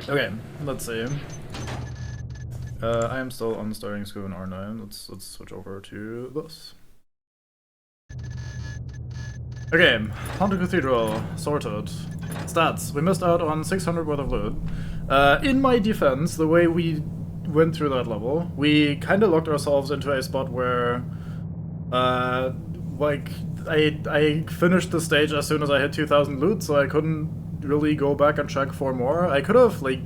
Okay, let's see. I am still on starting school in R9. Let's switch over to this. Okay, Haunted Cathedral, sorted. Stats, we missed out on 600 worth of loot. In my defense, the way we went through that level, we kind of locked ourselves into a spot where, like, I finished the stage as soon as I hit 2,000 loot, so I couldn't really go back and check for more. I could have, like,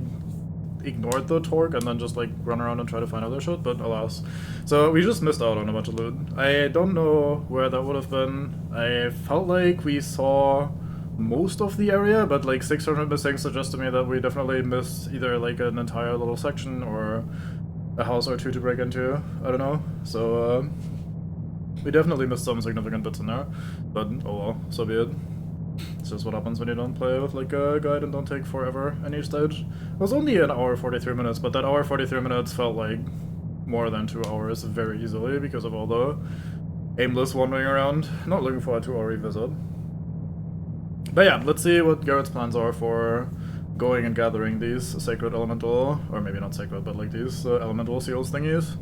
ignored the torque and then just like run around and try to find other shit, but alas. So we just missed out on a bunch of loot. I don't know where that would have been. I felt like we saw most of the area, but like 600 missing suggests to me that we definitely missed either like an entire little section or a house or two to break into. I don't know. So we definitely missed some significant bits in there, but oh well, so be it. It's just what happens when you don't play with like a guide and don't take forever in each stage. It was only an hour 43 minutes, but that hour 43 minutes felt like more than 2 hours very easily because of all the aimless wandering around. Not looking forward to our revisit. But yeah, let's see what Garrett's plans are for going and gathering these sacred elemental, or maybe not sacred, but like these elemental seals thingies.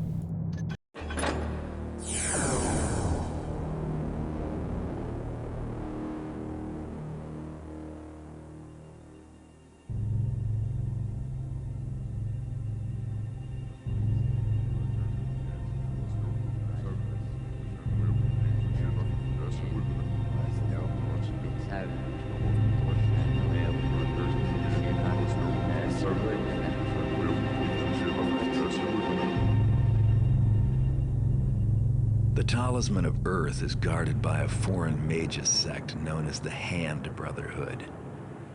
The Talisman of Earth is guarded by a foreign mages sect known as the Hand Brotherhood.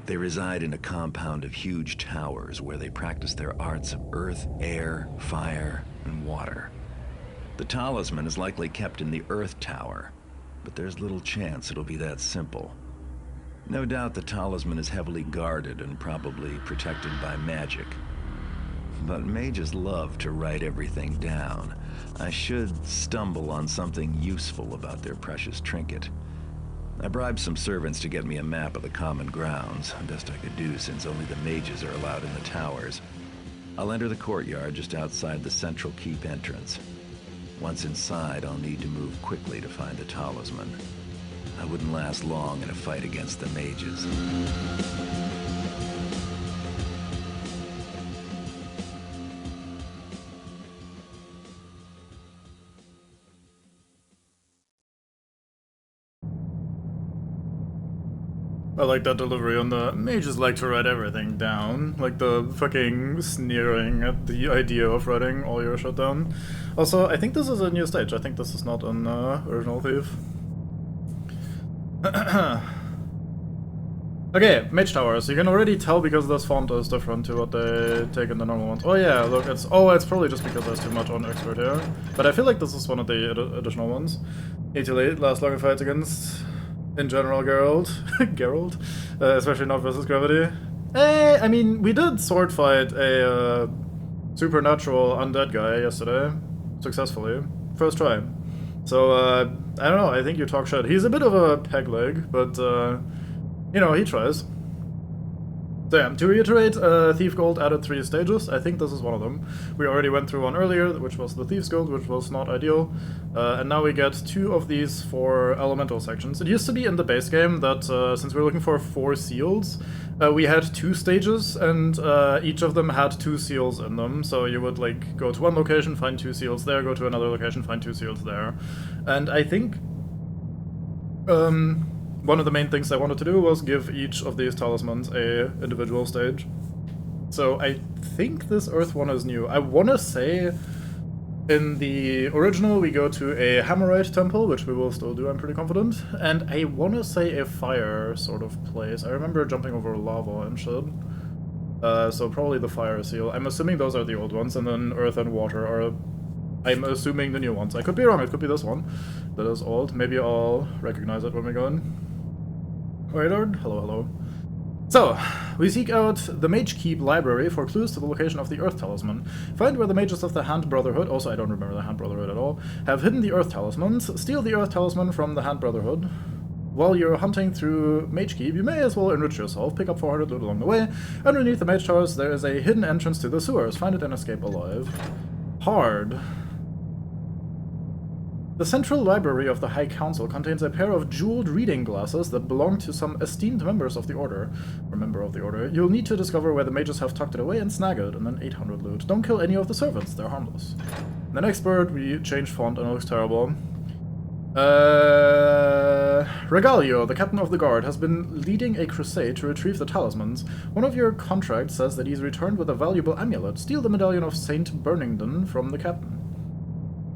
They reside in a compound of huge towers where they practice their arts of earth, air, fire, and water. The talisman is likely kept in the Earth Tower, but there's little chance it'll be that simple. No doubt the talisman is heavily guarded and probably protected by magic. But mages love to write everything down. I should stumble on something useful about their precious trinket. I bribed some servants to get me a map of the common grounds, best I could do since only the mages are allowed in the towers. I'll enter the courtyard just outside the central keep entrance. Once inside, I'll need to move quickly to find the talisman. I wouldn't last long in a fight against the mages. I like that delivery on the mages like to write everything down. Like the fucking sneering at the idea of writing all your shit down. Also, I think this is a new stage. I think this is not an original Thief. Okay, Mage Towers. You can already tell because this font is different to what they take in the normal ones. Oh yeah, look, it's probably just because there's too much on Expert here. But I feel like this is one of the additional ones. 80 late, last longer fights against... in general, Geralt, especially not versus Gravity. I mean, we did sword fight a supernatural undead guy yesterday, successfully, first try. So, I don't know, I think you talk shit. He's a bit of a peg leg, but, you know, he tries. So yeah, to reiterate, Thief Gold added 3 stages. I think this is one of them. We already went through one earlier, which was the Thief's Gold, which was not ideal. And now we get 2 of these for elemental sections. It used to be in the base game that, since we're looking for 4 seals, we had 2 stages, and each of them had 2 seals in them. So you would, like, go to one location, find 2 seals there, go to another location, find 2 seals there. And I think... one of the main things I wanted to do was give each of these talismans a individual stage. So I think this Earth one is new. I want to say in the original we go to a Hammerite temple, which we will still do, I'm pretty confident. And I want to say a fire sort of place. I remember jumping over lava and shit. So probably the fire seal. I'm assuming those are the old ones, and then Earth and Water are... I'm assuming the new ones. I could be wrong, it could be this one that is old. Maybe I'll recognize it when we go in. Lord, hello, hello. So, we seek out the Mage Keep library for clues to the location of the Earth Talisman. Find where the mages of the Hand Brotherhood, also I don't remember the Hand Brotherhood at all, have hidden the Earth Talismans. Steal the Earth Talisman from the Hand Brotherhood. While you're hunting through Mage Keep, you may as well enrich yourself, pick up 400 loot along the way. Underneath the Mage Towers, there is a hidden entrance to the sewers. Find it and escape alive. Hard. The central library of the High Council contains a pair of jeweled reading glasses that belong to some esteemed members of the Order. Or member of the Order. You'll need to discover where the mages have tucked it away and snag it, and then 800 loot. Don't kill any of the servants, they're harmless. The next bird, we changed font and it looks terrible. Regalio, the captain of the guard, has been leading a crusade to retrieve the talismans. One of your contracts says that he's returned with a valuable amulet. Steal the medallion of Saint Berningdon from the captain.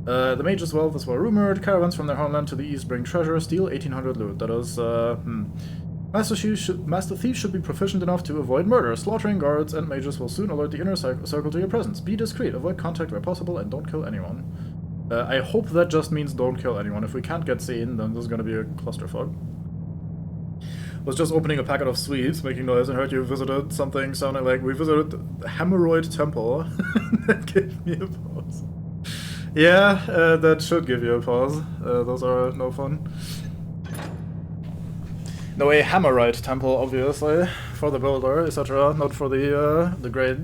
The mage's wealth is well rumored. Caravans from their homeland to the east bring treasure. Steal 1800 loot. That is, Master Thief should be proficient enough to avoid murder. Slaughtering guards and mages will soon alert the inner circle to your presence. Be discreet, avoid contact where possible, and don't kill anyone. I hope that just means don't kill anyone. If we can't get seen, then this is gonna be a clusterfuck. Was just opening a packet of sweets, making noise, and heard you visited something sounding like we visited Hemorrhoid Temple. That gave me a pause. Yeah, that should give you a pause. Those are no fun. No, a Hammerite temple, obviously, for the builder, etc. Not for the great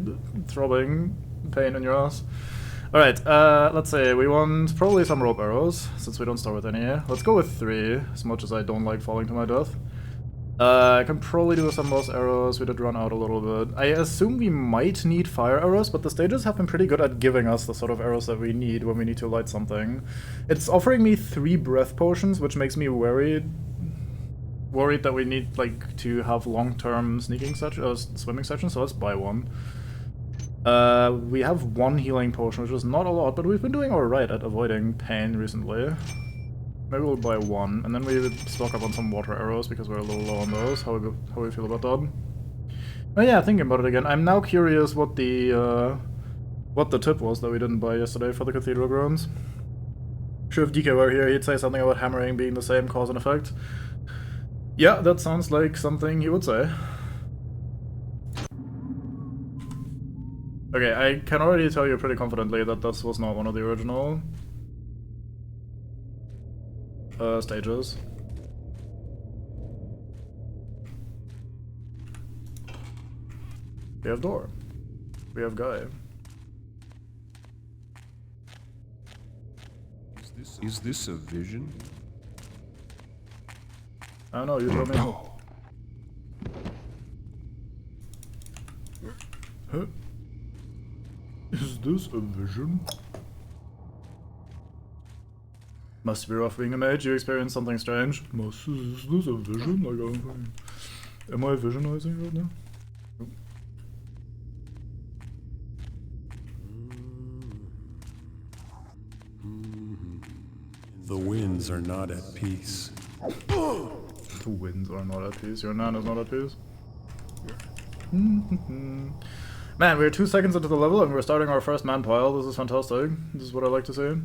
throbbing pain in your ass. Alright, let's say we want probably some rope arrows, since we don't start with any. Let's go with 3, as much as I don't like falling to my death. I can probably do some moss arrows. We did run out a little bit. I assume we might need fire arrows, but the stages have been pretty good at giving us the sort of arrows that we need when we need to light something. It's offering me 3 breath potions, which makes me worried that we need like to have long-term swimming sessions, so let's buy one. We have 1 healing potion, which is not a lot, but we've been doing alright at avoiding pain recently. Maybe we'll buy 1, and then we stock up on some water arrows because we're a little low on those. How we feel about that? Oh yeah, thinking about it again, I'm now curious what the tip was that we didn't buy yesterday for the Cathedral Grounds. Sure, if DK were here, he'd say something about hammering being the same cause and effect. Yeah, that sounds like something he would say. Okay, I can already tell you pretty confidently that this was not one of the original stages. We have door. We have guy. Is this a vision? I don't know, you told me. Huh? Is this a vision? Must be rough being a mage, you experienced something strange. Is this a vision? Like, am I visionizing right now? The winds are not at peace. The winds are not at peace. Your nan is not at peace. Man, we're 2 seconds into the level and we're starting our first man pile. This is fantastic. This is what I like to see.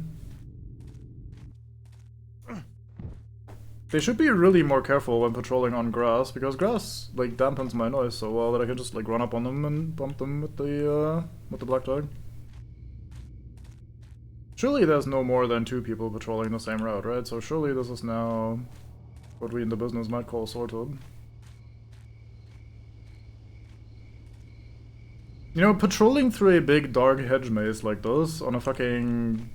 They should be really more careful when patrolling on grass, because grass like dampens my noise so well that I can just like run up on them and bump them with the black dog. Surely there's no more than 2 people patrolling the same route, right? So surely this is now what we in the business might call sorted. You know, patrolling through a big dark hedge maze like this on a fucking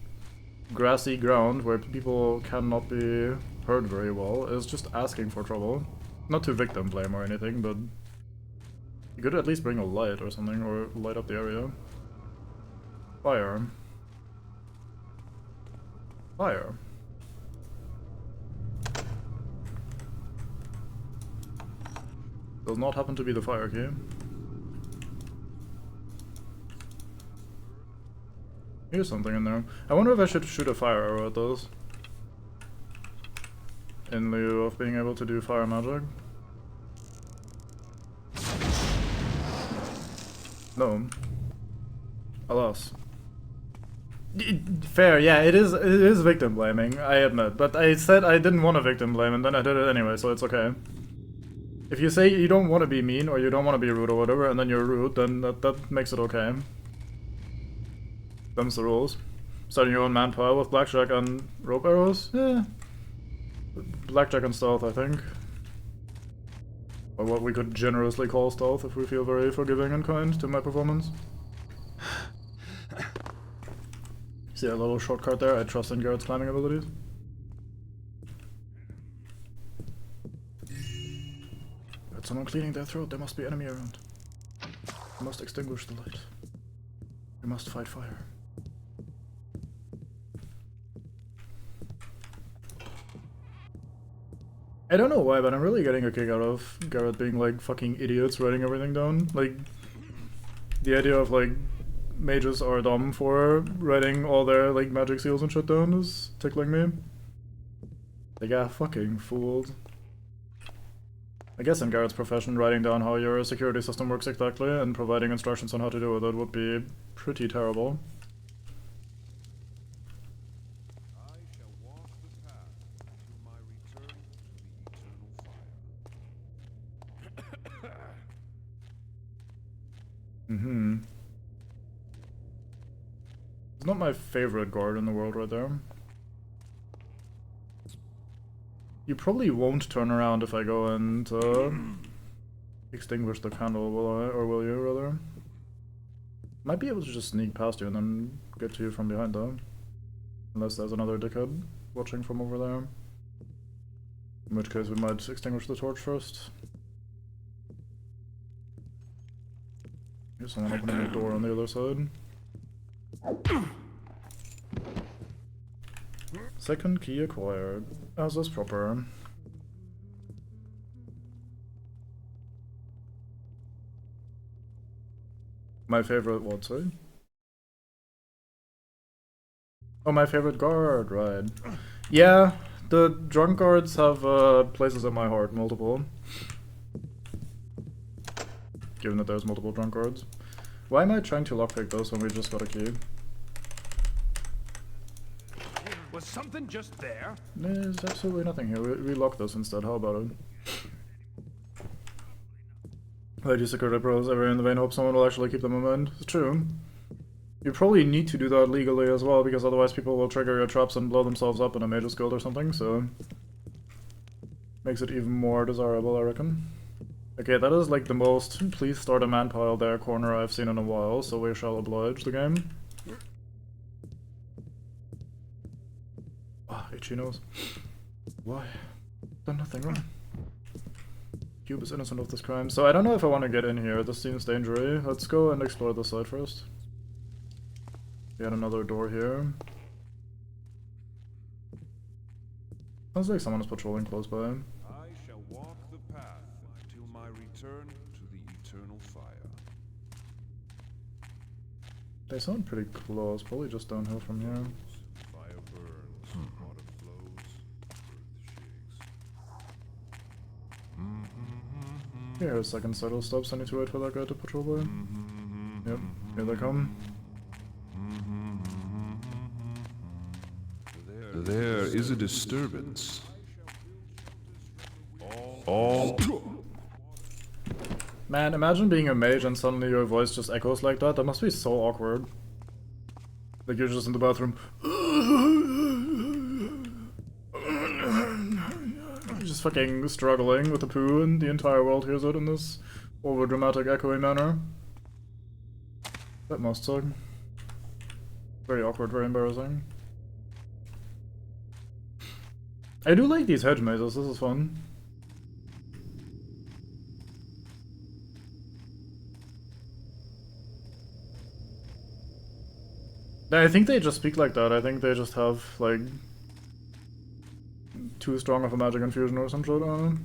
grassy ground where people cannot be heard very well is just asking for trouble. Not to victim blame or anything, but you could at least bring a light or something, or light up the area. Fire. Fire. Does not happen to be the fire key. Here's something in there. I wonder if I should shoot a fire arrow at those, in lieu of being able to do fire magic. No. Alas. Fair, yeah, it is victim blaming, I admit. But I said I didn't want to victim blame, and then I did it anyway, so it's okay. If you say you don't want to be mean, or you don't want to be rude or whatever, and then you're rude, then that makes it okay. Them's the rules. Starting your own man pile with blackjack and rope arrows? Yeah. Blackjack and stealth, I think. Or what we could generously call stealth if we feel very forgiving and kind to my performance. See a little shortcut there? I trust in Garrett's climbing abilities. Got someone cleaning their throat. There must be enemy around. We must extinguish the light. We must fight fire. I don't know why, but I'm really getting a kick out of Garrett being like fucking idiots writing everything down. Like, the idea of like mages are dumb for writing all their like magic seals and shit down is tickling me. They got fucking fooled. I guess in Garrett's profession, writing down how your security system works exactly and providing instructions on how to do with it would be pretty terrible. It's not my favorite guard in the world right there. You probably won't turn around if I go and extinguish the candle, will I? Or will you, rather? Might be able to just sneak past you and then get to you from behind, though. Unless there's another dickhead watching from over there. In which case we might extinguish the torch first. Here's someone opening the door on the other side. Second key acquired, as is proper. My favorite what, sorry? Oh, my favorite guard, right. Yeah, the drunk guards have places in my heart, multiple. Given that there's multiple drunk guards. Why am I trying to lockpick those when we just got a key? Was something just there? There's absolutely nothing here. We lock those instead, how about it? I do security pros every in the vain hope someone will actually keep them in mind. It's true. You probably need to do that legally as well, because otherwise people will trigger your traps and blow themselves up in a Mage's Guild or something, so... Makes it even more desirable, I reckon. Okay, that is like the most please start a man pile there corner I've seen in a while, so we shall oblige the game. Ah, itchy nose. Why? Done nothing wrong. Cube is innocent of this crime, so I don't know if I want to get in here. This seems dangerous. Let's go and explore this side first. We had another door here. Sounds like someone is patrolling close by. I shall walk the path until my return to the eternal fire. They sound pretty close, probably just downhill from here. Fire burns, water flows, earth shakes. Here, a second settle stops. I need to wait for that guy to patrol by. Yep, here they come. There is a disturbance. All Man, imagine being a mage and suddenly your voice just echoes like that. That must be so awkward. Like you're just in the bathroom. Just fucking struggling with the poo and the entire world hears it in this over-dramatic echoey manner. That must suck. Very awkward, very embarrassing. I do like these hedge mazes, this is fun. I think they just speak like that. I think they just have, like, too strong of a magic infusion or some shit. I don't know.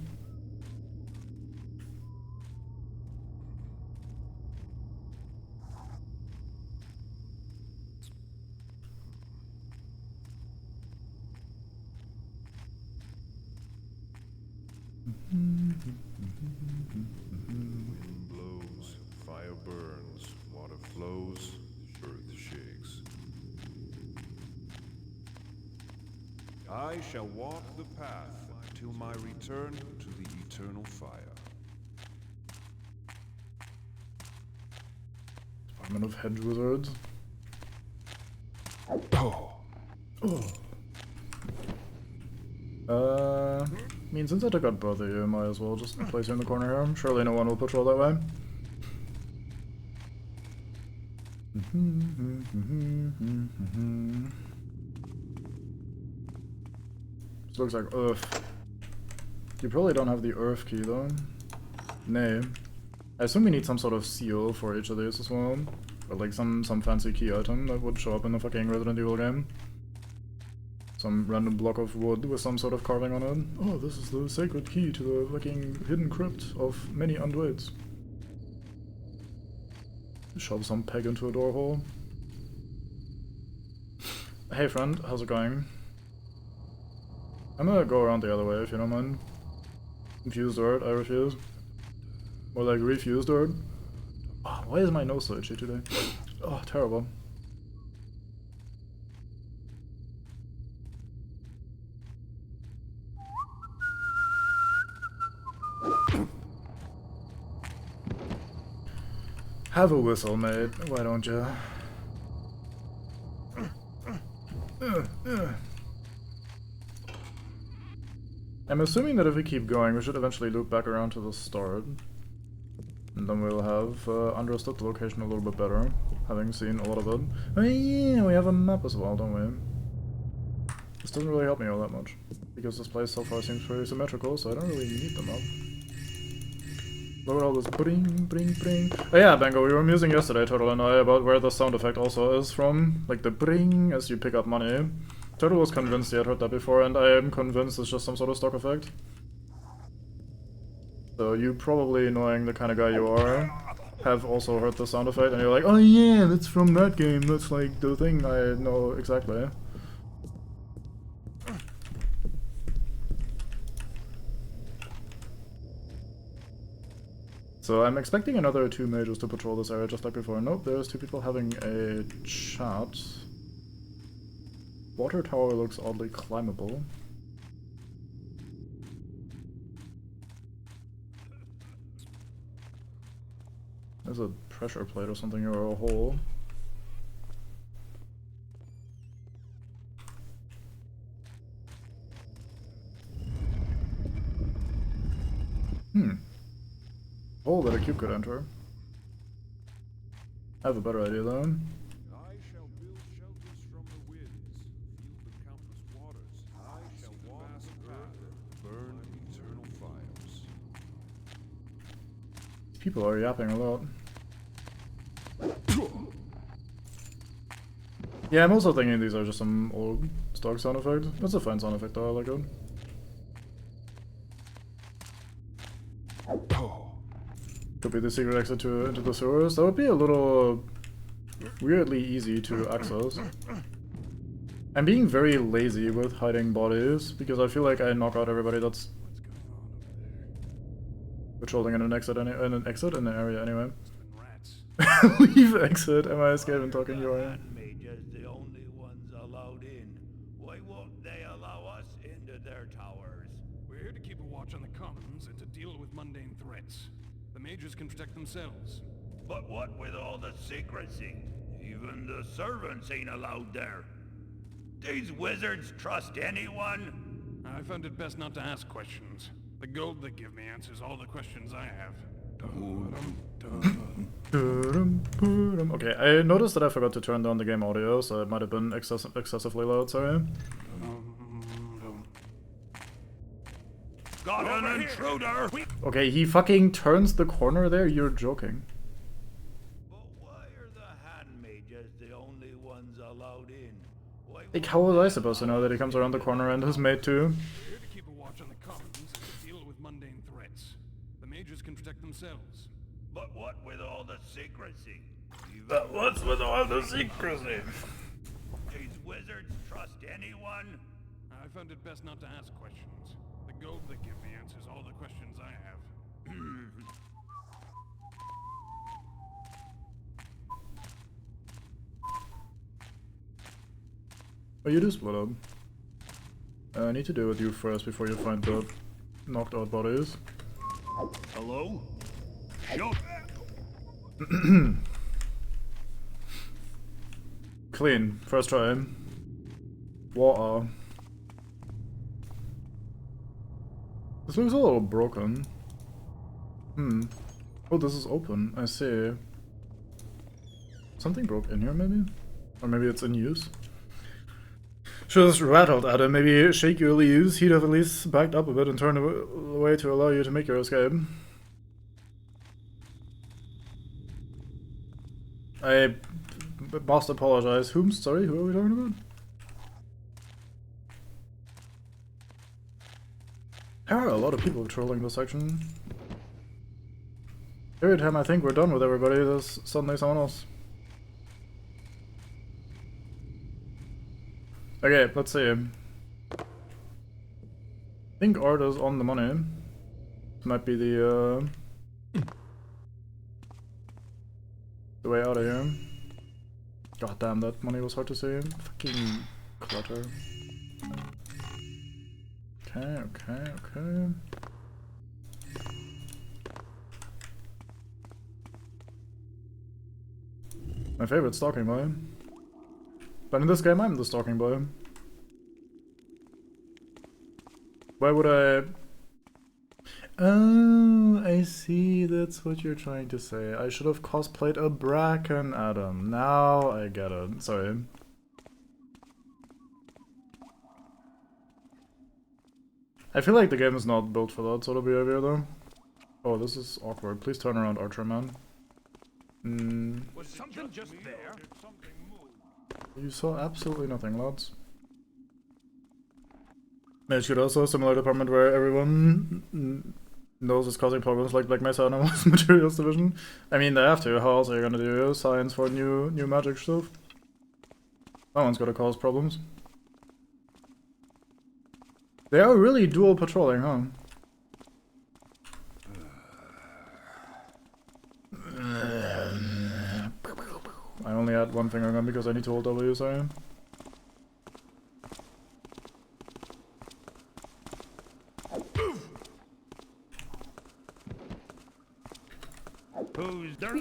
wind blows, fire burns, water flows, earth shakes. I shall walk the path until my return to the eternal fire. Department of Hedge Wizards. Oh. Oh. I mean, since I took out both of you, might as well just place you in the corner here. Surely no one will patrol that way. This looks like Earth. You probably don't have the Earth key though. Nay. I assume we need some sort of seal for each of these as well. Or like some fancy key item that would show up in the fucking Resident Evil game. Some random block of wood with some sort of carving on it. Oh, this is the sacred key to the fucking hidden crypt of many undeads. Shove some peg into a door hole. Hey friend, how's it going? I'm gonna go around the other way if you don't mind. Infused dirt, I refuse. Or like refused dirt. Oh, why is my nose so itchy today? Oh, terrible. Have a whistle, mate. Why don't you? I'm assuming that if we keep going, we should eventually loop back around to the start. And then we'll have understood the location a little bit better, having seen a lot of it. Oh yeah, we have a map as well, don't we? This doesn't really help me all that much, because this place so far seems pretty symmetrical, so I don't really need the map. Look at all this bring, bring, bring. Oh yeah, Bango, we were musing yesterday, Turtle and I, about where the sound effect also is from. Like the bring as you pick up money. Turtle was convinced he had heard that before, and I am convinced it's just some sort of stock effect. So you probably, knowing the kind of guy you are, have also heard the sound effect, and you're like, oh yeah, that's from that game, that's like the thing I know exactly. So I'm expecting another 2 mages to patrol this area just like before. Nope, there's 2 people having a chat. Water tower looks oddly climbable. There's a pressure plate or something, or a hole. Hole that a cube could enter. I have a better idea though. I shall build shelters from the winds, feel the countless waters. I shall walk the path, burn eternal fires. People are yapping a lot. Yeah, I'm also thinking these are just some old stock sound effect. That's a fine sound effect though, I like it. Could be the secret exit into the sewers. That would be a little weirdly easy to access. I'm being very lazy with hiding bodies because I feel like I knock out everybody that's patrolling in an exit in the area anyway. Leave exit. Am I escaping talking your way? Mages the only ones allowed in. Why won't they allow us into their towers? We're here to keep a watch on the commons and to deal with mundane threats. The mages can protect themselves. But what with all the secrecy? Even the servants ain't allowed there. These wizards trust anyone? I found it best not to ask questions. The gold they give me answers all the questions I have. Okay, I noticed that I forgot to turn down the game audio, so it might have been excessively loud, sorry. Got an intruder! Okay, he fucking turns the corner there? You're joking. But why are the hand mages the only ones allowed in? Like, how was I supposed to know that he comes around the corner and his mate too? We're here to keep a watch on the commons and to deal with mundane threats. The mages can protect themselves. But what with all the secrecy? But what's with all the secrecy? These wizards trust anyone? I found it best not to ask questions. The gold they give me answers all the questions I have. Oh, you do split up. I need to deal with you first before you find the knocked out bodies. Hello? Shut. Clean. First try. Water. This looks a little broken. Oh, this is open. I see. Something broke in here, maybe? Or maybe it's in use? Should have rattled at him. Maybe shake your leaves. He'd have at least backed up a bit and turned away to allow you to make your escape. I must apologize. Whom? Sorry, who are we talking about? There are a lot of people patrolling this section. Every time I think we're done with everybody, there's suddenly someone else. Okay, let's see. I think art is on the money. This might be the way out of here. God damn, that money was hard to see. Fucking clutter. Okay. My favorite stalking boy. But in this game, I'm the stalking boy. Why would I... Oh, I see, that's what you're trying to say. I should have cosplayed a Bracken Adam. Now I get it. Sorry. I feel like the game is not built for that sort of behavior, though. Oh, this is awkward. Please turn around, Archer Man. Was something just there? You saw absolutely nothing, lads. Mage could also, similar department where everyone knows it's causing problems like Black Mesa and Animals Materials Division. I mean, they have to. How else are you gonna do science for new magic stuff? Someone's gotta cause problems. They are really dual patrolling, huh? I only had one finger gun because I need to hold W, sorry.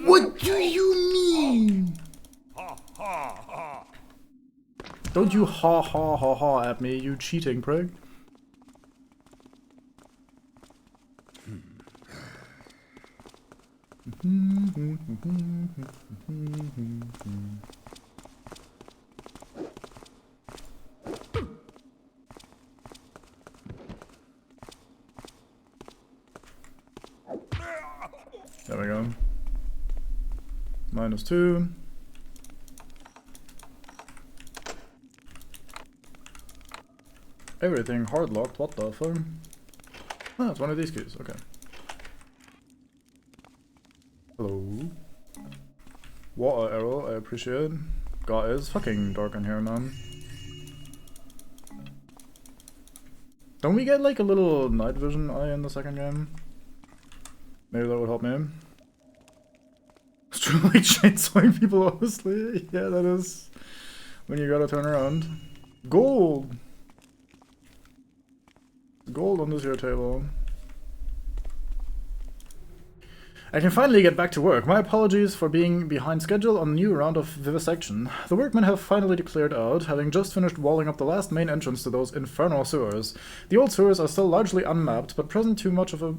What do you mean? Ha ha ha! Don't you ha ha ha ha at me, you cheating prig. There we go. -2. Everything hard locked, what the fuck? Ah, it's one of these keys, okay. Hello. Water arrow, I appreciate. God, it's fucking dark in here, man. Don't we get like a little night vision eye in the second game? Maybe that would help me. It's true, like chainsawing people, honestly. Yeah, that is when you gotta turn around. Gold! Gold on this here table. I can finally get back to work. My apologies for being behind schedule on a new round of vivisection. The workmen have finally cleared out, having just finished walling up the last main entrance to those infernal sewers. The old sewers are still largely unmapped, but present too much of a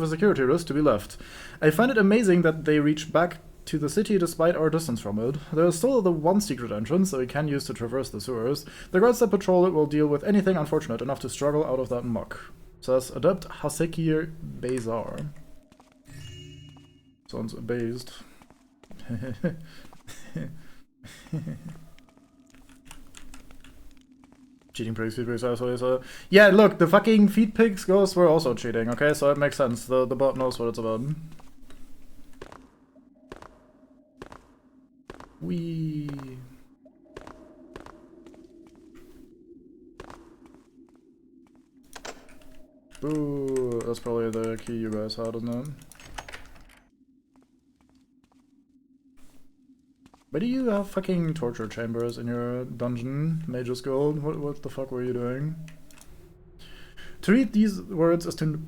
security risk to be left. I find it amazing that they reach back to the city despite our distance from it. There is still the one secret entrance that we can use to traverse the sewers. The guards that patrol it will deal with anything unfortunate enough to struggle out of that muck. Says Adept Hasekir Bezar. Sounds abased. Cheating pigs, feed pigs, so yeah, look, the fucking feed pigs ghosts were also cheating, okay? So it makes sense. The bot knows what it's about. Wee. Ooh, that's probably the key you guys had, isn't it? Why do you have fucking torture chambers in your dungeon, Mage's Gold? What the fuck were you doing? To read these words is to...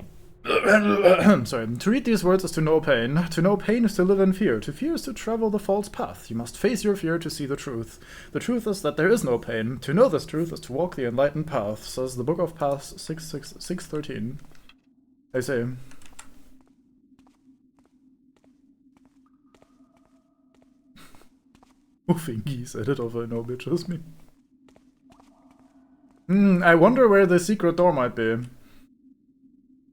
Sorry. To read these words is to know pain. To know pain is to live in fear. To fear is to travel the false path. You must face your fear to see the truth. The truth is that there is no pain. To know this truth is to walk the enlightened path, says the Book of Paths 6.13. I say. Moving geese, edit over no bitches me. I wonder where the secret door might be.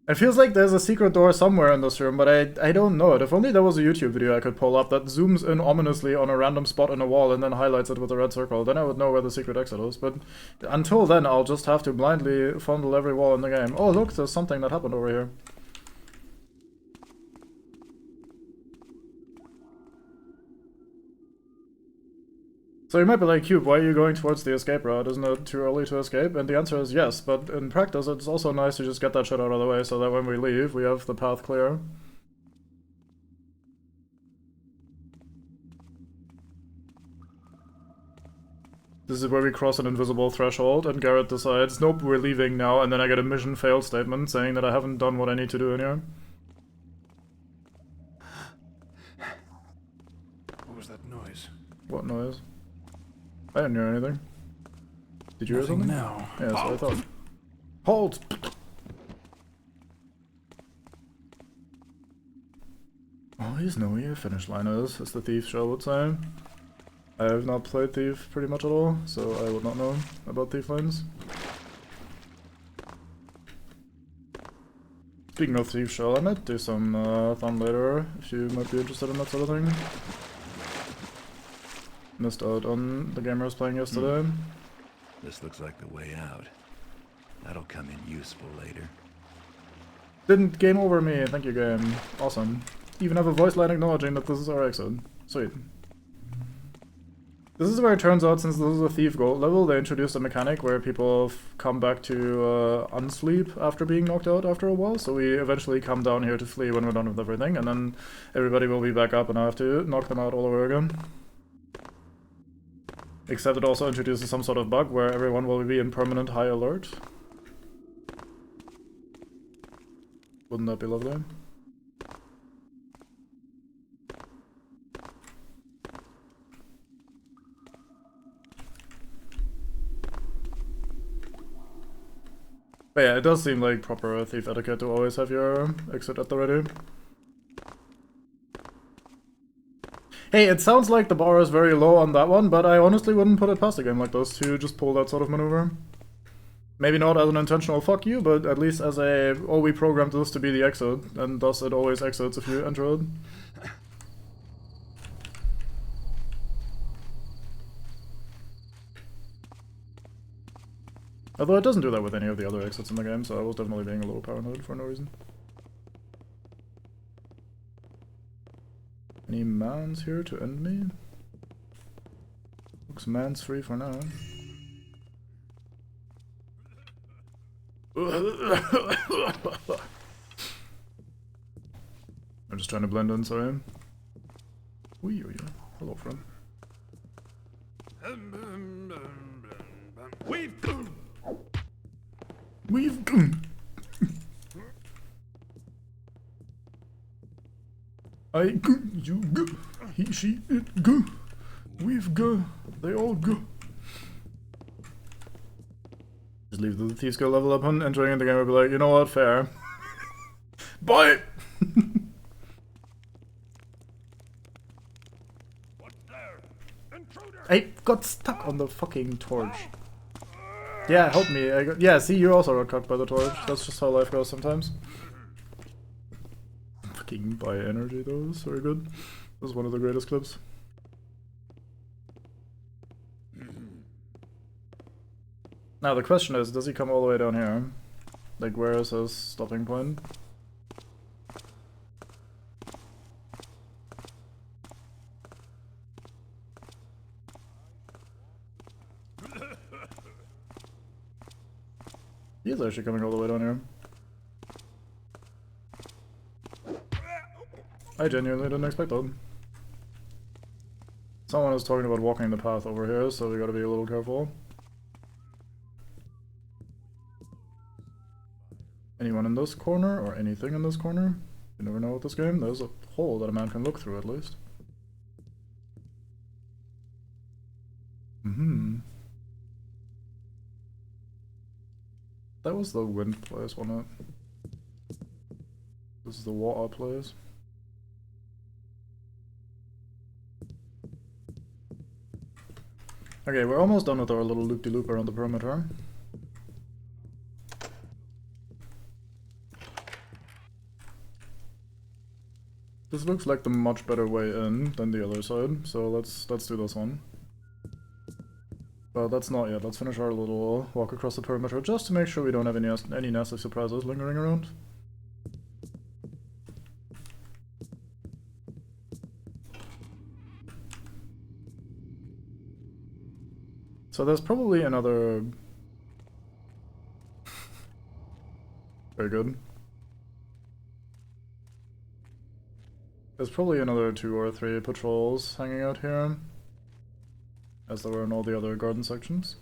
It feels like there's a secret door somewhere in this room, but I don't know it. If only there was a YouTube video I could pull up that zooms in ominously on a random spot in a wall and then highlights it with a red circle, then I would know where the secret exit is. But until then, I'll just have to blindly fondle every wall in the game. Oh look, there's something that happened over here. So you might be like, Cube, why are you going towards the escape route? Isn't it too early to escape? And the answer is yes, but in practice it's also nice to just get that shit out of the way so that when we leave, we have the path clear. This is where we cross an invisible threshold and Garrett decides, nope, we're leaving now, and then I get a mission failed statement saying that I haven't done what I need to do in here. What was that noise? What noise? I didn't hear anything. Did you hear something? now. Yeah, that's what I thought. Hold! Always know where your finish line is, as the Thief show would say. I have not played Thief pretty much at all, so I would not know about Thief lines. Speaking of Thief Shell, I might do some thumb later, if you might be interested in that sort of thing. Missed out on the game I was playing yesterday. This looks like the way out. That'll come in useful later. Didn't game over me, thank you game. Awesome. Even have a voice line acknowledging that this is our exit. Sweet. This is where it turns out, since this is a Thief Gold level, they introduced a mechanic where people come back to unsleep after being knocked out after a while, so we eventually come down here to flee when we're done with everything, and then everybody will be back up and I have to knock them out all over again. Except it also introduces some sort of bug where everyone will be in permanent high alert. Wouldn't that be lovely? But yeah, it does seem like proper Thief etiquette to always have your exit at the ready. Hey, it sounds like the bar is very low on that one, but I honestly wouldn't put it past a game like this to just pull that sort of maneuver. Maybe not as an intentional fuck you, but at least as a, oh, we programmed this to be the exit, and thus it always exits if you enter it. Although it doesn't do that with any of the other exits in the game, so I was definitely being a little paranoid for no reason. Any mans here to end me? Looks mans free for now. I'm just trying to blend in, sorry. Wee, hello, friend. We've I go, you go, he, she, it go, we've go, they all go. Just leave the Thieves Guild level up and entering the game will be like, you know what, fair. Bye! What's there? Intruder! I got stuck on the fucking torch. Yeah, help me. Yeah, see, you also got caught by the torch. That's just how life goes sometimes. Fucking buy energy though, is very good. This is one of the greatest clips. Now the question is, does he come all the way down here? Like, where is his stopping point? He is actually coming all the way down here. I genuinely didn't expect that. Someone is talking about walking the path over here, so we gotta be a little careful. Anyone in this corner, or anything in this corner? You never know with this game. There's a hole that a man can look through at least. That was the wind place, wasn't it? This is the water place. Okay, we're almost done with our little loop-de-loop around the perimeter. This looks like the much better way in than the other side, so let's do this one. But that's not yet. Let's finish our little walk across the perimeter just to make sure we don't have any nasty surprises lingering around. So there's probably another... Very good. There's probably another 2 or 3 patrols hanging out here, as there were in all the other garden sections.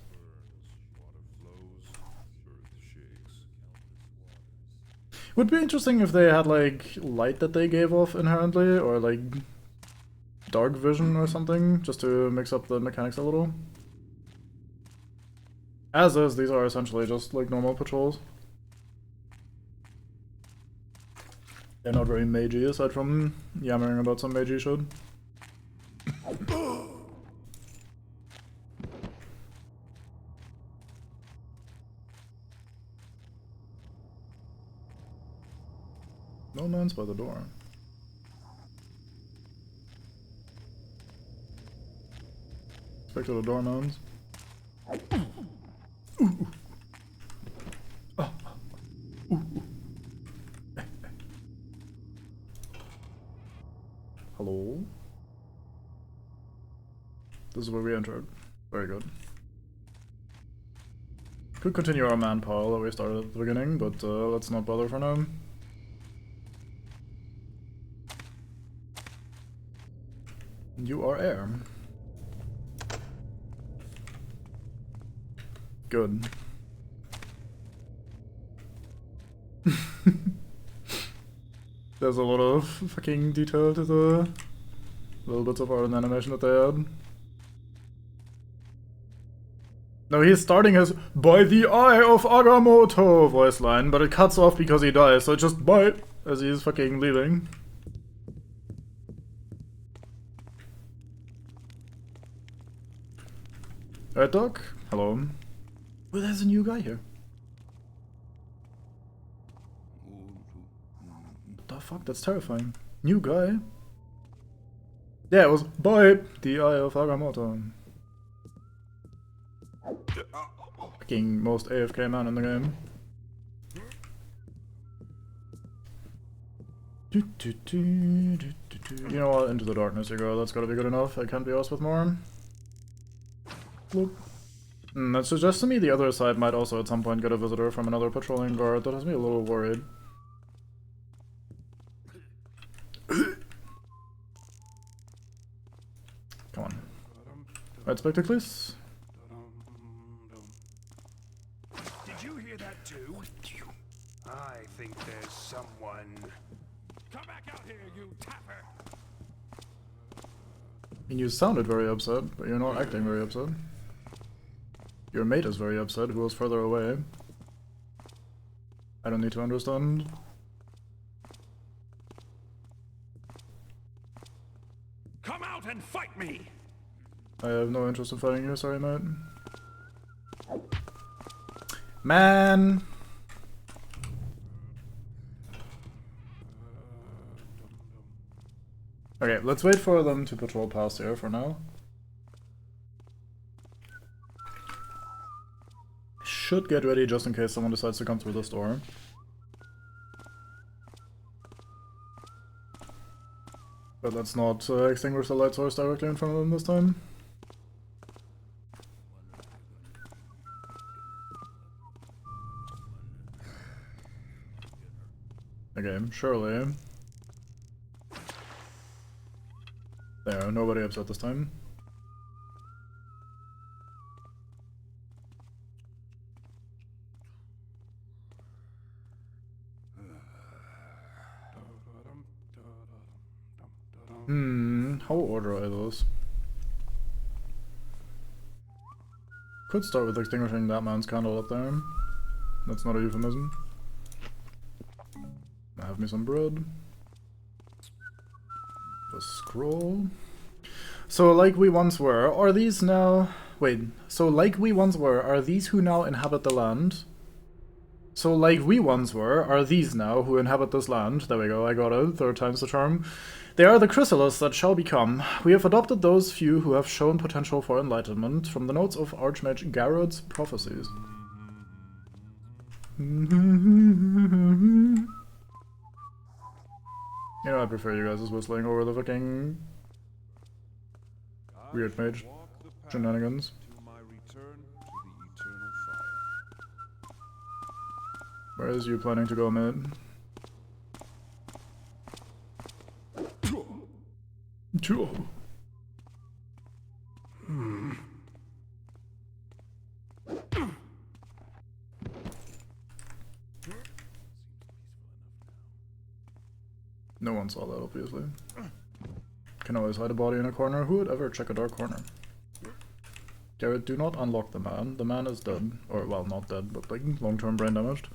Would be interesting if they had like light that they gave off inherently, or like dark vision or something, just to mix up the mechanics a little. As is, these are essentially just like normal patrols. They're not very magey, aside from yammering about some magey shit. No man's by the door. Back to the door mounds. Hello? This is where we entered. Very good. Could continue our man pile that we started at the beginning, but let's not bother for now. You are air. Good. There's a lot of fucking detail to the little bits of art and animation that they had. No, he's starting his "By the Eye of Agamotto" voice line, but it cuts off because he dies, so just bye as he's fucking leaving. Alright, Doc. Hello. Well, there's a new guy here. What the fuck? That's terrifying. New guy? Yeah, it was by the Eye of Agamotto. Fucking most AFK man in the game. You know what? Into the darkness you go. That's gotta be good enough. I can't be asked with more. Bloop. That suggests to me the other side might also at some point get a visitor from another patrolling guard. That has me a little worried. Come on. Right, Spectacles? Did you hear that too? I think there's someone. Come back out here, you tapper! I mean, you sounded very upset, but you're not acting very upset. Your mate is very upset, who was further away. I don't need to understand. Come out and fight me! I have no interest in fighting you, sorry mate. Man! Okay, let's wait for them to patrol past here for now. Should get ready just in case someone decides to come through this door. But let's not extinguish the light source directly in front of them this time. Okay, surely. There, nobody upset this time. How order are those? Could start with extinguishing that man's candle up there. That's not a euphemism. I have Have me some bread. A scroll. So like we once were, are these now... Wait, so like we once were, are these who now inhabit the land? So like we once were, are these now who inhabit this land? There we go, I got it, 3rd time's the charm. They are the chrysalids that shall become. We have adopted those few who have shown potential for enlightenment from the notes of Archmage Garrod's prophecies. You know, I prefer you guys' whistling over the fucking weird mage shenanigans. To my return to the eternal fire. Where is you planning to go, mid? Sure. No one saw that, obviously. Can always hide a body in a corner. Who would ever check a dark corner? Garrett, do not unlock the man. The man is dead. Or, well, not dead, but like long-term brain damaged.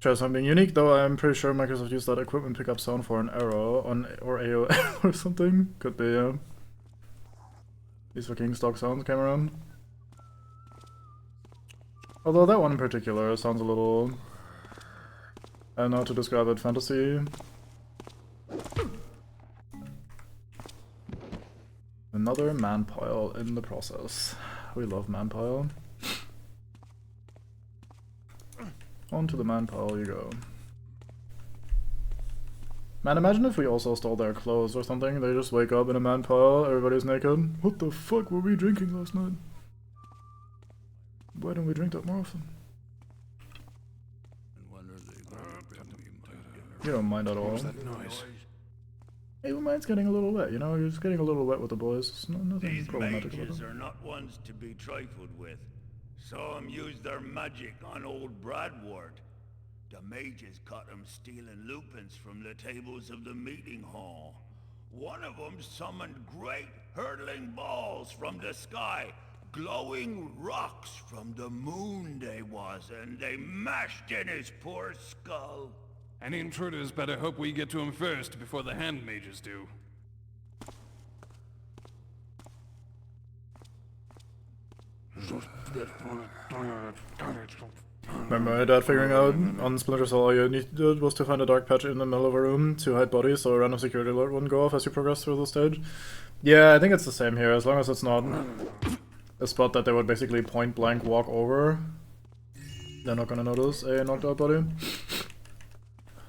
Try something unique, though. I'm pretty sure Microsoft used that equipment pickup sound for an arrow on or AOL or something. Could be, yeah. These fucking stock sounds came around. Although that one in particular sounds a little... I don't know how to describe it. Fantasy. Another man pile in the process. We love man pile. Onto the man pile you go. Man, imagine if we also stole their clothes or something. They just wake up in a man pile, everybody's naked. What the fuck were we drinking last night? Why don't we drink that more often? You don't mind at all. What's that noise? Hey, well, mine's getting a little wet, you know? You're just getting a little wet with the boys. It's nothing These problematic about mages it. are not ones to be trifled with. Saw 'em use their magic on old Bradward. The mages caught 'em stealing lupins from the tables of the meeting hall. One of 'em summoned great hurtling balls from the sky, glowing rocks from the moon they was, and they mashed in his poor skull. Any intruders better hope we get to him first before the hand mages do. Remember my dad figuring out on Splinter Cell all you needed was to find a dark patch in the middle of a room to hide bodies so a random security alert wouldn't go off as you progress through the stage? Yeah, I think it's the same here, as long as it's not a spot that they would basically point blank walk over. They're not gonna notice a knocked out body.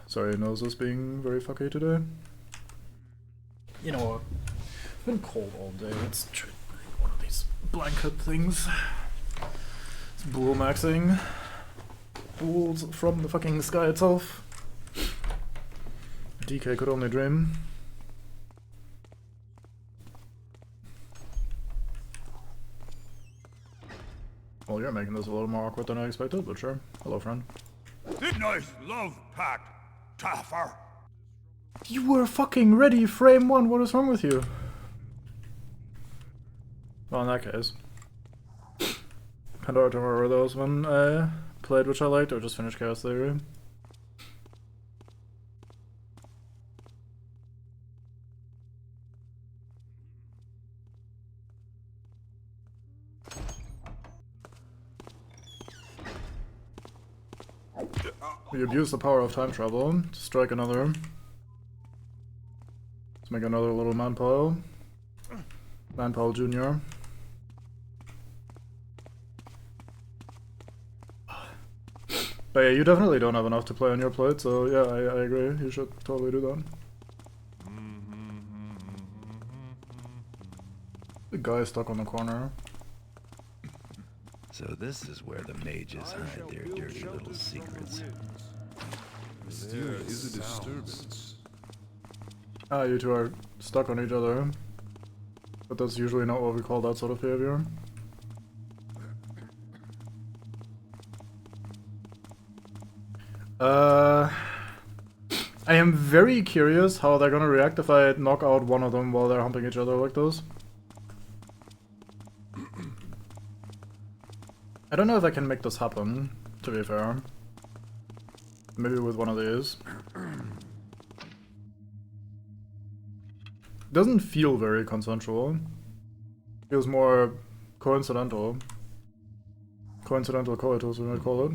Sorry, nose is being very fucky today. You know what? It's been cold all day. Let's try one of these blanket things. It's bull maxing. Bulls from the fucking sky itself. DK could only dream. Well, you're making this a little more awkward than I expected, but sure. Hello, friend. Nice love, Pat. Tougher. You were fucking ready, frame one. What is wrong with you? Well, in that case. Pandora Tomorrow were those when I played, which I liked, or just finished Chaos Theory. We abuse the power of time travel to strike another. Let's make another little manpile. Manpile Jr. But yeah, you definitely don't have enough to play on your plate, so yeah, I agree. You should totally do that. The guy is stuck on the corner. So this is where the mages hide their dirty little secrets. There is a disturbance. Ah, you two are stuck on each other. But that's usually not what we call that sort of behavior. I am very curious how they're gonna react if I knock out one of them while they're humping each other like this. I don't know if I can make this happen, to be fair. Maybe with one of these. Doesn't feel very consensual. Feels more coincidental. Coincidental coitus, we might call it.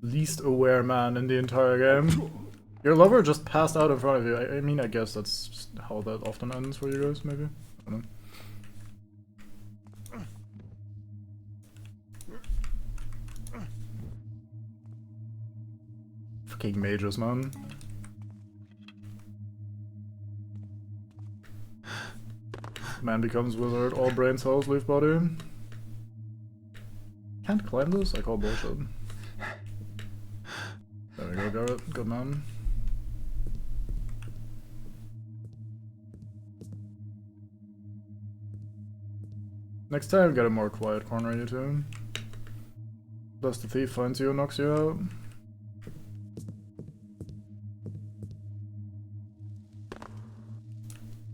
Least aware man in the entire game. Your lover just passed out in front of you. I mean, I guess that's just how that often ends for you guys, maybe? I don't know. Fucking mages, man. Man becomes wizard, all brain cells leave body. Can't climb this? I call bullshit. There we go, Garrett. Good man. Next time, get a more quiet corner, you two. Plus the thief finds you and knocks you out.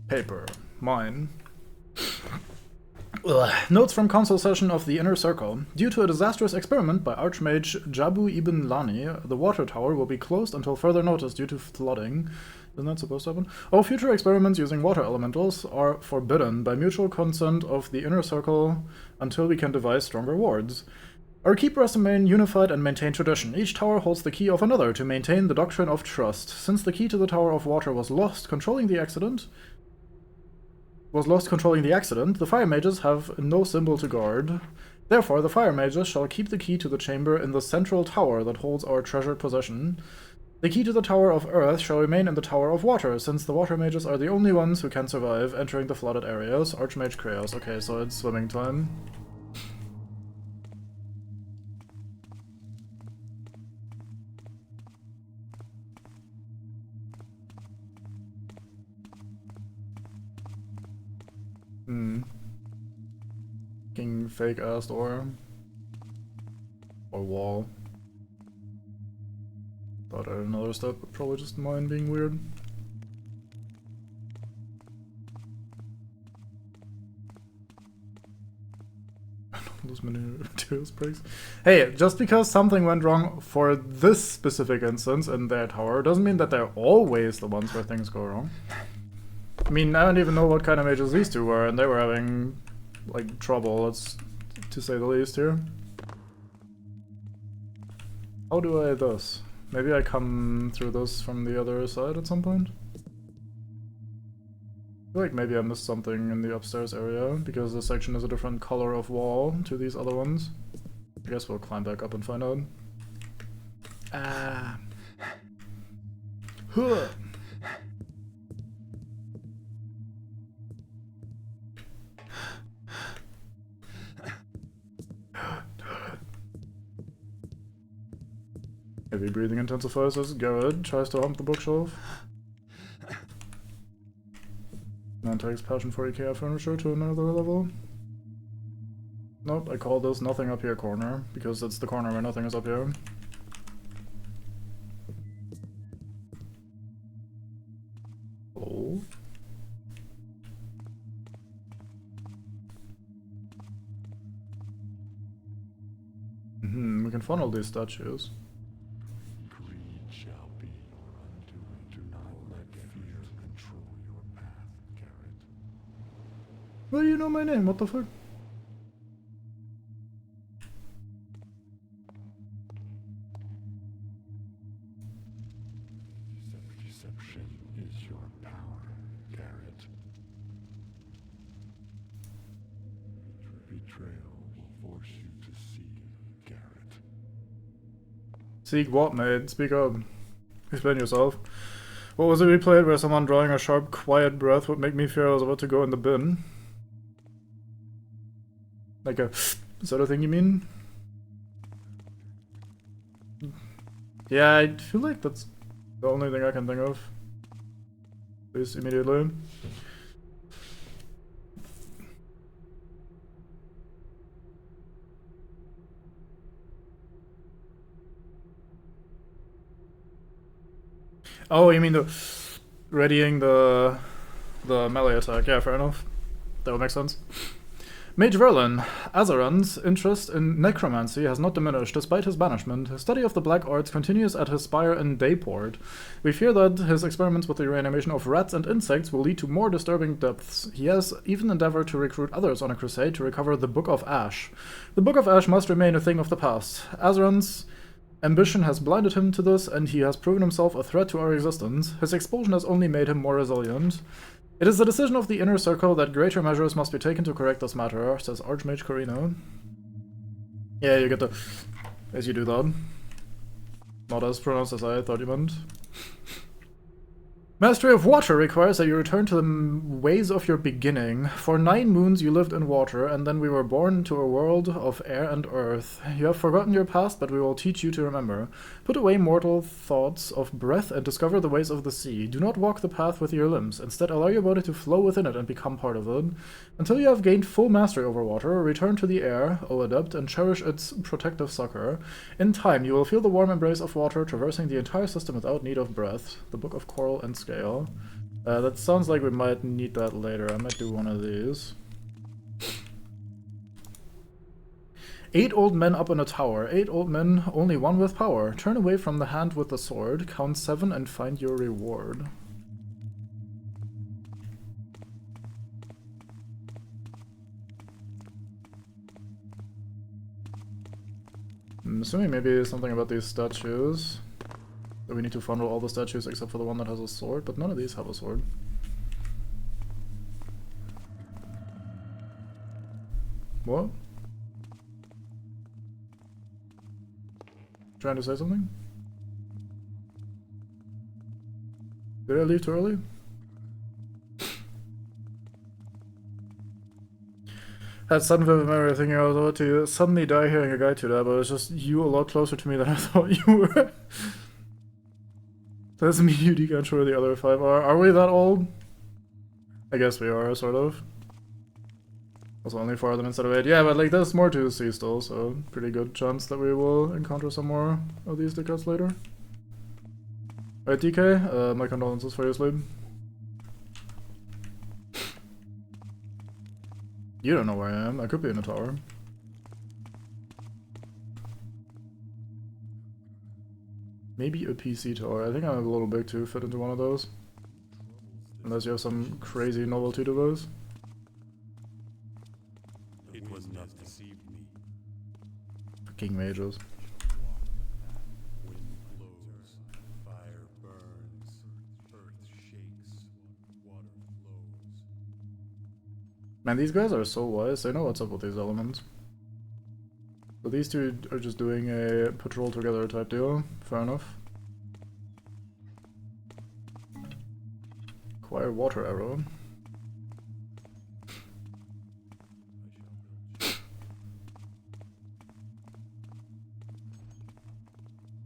Paper. Mine. Notes from console session of the Inner Circle. Due to a disastrous experiment by Archmage Jabu ibn Lani, the water tower will be closed until further notice due to flooding. Isn't that supposed to happen? All future experiments using water elementals are forbidden by mutual consent of the Inner Circle until we can devise stronger wards. Our keepers remain unified and maintain tradition. Each tower holds the key of another to maintain the doctrine of trust. Since the key to the Tower of Water was lost controlling the accident, the fire mages have no symbol to guard. Therefore, the fire mages shall keep the key to the chamber in the central tower that holds our treasured possession. The key to the Tower of Earth shall remain in the Tower of Water, since the water mages are the only ones who can survive entering the flooded areas. Archmage Kraos. Okay, so it's swimming time. Fucking fake ass door. Or wall. Thought I had another step, but probably just mine being weird. Those many materials breaks. Hey, just because something went wrong for this specific instance in their tower doesn't mean that they're always the ones where things go wrong. I mean, I don't even know what kind of mages these two were, and they were having, like, trouble, to say the least here. How do I this? Maybe I come through this from the other side at some point? I feel like maybe I missed something in the upstairs area, because this section is a different color of wall to these other ones. I guess we'll climb back up and find out. Ah. Huh. Heavy breathing intensifies as Garrett tries to hump the bookshelf. Man takes passion for IKEA furniture to another level. Nope, I call this nothing up here corner, because it's the corner where nothing is up here. Hello? We can funnel these statues. Why do you know my name? What the fuck? Deception is your power, Garrett. Betrayal will force you to seek Garrett. Seek what, mate? Speak up. Explain yourself. What was it we played where someone drawing a sharp, quiet breath would make me fear I was about to go in the bin? Like a sort of thing, you mean? Yeah, I feel like that's the only thing I can think of. At least immediately. Oh, you mean the readying the melee attack? Yeah, fair enough. That would make sense. Mage Verlin. Azaran's interest in necromancy has not diminished despite his banishment. His study of the black arts continues at his spire in Dayport. We fear that his experiments with the reanimation of rats and insects will lead to more disturbing depths. He has even endeavored to recruit others on a crusade to recover the Book of Ash. The Book of Ash must remain a thing of the past. Azaran's ambition has blinded him to this, and he has proven himself a threat to our existence. His expulsion has only made him more resilient. It is the decision of the Inner Circle that greater measures must be taken to correct this matter, says Archmage Corino. Yeah, you get the... as you do that. Not as pronounced as I thought you meant. Mastery of water requires that you return to the ways of your beginning. For 9 moons you lived in water, and then we were born into a world of air and earth. You have forgotten your past, but we will teach you to remember. Put away mortal thoughts of breath and discover the ways of the sea. Do not walk the path with your limbs. Instead, allow your body to flow within it and become part of it. Until you have gained full mastery over water, return to the air, O adept, and cherish its protective succor. In time, you will feel the warm embrace of water, traversing the entire system without need of breath. The Book of Coral and Scale. That sounds like we might need that later. I might do one of these. 8 old men up in a tower. 8 old men, only one with power. Turn away from the hand with the sword. Count 7 and find your reward. I'm assuming maybe something about these statues. That we need to fondle all the statues except for the one that has a sword, but none of these have a sword. What? Trying to say something? Did I leave too early? Had sudden vivid memory thinking I was about to suddenly die hearing a guide to that, but it's just you a lot closer to me than I thought you were. Doesn't mean you can't sure the other 5 are. Are we that old? I guess we are, sort of. Also only 4 of them instead of 8. Yeah, but like there's more to see still, so pretty good chance that we will encounter some more of these dickheads later. Alright, DK, my condolences for your sleep. You don't know where I am. I could be in a tower. Maybe a PC tower. I think I'm a little big to fit into one of those. Unless you have some crazy novelty device. It was not deceived me. Fucking mages. Wind blows, fire burns, earth shakes, water flows. Man, these guys are so wise. They know what's up with these elements. So these two are just doing a patrol together type deal. Fair enough. Acquire water arrow.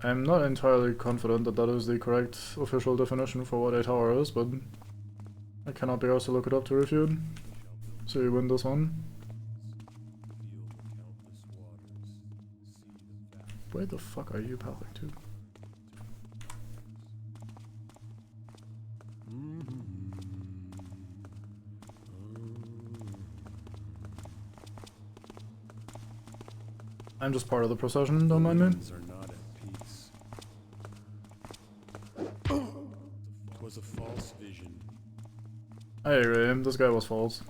I'm not entirely confident that that is the correct official definition for what a tower is, but I cannot be asked to look it up to refute. So you win this one. Where the fuck are you pathing to? I'm just part of the procession, don't mind me. Are not at peace. 'Twas a false vision. I agree, this guy was false.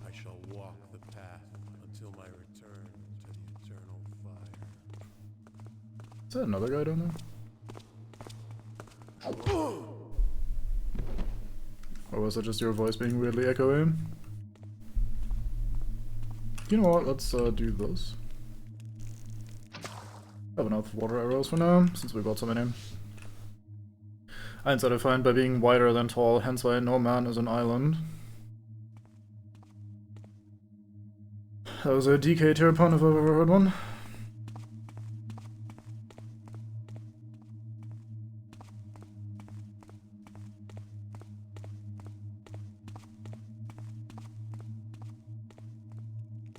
I shall walk the path until my return to the eternal fire. Is that another guy down there? Or was it just your voice being weirdly echoey? You know what, let's do this. I have enough water arrows for now, since we got so many. Eins are defined by being wider than tall, hence why no man is an island. That was a DK tier pun if I've ever heard one.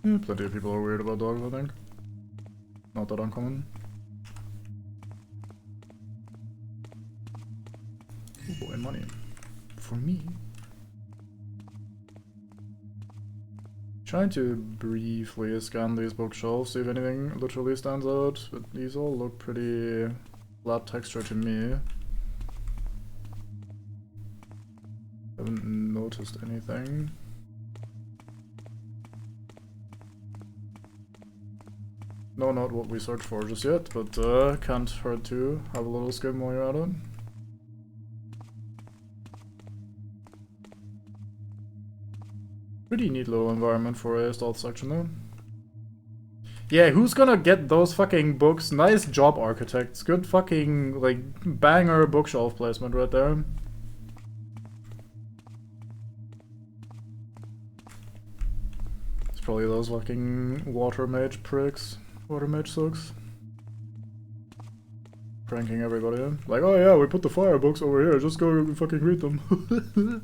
Yeah, plenty of people are weird about dogs, I think. Not that uncommon. Oh boy, money. For me. Trying to briefly scan these bookshelves, see if anything literally stands out, but these all look pretty flat texture to me. Haven't noticed anything. No, not what we searched for just yet, but can't hurt to have a little skim while you're at it. Pretty neat little environment for a stealth section though. Yeah, who's gonna get those fucking books? Nice job, architects. Good fucking, like, banger bookshelf placement right there. It's probably those fucking water mage pricks. Water mage sucks. Pranking everybody. Like, oh yeah, we put the fire books over here, just go fucking read them.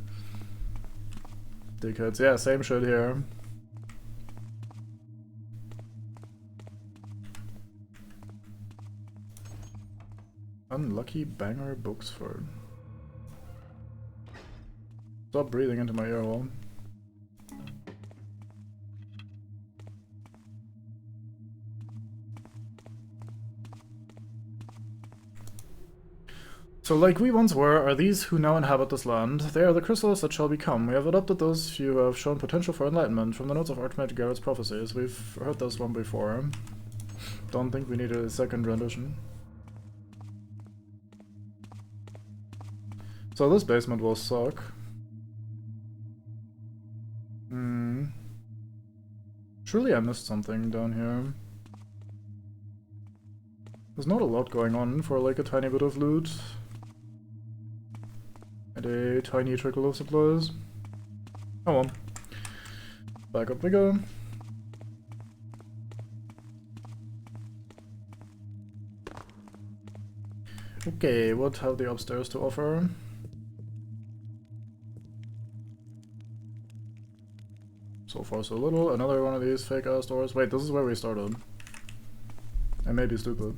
Dickheads. Yeah, same shit here. Unlucky banger books for... Stop breathing into my ear hole. So, like we once were, are these who now inhabit this land. They are the chrysalis that shall become. We have adopted those few who have shown potential for enlightenment from the notes of Archmage Garrett's prophecies. We've heard this one before. Don't think we need a second rendition. So this basement will suck. Surely I missed something down here. There's not a lot going on for like a tiny bit of loot. And a tiny trickle of supplies. Oh well. Back up we go. Okay, what have the upstairs to offer? So far so little. Another one of these fake ass doors. Wait, this is where we started. I may be stupid.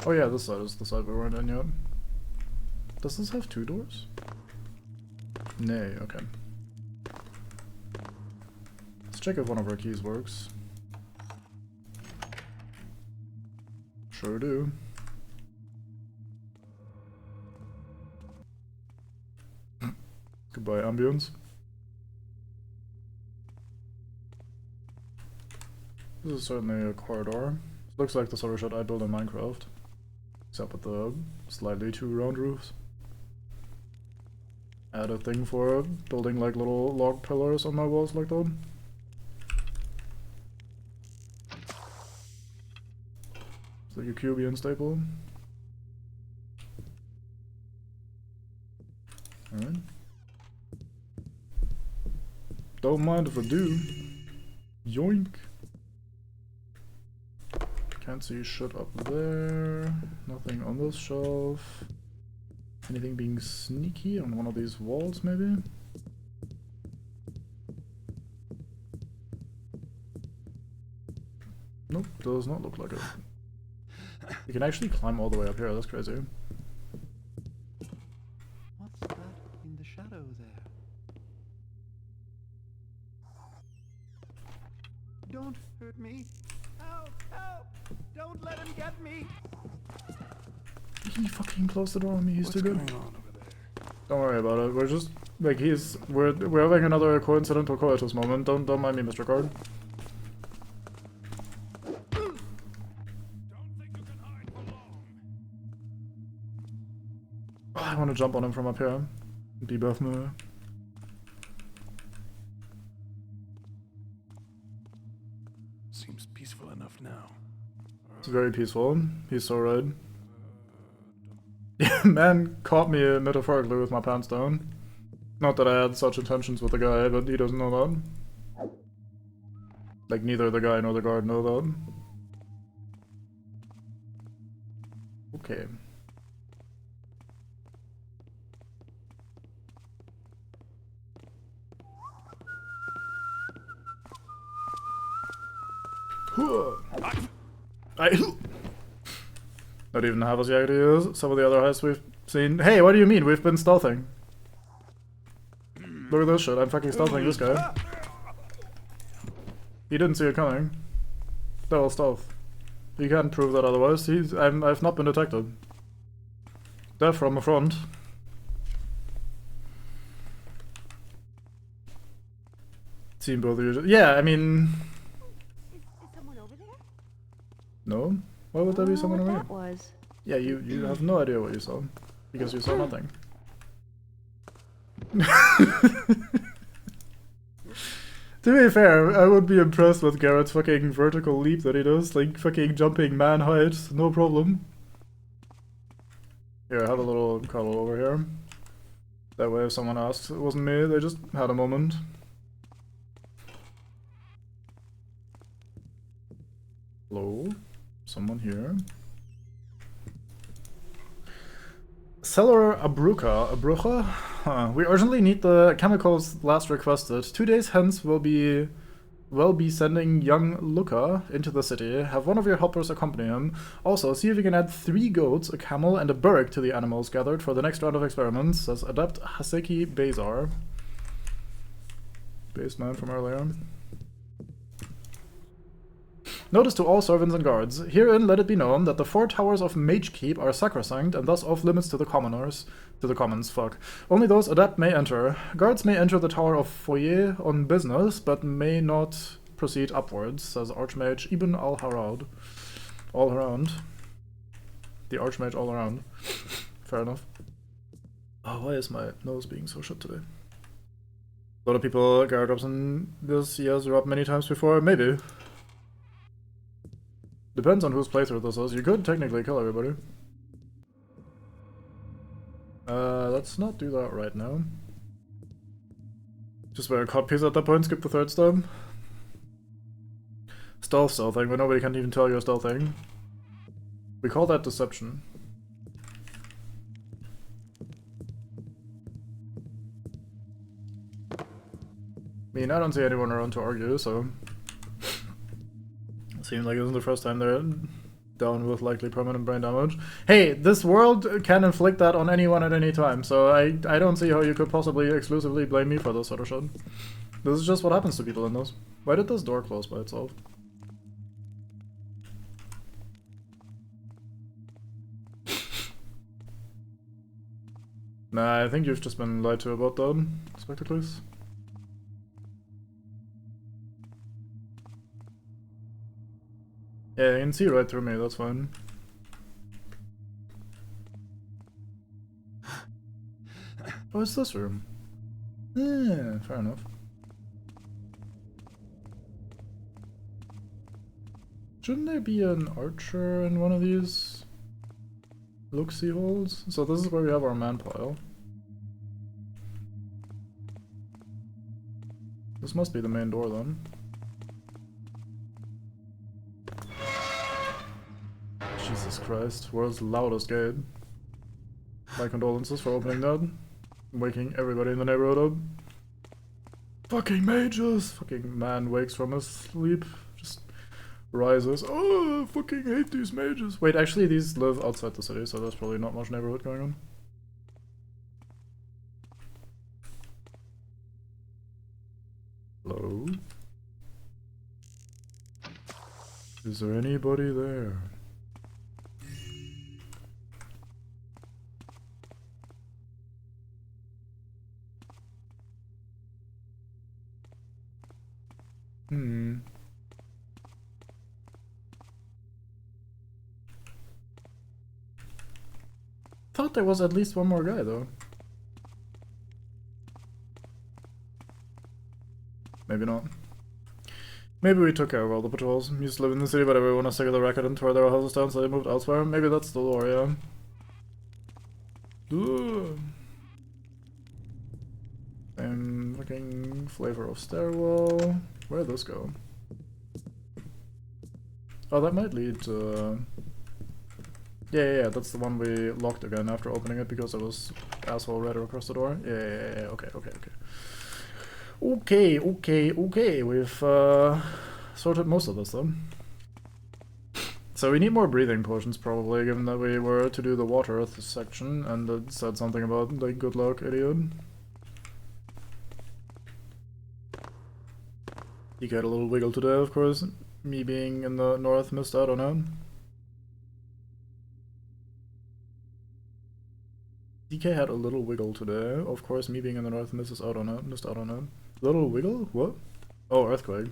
Oh yeah, this side is the side we weren't in yet. Does this have two doors? Nay, okay. Let's check if one of our keys works. Sure do. Goodbye, ambience. This is certainly a corridor. Looks like the sort of shit I built in Minecraft. Except with the slightly two round roofs. Add a thing for building like little log pillars on my walls like that. It's like a Cubian staple. Alright. Don't mind if I do. Yoink. Can't see shit up there. Nothing on this shelf. Anything being sneaky on one of these walls, maybe? Nope, does not look like it. You can actually climb all the way up here, that's crazy. What's that in the shadow there? Don't hurt me. Help! Help! Don't let him get me! He fucking closed the door on me, he's What's too good. going on over there? Don't worry about it, we're just, like, we're having another coincidental coitus moment, don't mind me, Mr. Card. Don't think you can hide for long. Oh, I want to jump on him from up here. Debuff me. Seems peaceful enough now. It's very peaceful, he's so right. Yeah, man caught me metaphorically with my pants down. Not that I had such intentions with the guy, but he doesn't know that. Like, neither the guy nor the guard know that. Okay. Not even half as yakety as some of the other heists we've seen. Hey, what do you mean? We've been stealthing. Look at this shit, I'm fucking stealthing this guy. He didn't see it coming. That was stealth. You can't prove that otherwise. I've not been detected. Death from the front. Seen both of you. Yeah, I mean... Is someone over there? No? Why would there be someone what around? that was. Yeah, you have no idea what you saw. Because you saw nothing. To be fair, I would be impressed with Garrett's fucking vertical leap that he does. Like, fucking jumping man height, no problem. Here, have a little cuddle over here. That way if someone asks, it wasn't me, they just had a moment. Hello? Someone here? Seller Abrucha? Huh. We urgently need the chemicals last requested. 2 days hence we'll be sending young Luca into the city. Have one of your helpers accompany him. Also, see if you can add 3 goats, a camel, and a burg to the animals gathered for the next round of experiments, says Adept Haseki Bazar. Baseman from earlier. Notice to all servants and guards. Herein let it be known that the 4 towers of Mage Keep are sacrosanct and thus off limits to the commoners. To the commons, fuck. Only those adept may enter. Guards may enter the Tower of Foyer on business, but may not proceed upwards, says Archmage Ibn al-Harad. All around. The Archmage all around. Fair enough. Oh, why is my nose being so shit today? A lot of people guard drops in this he has dropped many times before, maybe. Depends on whose playthrough this is. You could technically kill everybody. Let's not do that right now. Just wear a codpiece at that point, skip the 3rd step. Stealthing, but nobody can even tell you're stealthing. We call that deception. I mean, I don't see anyone around to argue, so... Seems like it isn't the first time they're down with likely permanent brain damage. Hey, this world can inflict that on anyone at any time, so I don't see how you could possibly exclusively blame me for this sort of shit. This is just what happens to people in this. Why did this door close by itself? Nah, I think you've just been lied to about that, Spectacles. Yeah, you can see right through me, that's fine. Oh, it's this room. Yeah, fair enough. Shouldn't there be an archer in one of these look-see holes? So this is where we have our man pile. This must be the main door then. Jesus Christ, world's loudest gate. My condolences for opening that. Waking everybody in the neighborhood up. Fucking mages! Fucking man wakes from his sleep. Just rises. Oh, I fucking hate these mages. Wait, actually these live outside the city, so there's probably not much neighborhood going on. Hello? Is there anybody there? Thought there was at least one more guy though. Maybe not. Maybe we took care of all the patrols. Used to live in the city, but everyone was sick of the record and tore their houses down, so they moved elsewhere. Maybe that's the lore, yeah. Ugh. Same fucking flavor of stairwell. Where'd this go? Oh, that might lead to... Yeah, that's the one we locked again after opening it because there was asshole right across the door. Yeah, okay. Okay, we've sorted most of this though. So we need more breathing potions probably, given that we were to do the water section and it said something about like good luck, idiot. DK had a little wiggle today, of course. Me being in the north missed out on it. DK had a little wiggle today. Of course, me being in the north missed out on it. Little wiggle? What? Oh, earthquake.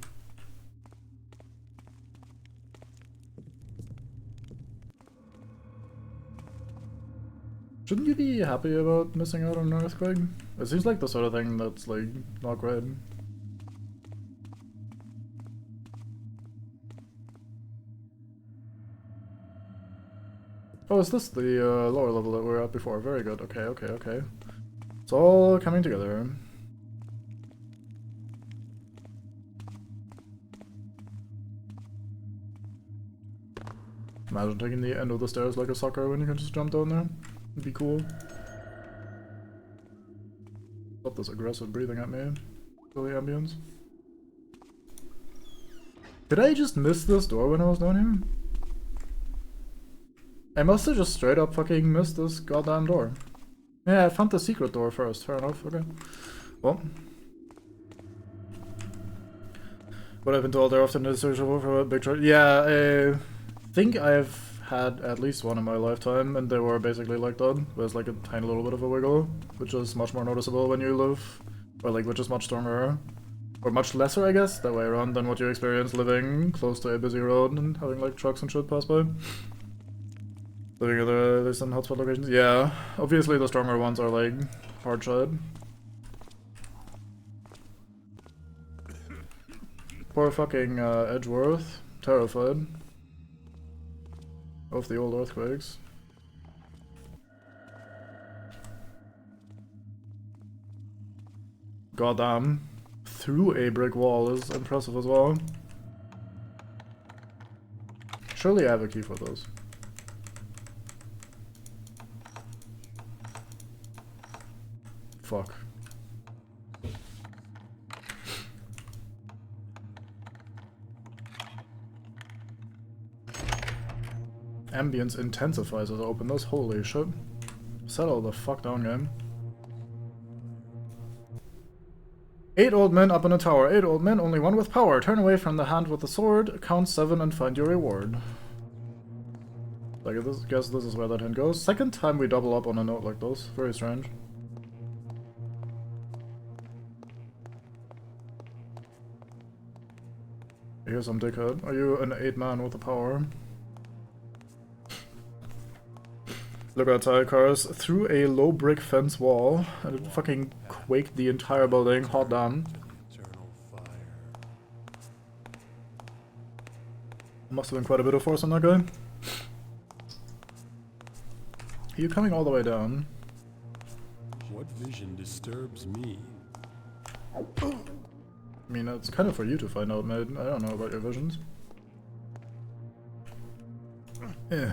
Shouldn't you be happy about missing out on an earthquake? It seems like the sort of thing that's, like, not great. Oh, is this the lower level that we were at before? Very good. Okay, okay, okay. It's all coming together. Imagine taking the end of the stairs like a sucker when you can just jump down there. It'd be cool. Stop this aggressive breathing at me. Kill the ambience. Did I just miss this door when I was down here? I must have just straight up fucking missed this goddamn door. Yeah, I found the secret door first. Fair enough. Okay. Well. What I've been told, they're often searchable for a big church. Yeah, I think I've had at least one in my lifetime, and they were basically like that. There's like a tiny little bit of a wiggle, which is much more noticeable when you live, or like which is much stronger, or much lesser, I guess, that way around than what you experience living close to a busy road and having like trucks and shit pass by. Living at there's some hotspot locations. Yeah, obviously the stronger ones are like hard shot. Poor fucking Edgeworth, terrified of the old earthquakes. Goddamn, through a brick wall is impressive as well. Surely I have a key for those. Fuck. Ambience intensifies as I open this. Holy shit. Settle the fuck down, game. 8 old men up in a tower. 8 old men, only one with power. Turn away from the hand with the sword. Count 7 and find your reward. I guess this is where that hint goes. Second time we double up on a note like this. Very strange. Here's some dickhead. Are you an 8 man with the power? Look outside, cars. Through a low brick fence wall, and it fucking quaked the entire building. Hot damn. Must have been quite a bit of force on that guy. Are you coming all the way down? What vision disturbs me? I mean, it's kind of for you to find out, mate. I don't know about your visions. Yeah.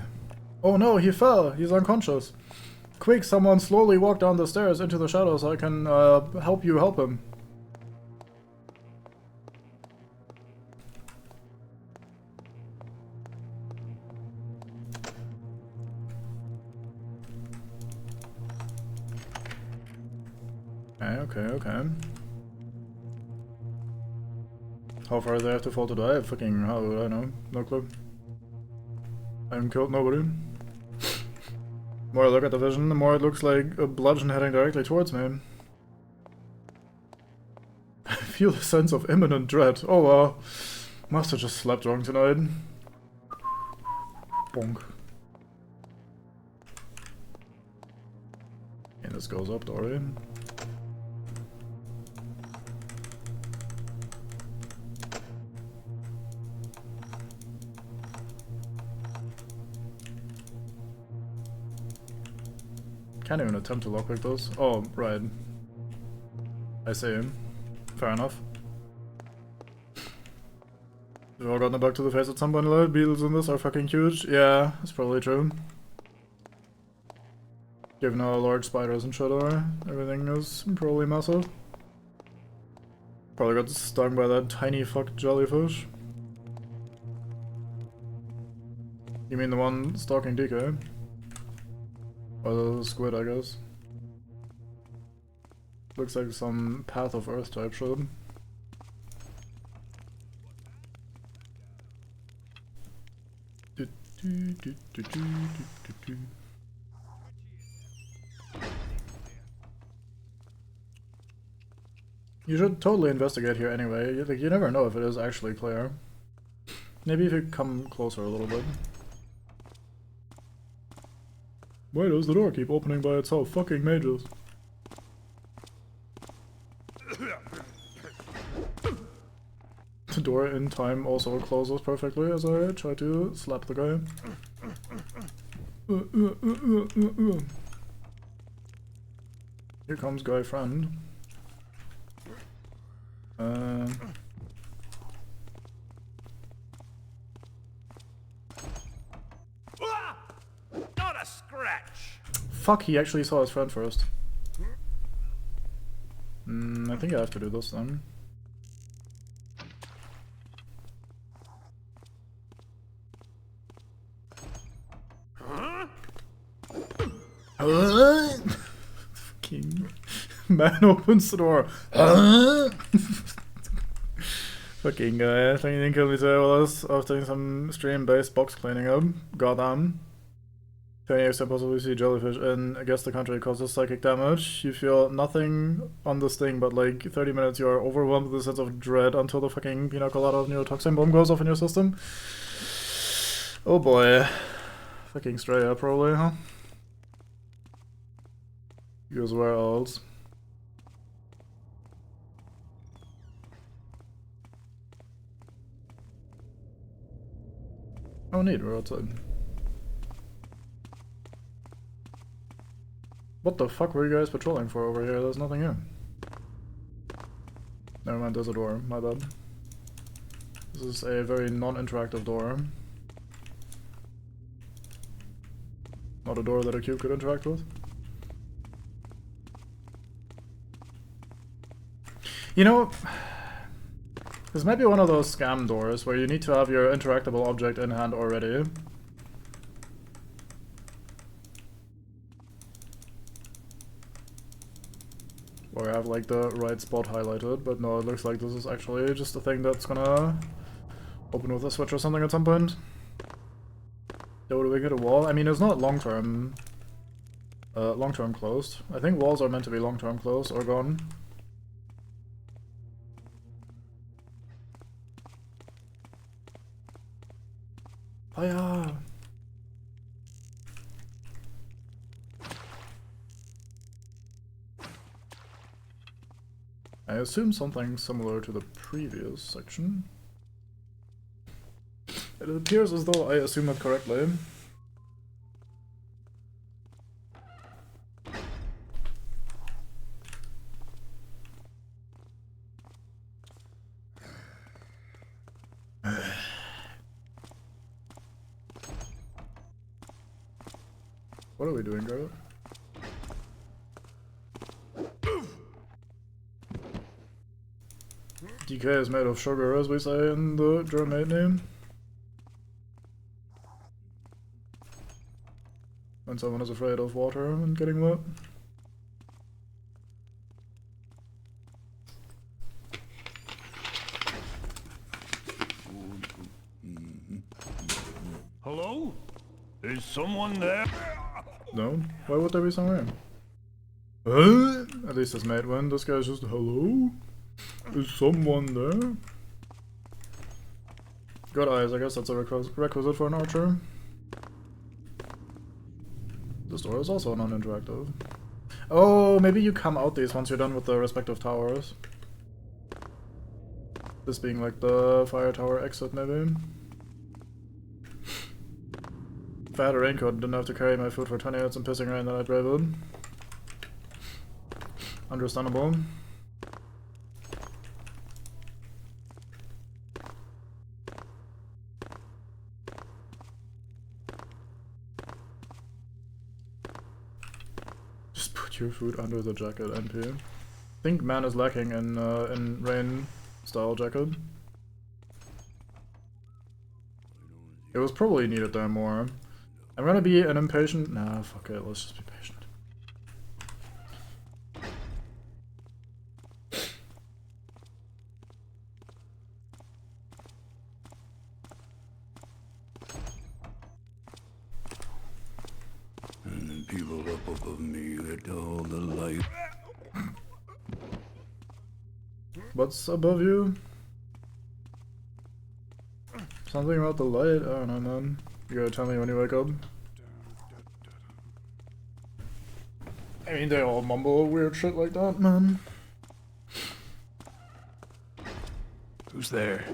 Oh no, he fell! He's unconscious. Quick, someone slowly walk down the stairs into the shadows so I can help you help him. Okay. How far do they have to fall to die? Fucking, how would I know? No clue. I haven't killed nobody. The more I look at the vision, the more it looks like a bludgeon heading directly towards me. I feel a sense of imminent dread. Oh wow. Must have just slept wrong tonight. Bonk. And this goes up, Dory. Can't even attempt to lockpick those. Oh, right. I see him. Fair enough. We've all gotten a bug to the face at some point in life. Beetles in this are fucking huge. Yeah, that's probably true. Given how large spiders and shit are, everything is probably massive. Probably got stung by that tiny fuck jellyfish. You mean the one stalking DK? Or the squid, I guess. Looks like some Path of Earth type shit. You should totally investigate here anyway. You never know if it is actually clear. Maybe if you come closer a little bit. Why does the door keep opening by itself? Fucking mages. The door in time also closes perfectly as I try to slap the guy. Here comes guy friend. Not a scratch! Fuck, he actually saw his friend first. I think I have to do this then. Fucking man opens the door. Fucking guy, I think he didn't kill me today while I was doing some stream-based box cleaning up. Goddamn. 10 years to possibly see jellyfish in, I guess, the country causes psychic damage. You feel nothing on this thing, but like 30 minutes you are overwhelmed with a sense of dread until the fucking pina colada neurotoxin bomb goes off in your system. Oh boy. Fucking Straya, probably, huh? Because where else? Oh neat, we're outside. What the fuck were you guys patrolling for over here? There's nothing here. Never mind, there's a door. My bad. This is a very non-interactive door. Not a door that a cube could interact with. You know, this might be one of those scam doors where you need to have your interactable object in hand already. Or have like the right spot highlighted, but no, it looks like this is actually just a thing that's gonna open with a switch or something at some point. Do we get a wall? I mean, it's not long-term closed. I think walls are meant to be long-term closed or gone. Fire! I assume something similar to the previous section. It appears as though I assume it correctly. What are we doing, Garrett? DK is made of sugar, as we say in the German name. When someone is afraid of water and getting wet. Hello? Is someone there? No? Why would there be someone here? At least his mate went. This guy's just, hello? Is someone there? Good eyes, I guess that's a requisite for an archer. This door is also non-interactive. Oh, maybe you come out these once you're done with the respective towers. This being like the fire tower exit, maybe. If I had a raincoat and didn't have to carry my food for 20 minutes in pissing rain, then I'd brave it. Understandable. Just put your food under the jacket, NP. I think man is lacking in rain style jacket. It was probably needed there more. I'm gonna be an impatient. Nah, fuck it, let's just be patient. of me at all the light. What's above you? Something about the light? I don't know, man. You gotta tell me when you wake up. I mean, they all mumble weird shit like that, man. Who's there?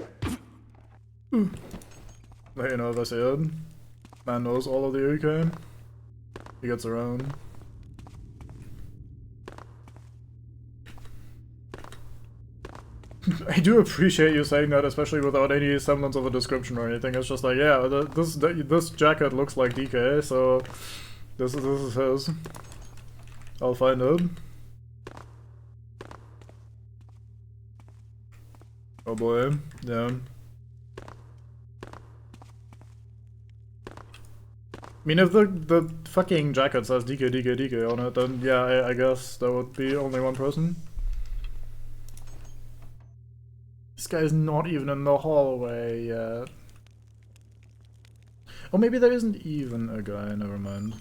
Let you know if I see it. Man knows all of the UK. He gets around. I do appreciate you saying that, especially without any semblance of a description or anything. It's just like, yeah, this jacket looks like DK, so this is his. I'll find it. Oh boy, yeah. I mean, if the fucking jacket says DK, DK, DK on it, then yeah, I guess that would be only one person. This guy's not even in the hallway yet. Oh, maybe there isn't even a guy, never mind.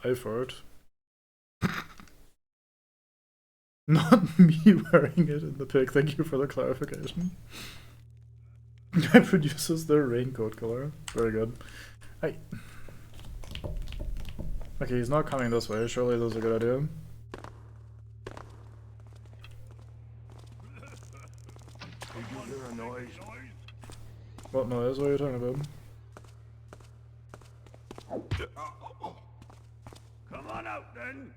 I fart. Not me wearing it in the pic, thank you for the clarification. Guy produces the raincoat color. Very good. Okay, he's not coming this way, surely that's a good idea. Did you hear a noise? What noise? What are you talking about? Come on out then.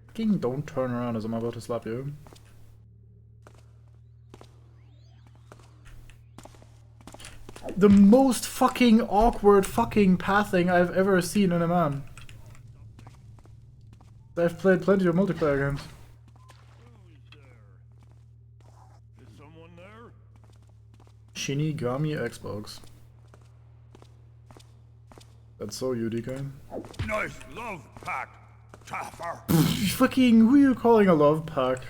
Fucking don't turn around as I'm about to slap you. The most fucking awkward fucking pathing I've ever seen in a man. I've played plenty of multiplayer games. Who's there? Is someone there? Shinigami Xbox. That's so you, DK. Nice love pack, Taffer. Fucking, who are you calling a love pack?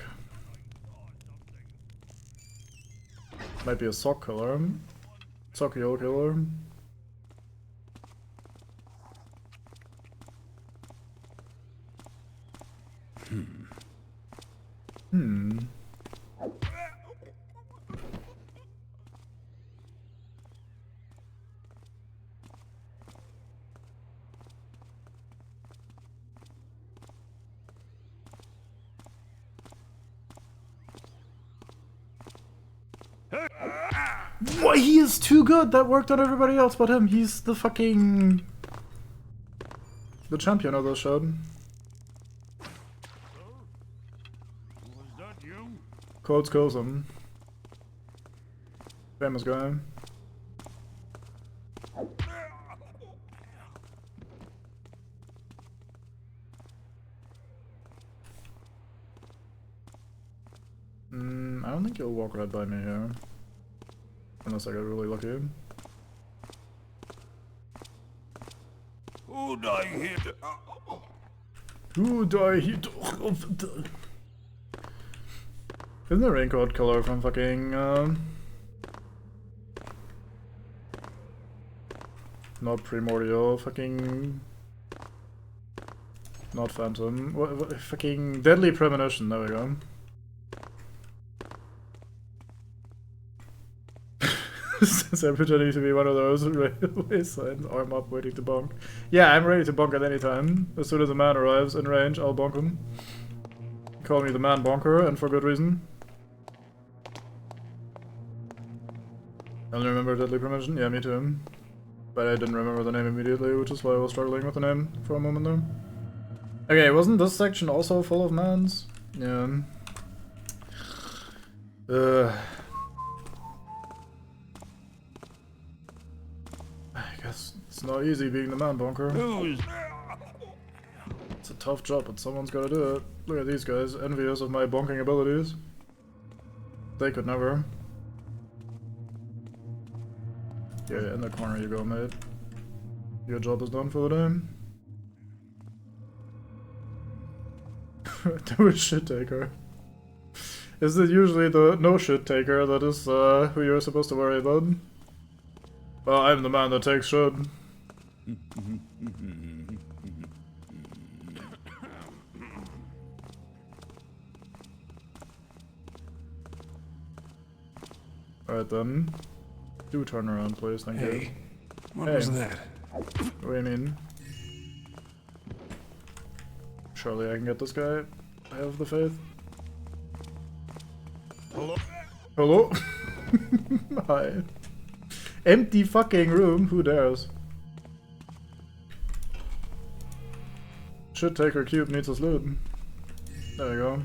Might be a sock killer. Sock heel killer. What? He is too good! That worked on everybody else but him. He's the fucking... the champion of this show. Was that you? Codes Cosum. Famous guy. I don't think he'll walk right by me here. Unless I get really lucky. Who'd I hit? Who'd I hit? Isn't the raincoat killer from fucking, not Primordial, fucking... not Phantom. What fucking Deadly Premonition, there we go. Since I'm pretending to be one of those railway signs, arm up waiting to bonk. Yeah, I'm ready to bonk at any time. As soon as a man arrives in range, I'll bonk him. Call me the man bonker, and for good reason. I only remember Deadly Premonition? Yeah, me too. But I didn't remember the name immediately, which is why I was struggling with the name for a moment there. Okay, wasn't this section also full of mans? Yeah. I guess it's not easy being the man bonker. Who's... It's a tough job, but someone's gotta do it. Look at these guys, envious of my bonking abilities. They could never. Yeah, in the corner you go, mate. Your job is done for the day. Do a shit taker. Is it usually the no shit taker that is who you're supposed to worry about? Well, I'm the man that takes shit. Alright then. Do turn around, please, thank you. What was that? What do you mean? Surely I can get this guy. I have the faith. Hello? Hello? Hi. Empty fucking room, who dares? Shit taker cube needs his loot. There you go.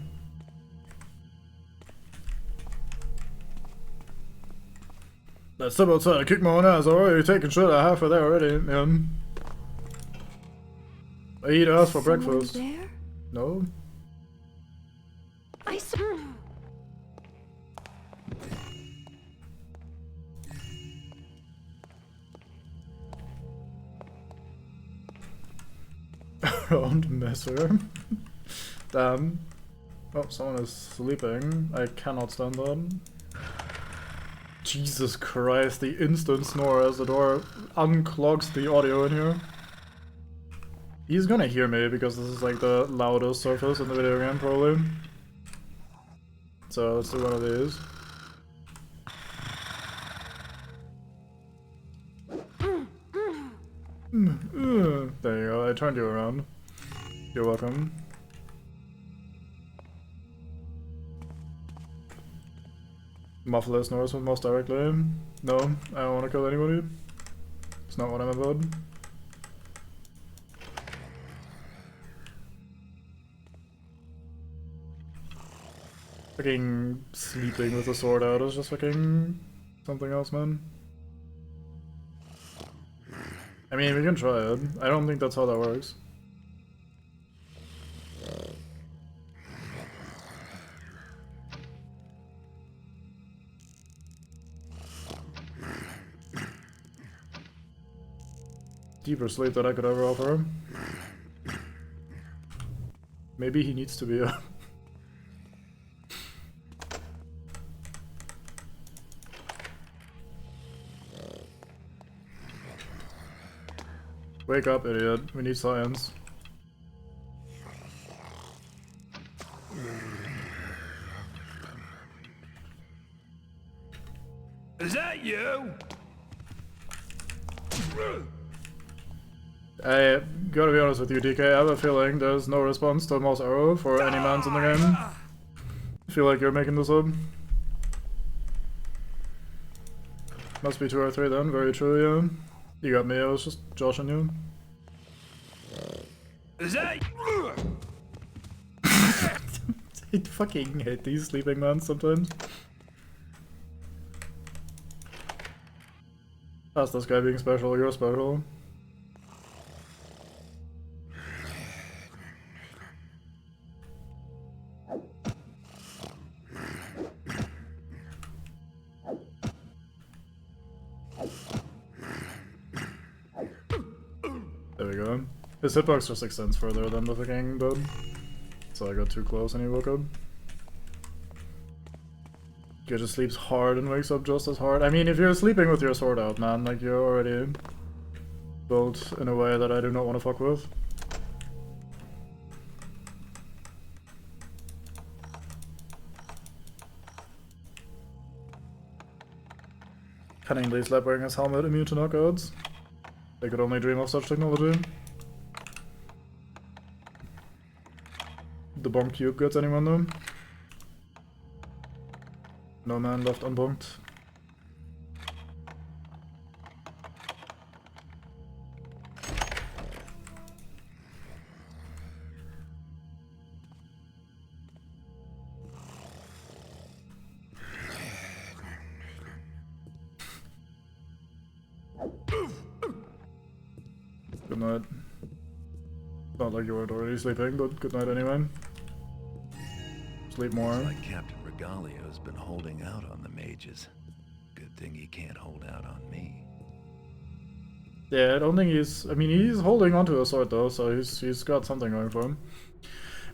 That step outside, I kicked my own ass. Already taking shit. I half of there already, man. I eat ass for breakfast. There? No? I saw. Round messer. Damn. Oh, someone is sleeping. I cannot stand that. Jesus Christ, the instant snore as the door unclogs the audio in here. He's gonna hear me because this is like the loudest surface in the video game, probably. So let's do one of these. There you go, I turned you around. You're welcome. Muffler snores most directly. No, I don't want to kill anybody. It's not what I'm about. Fucking sleeping with a sword out is just fucking something else, man. I mean, we can try it. I don't think that's how that works. Deeper sleep that I could ever offer him. Maybe he needs to be up. Wake up, idiot. We need science. Is that you? I gotta be honest with you, DK. I have a feeling there's no response to mouse arrow for any mans in the game. I feel like you're making this up. Must be 2 or 3 then, very true, yeah. You got me, I was just joshing you. Is that? I fucking hate these sleeping mans sometimes. That's this guy being special, you're special. There we go. His hitbox just extends further than the fucking bud. So I got too close and he woke up. He just sleeps hard and wakes up just as hard. I mean, if you're sleeping with your sword out, man, like you're already built in a way that I do not want to fuck with. Cunningly slept wearing his helmet, immune to knockouts. They could only dream of such technology. The bonk cube gets anyone though? No man left unbonked. Good night. Not like you weren't already sleeping, but good night anyway. Sleep more. Looks like Captain Regalio's been holding out on the mages. Good thing he can't hold out on me. Yeah, I don't think he's... I mean, he's holding onto a sword though, so he's got something going for him.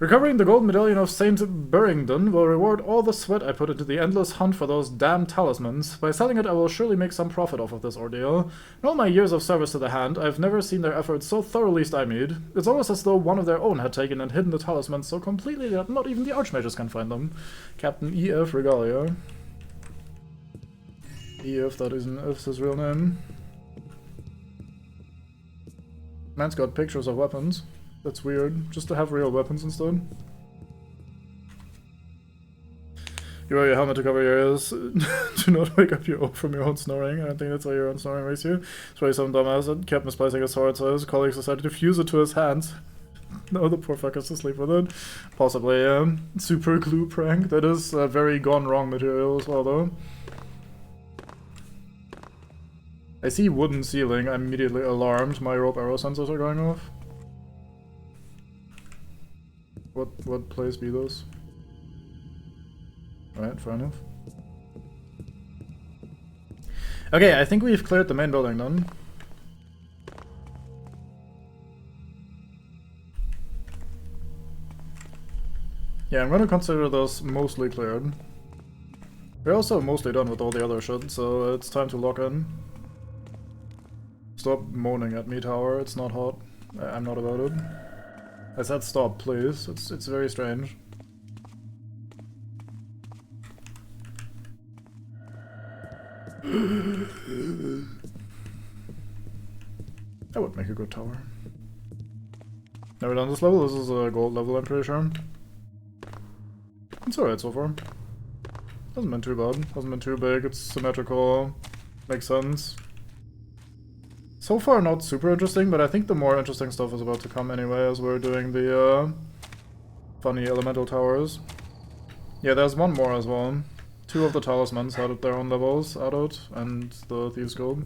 Recovering the gold medallion of Saint Burringdon will reward all the sweat I put into the endless hunt for those damn talismans. By selling it, I will surely make some profit off of this ordeal. In all my years of service to the Hand, I've never seen their efforts so thoroughly stymied. It's almost as though one of their own had taken and hidden the talismans so completely that not even the archmages can find them. Captain E.F. Regalia. E.F., that isn't F's his real name. Man's got pictures of weapons. That's weird. Just to have real weapons instead. You wear your helmet to cover your ears. Do not wake up your from your own snoring. I don't think that's why your own snoring wakes you. It's probably some dumbass that kept misplacing his sword, so his colleagues decided to fuse it to his hands. No, the poor fucker's to sleep with it. Possibly, super glue prank. That is very gone wrong material as well, though. I see wooden ceiling. I'm immediately alarmed. My rope arrow sensors are going off. What place be those? Alright, fair enough. Okay, I think we've cleared the main building then. Yeah, I'm gonna consider this mostly cleared. We're also mostly done with all the other shit, so it's time to lock in. Stop moaning at me, tower. It's not hot. I'm not about it. I said stop, please. It's very strange. That would make a good tower. Never done this level. This is a gold level, I'm pretty sure. It's alright so far. Hasn't been too bad. Hasn't been too big. It's symmetrical. Makes sense. So far not super interesting, but I think the more interesting stuff is about to come anyway as we're doing the funny elemental towers. Yeah, there's one more as well. 2 of the talismans had their own levels added, and the Thieves Guild.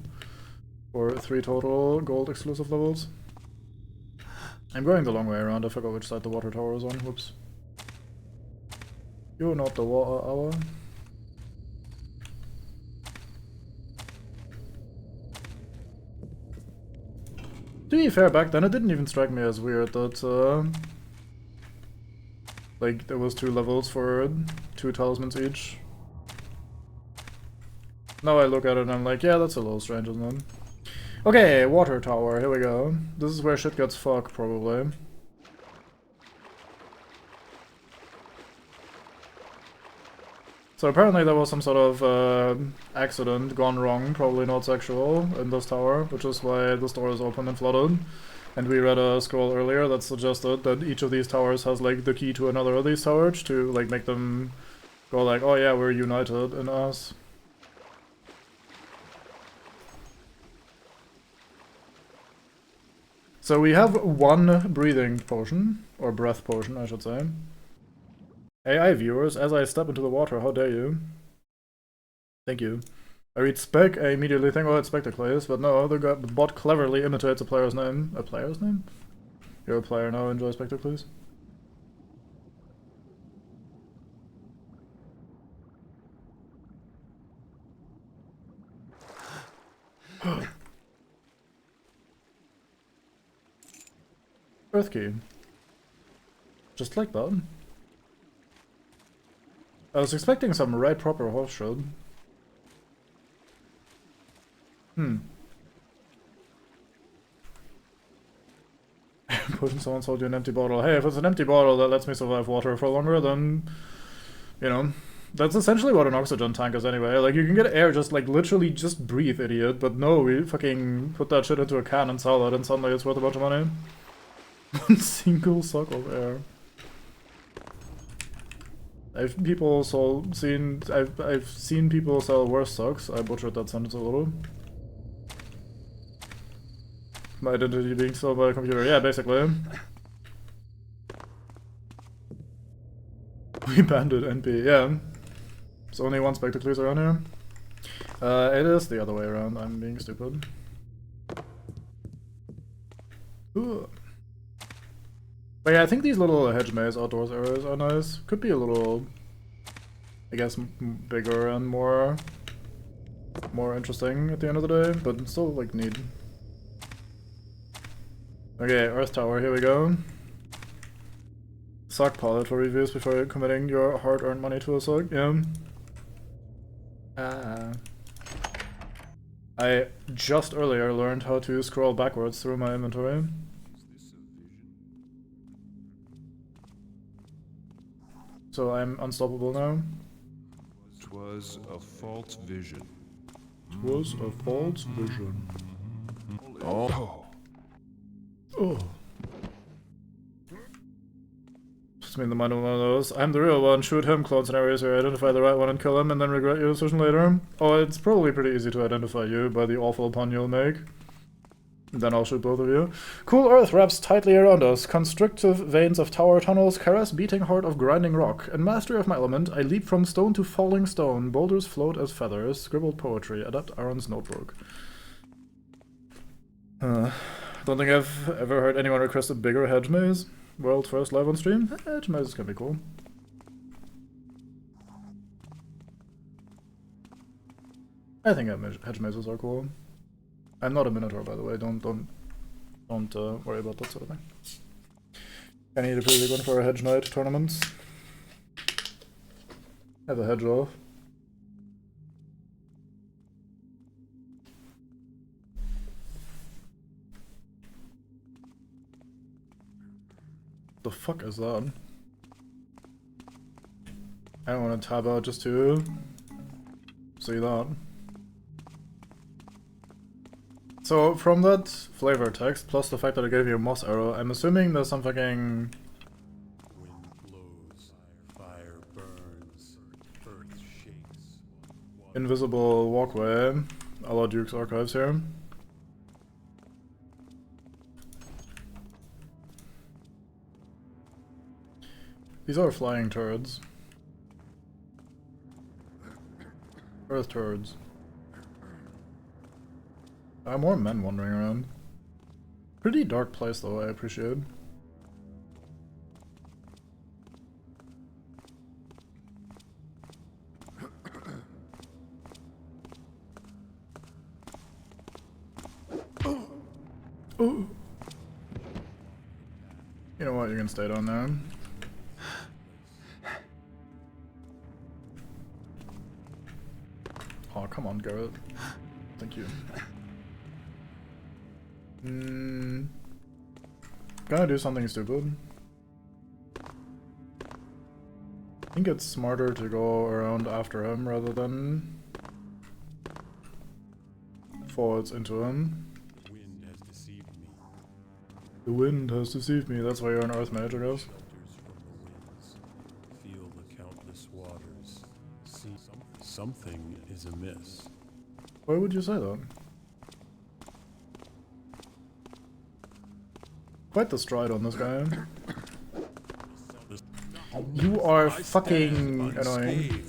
For 3 total gold exclusive levels. I'm going the long way around, I forgot which side the water tower is on, whoops. You're not the water hour. To be fair, back then it didn't even strike me as weird that, like, there was 2 levels for 2 talismans each. Now I look at it and I'm like, yeah, that's a little strange, isn't it? Okay, water tower, here we go. This is where shit gets fucked, probably. So apparently there was some sort of accident gone wrong, probably not sexual, in this tower, which is why this door is open and flooded. And we read a scroll earlier that suggested that each of these towers has like the key to another of these towers to like make them go like, oh yeah, we're united in us. So we have 1 breathing potion, or breath potion I should say. AI viewers, as I step into the water, how dare you? Thank you. I read spec, I immediately think, oh, it's Spectacles, but no, the bot cleverly imitates a player's name. A player's name? You're a player now, enjoy Spectacles. Earth key. Just like that. I was expecting some right proper horse shit. Pushing someone sold you an empty bottle. Hey, if it's an empty bottle that lets me survive water for longer, then, you know, that's essentially what an oxygen tank is anyway. Like, you can get air, just, like, literally just breathe, idiot. But no, we fucking put that shit into a can and sell it, and suddenly it's worth a bunch of money. One single suck of air. I've seen people sell worse socks. I butchered that sentence a little. My identity being sold by a computer. Yeah, basically. We banned it, NP. Yeah. There's only 1 Spectacles around here. It is the other way around. I'm being stupid. Ooh. But yeah, I think these little hedge maze outdoors areas are nice. Could be a little, I guess, bigger and more interesting at the end of the day, but still, like, neat. Okay, Earth Tower, here we go. Suck pilot for reviews before committing your hard-earned money to a suck. Yeah. I just earlier learned how to scroll backwards through my inventory. So I'm unstoppable now. 'Twas a false vision. 'Twas a false vision. Oh. Oh. Just mean the mind of one of those. I'm the real one. Shoot him. Clone scenarios where identify the right one and kill him and then regret your decision later. Oh, it's probably pretty easy to identify you by the awful pun you'll make. Then I'll shoot both of you. Cool earth wraps tightly around us. Constrictive veins of tower tunnels caress beating heart of grinding rock. In mastery of my element, I leap from stone to falling stone. Boulders float as feathers. Scribbled poetry. Adapt Aaron's notebook. Don't think I've ever heard anyone request a bigger hedge maze. World's first live on stream. Hedge mazes can be cool. I think hedge mazes are cool. I'm not a minotaur, by the way. Don't worry about that sort of thing. I need a pretty big one for a hedge knight tournaments. Have a hedge off. The fuck is that? I don't want to tab out just to see that. So from that flavor text, plus the fact that it gave you a moss arrow, I'm assuming there's some fucking Wind blows, fire burns, earth shakes. invisible walkway, a la Duke's Archives here. These are flying turds. Earth turds. There are more men wandering around. Pretty dark place though, I appreciate. Ooh. You know what, you can stay down there. Oh, come on, Garrett. Thank you. Gonna do something stupid. I think it's smarter to go around after him rather than forwards into him. The wind has deceived me. The wind has deceived me, that's why you're an earth mage, I guess. Shelters from the winds. Feel the countless waters. See, something is amiss. Why would you say that? Quite the stride on this guy. You are fucking annoying.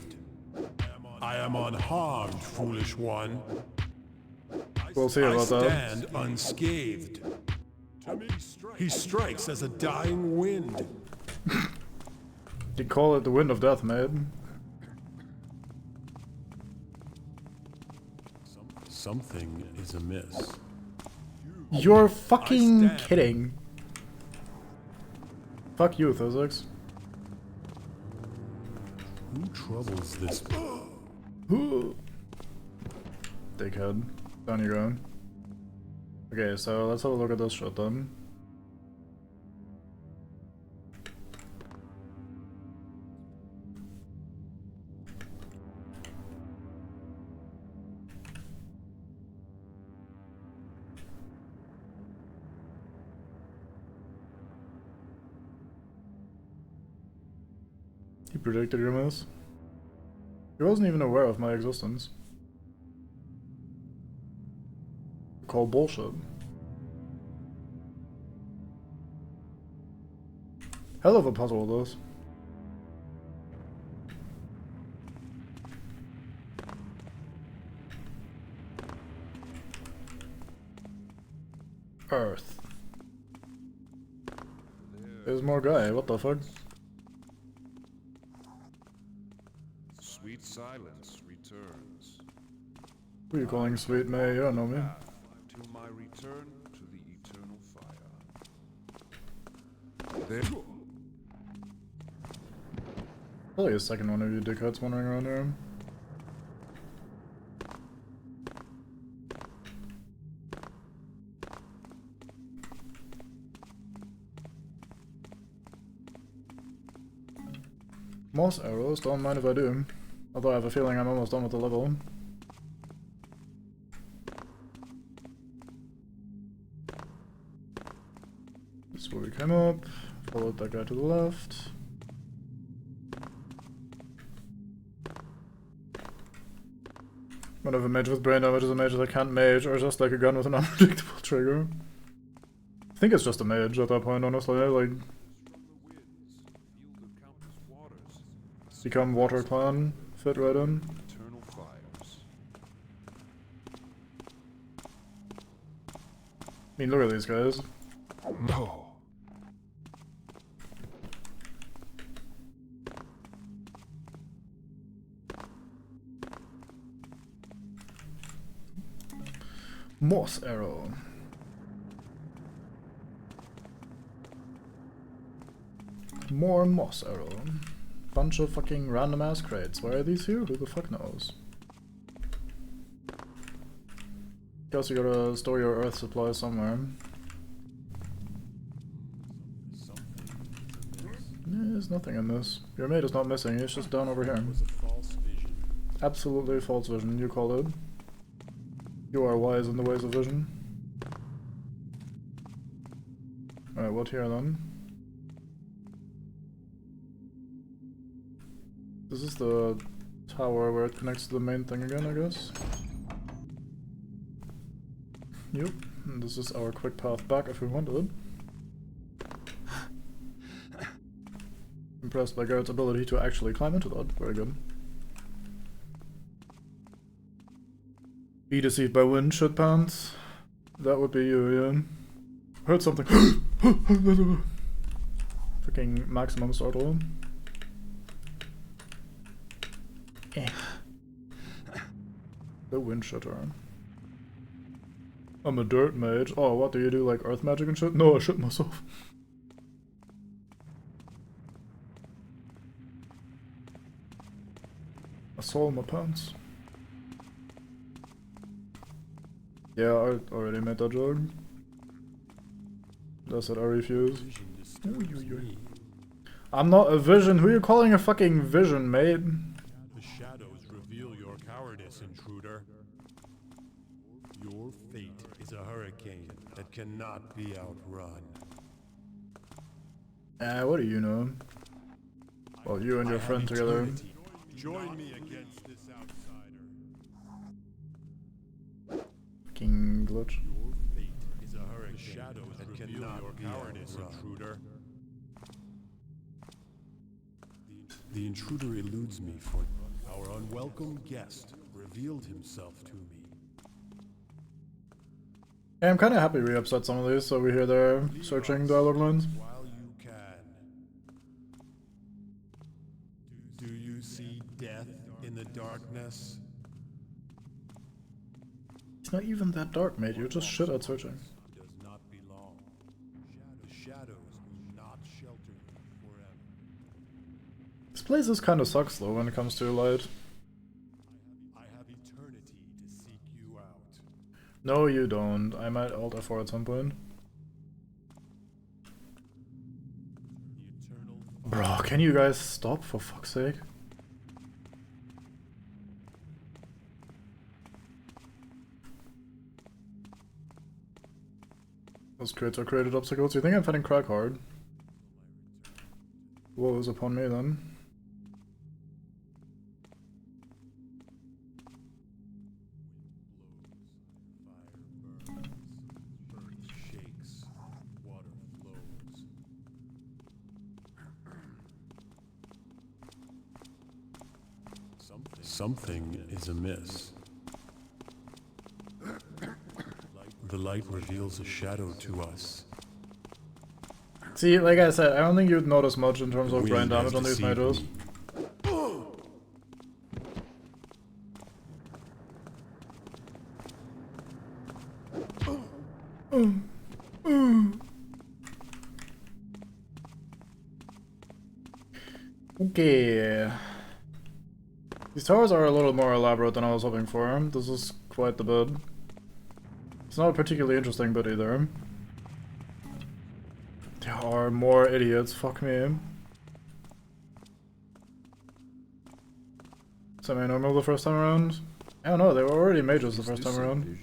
I am unharmed, foolish one. We'll see I about that. stand unscathed. He strikes as a dying wind. You call it the wind of death, mate. Something is amiss. You're fucking kidding. Fuck you, Thozix. Who troubles this? Dickhead. Down you go. Okay, so let's have a look at this shit then. He predicted your miss. He wasn't even aware of my existence. Call bullshit. Hell of a puzzle, this. Earth. There's more guy, what the fuck? Sweet silence returns. Who are you calling sweet May? You don't know me. Till my return to the eternal fire. There. Probably a second one of you dickheads wandering around here. Moss arrows, don't mind if I do. Although I have a feeling I'm almost done with the level. This is where we came up, followed that guy to the left. Whenever a mage with brain damage is a mage that can't mage, or just like a gun with an unpredictable trigger. I think it's just a mage at that point, honestly. Like, become water clan, fit right in. Eternal fires. I mean, look at these guys. No. Moss arrow. More moss arrow. Bunch of fucking random ass crates. Why are these here? Who the fuck knows? Guess you gotta store your earth supply somewhere. There's nothing in this. Your mate is not missing, it's just down over here. Absolutely false vision, you called it. You are wise in the ways of vision. Alright, what here then? This is the tower where it connects to the main thing again, I guess. Yep, and this is our quick path back if we wanted. Impressed by Garrett's ability to actually climb into that. Very good. Be deceived by wind, shit pants. That would be you, yeah. Heard something. Freaking maximum startle. The wind shutter. I'm a dirt mage. Oh, what do you do? Like earth magic and shit? No, I shit myself. I saw my pants. Yeah, I already made that joke. That's it, I refuse. I'm not a vision. Who are you calling a fucking vision, mate? The shadows reveal your cowardice, intruder. Your fate is a hurricane that cannot be outrun. What do you know? Well, you and your friend together. Join me against this outsider. Fucking glitch. Your fate is a hurricane. The shadows that cannot your cowardice, intruder. The intruder eludes me for our unwelcome guest revealed himself to me. Yeah, I'm kind of happy we upset some of these, so we hear their searching dialogue lines. While you can. Do you see death in the darkness? It's not even that dark, mate. You're just shit at searching. Does not belong. The shadows will not shelter you forever. This place is kind of sucks though when it comes to light. I have eternity to seek you out. No, you don't. I might alt F4 at some point. The eternal Bro, can you guys stop for fuck's sake? Those crates are created obstacles. You think I'm fighting crack hard? Woe is upon me then. shakes, water flows. Something is amiss. The light reveals a shadow to us. See, like I said, I don't think you'd notice much in terms of Wind brain damage has on these deceived mages. me. Okay. These towers are a little more elaborate than I was hoping for. This is quite the bit. It's not a particularly interesting bit either. There are more idiots, fuck me. Semi-normal the first time around? I don't know, they were already mages the first time around.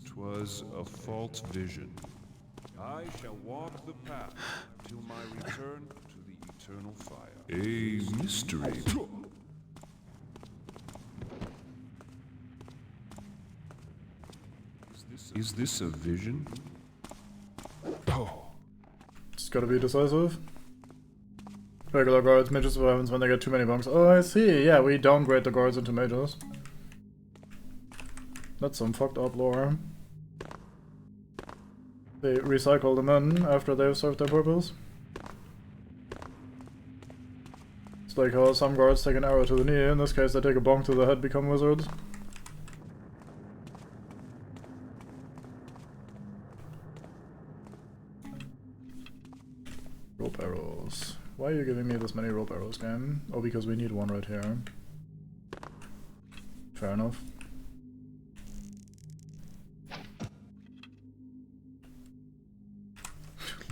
Twas a false vision. I shall walk the path till my return to the eternal fire. A mystery. Is this a vision? Oh. Just gotta be decisive. Regular guards, mages, what happens when they get too many bunks? Oh, I see. Yeah, we downgrade the guards into mages. That's some fucked up lore. They recycle them in after they've served their purpose. It's like how some guards take an arrow to the knee, in this case they take a bonk to the head, become wizards. Rope arrows. Why are you giving me this many rope arrows, game? Oh, because we need one right here. Fair enough.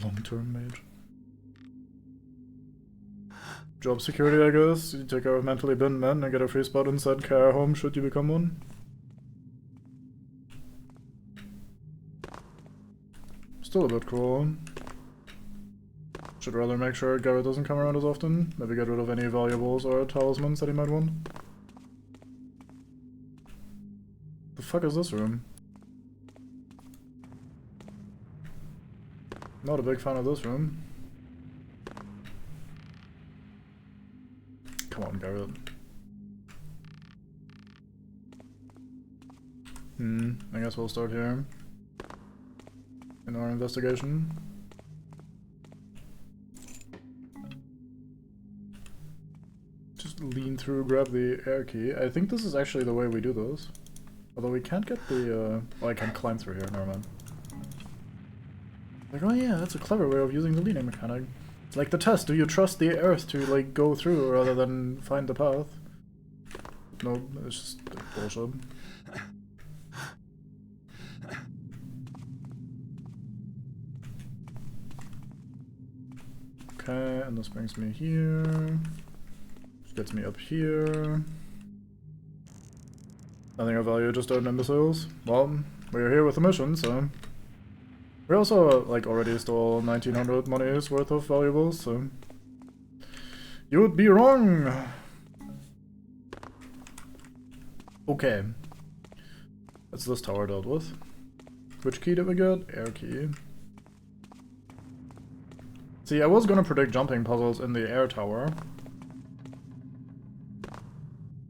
Long-term mage. Job security, I guess. You take care of mentally binned men and get a free spot inside care home should you become one. Still a bit cool. Should rather make sure Garrett doesn't come around as often. Maybe get rid of any valuables or talismans that he might want. The fuck is this room? Not a big fan of this room. Come on, Garrett. I guess we'll start here. In our investigation. Just lean through, grab the air key. I think this is actually the way we do this. Although we can't get the, oh, I can't climb through here, never mind. Like, oh yeah, that's a clever way of using the leaning mechanic. It's like the test, do you trust the earth to, like, go through rather than find the path? No, it's just like, bullshit. Okay, and this brings me here. Which gets me up here. Nothing of value, just old imbeciles. Well, we're here with a mission, so... We also, like, already stole 1900 money's worth of valuables, so... You would be wrong! Okay. That's this tower dealt with. Which key did we get? Air key. See, I was gonna predict jumping puzzles in the air tower.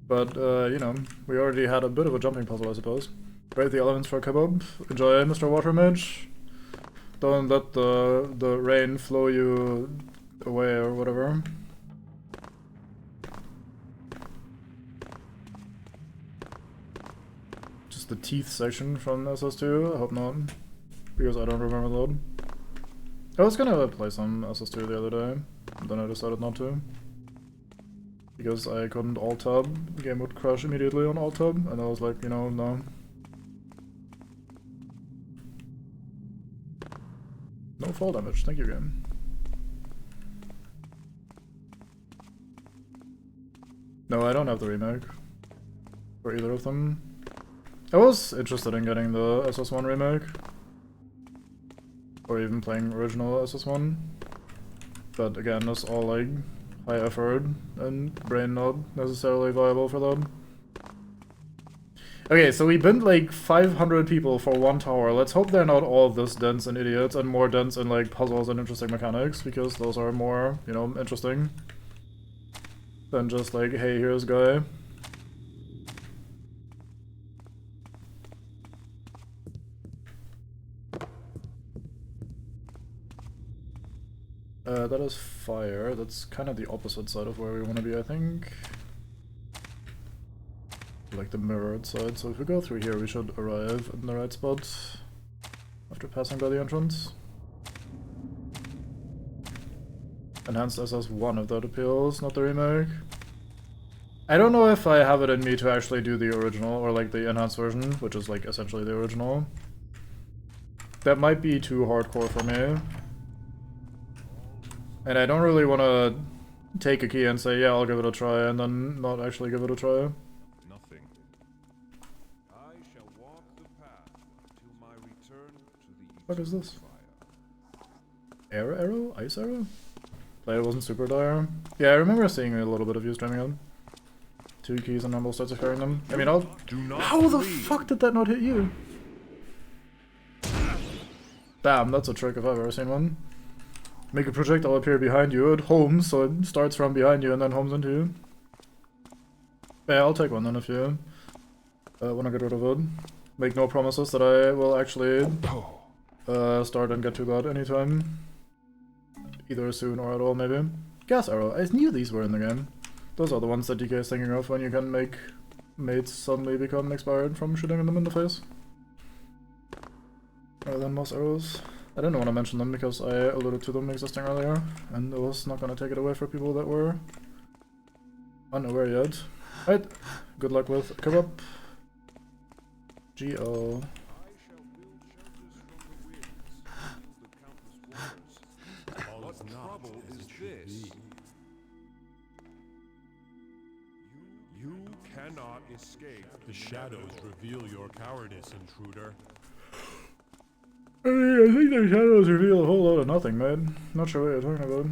But, you know, we already had a bit of a jumping puzzle, I suppose. Break the elements for a kebab. Enjoy, Mr. Water Mage. Don't let the rain flow you away or whatever. Just the teeth section from SS2? I hope not. Because I don't remember that. I was gonna play some SS2 the other day, then I decided not to. Because I couldn't alt-tab, the game would crash immediately on alt-tab, and I was like, you know, no. No fall damage, thank you game. No, I don't have the remake. For either of them. I was interested in getting the SS1 remake. Or even playing original SS1. But again, that's all like high effort and brain not necessarily viable for that. Okay, so we binned like 500 people for one tower. Let's hope they're not all this dense and idiots and more dense in like puzzles and interesting mechanics, because those are more, you know, interesting than just like, hey, here's a guy. That is fire. That's kind of the opposite side of where we want to be, I think. Like the mirrored side. So if we go through here, we should arrive in the right spot after passing by the entrance. Enhanced SS1 if that appeals, not the remake. I don't know if I have it in me to actually do the original, or like the enhanced version, which is like essentially the original. That might be too hardcore for me. And I don't really want to take a key and say, yeah, I'll give it a try, and then not actually give it a try. Nothing. I shall walk the path till my return to the What is this? fire. Air arrow? Ice arrow? Play wasn't super dire. Yeah, I remember seeing a little bit of you streaming it. 2 keys and normal starts carrying them. I mean, I'll... Do not How the flee. fuck did that not hit you? Damn, that's a trick if I've ever seen one. Make a projectile appear behind you, it homes, so it starts from behind you and then homes into you. Yeah, I'll take one then if you wanna get rid of it. Make no promises that I will actually start and get to that anytime. Either soon or at all, maybe. Gas arrow, I knew these were in the game. Those are the ones that DK is thinking of when you can make mates suddenly become expired from shooting them in the face. Rather than moss arrows. I didn't want to mention them because I alluded to them existing earlier, and I was not going to take it away for people that were unaware yet. Right, good luck with Kebab. G.O. What trouble is this? You cannot escape. The shadows reveal your cowardice, intruder. I mean, I think the shadows reveal a whole lot of nothing, man. Not sure what you're talking about.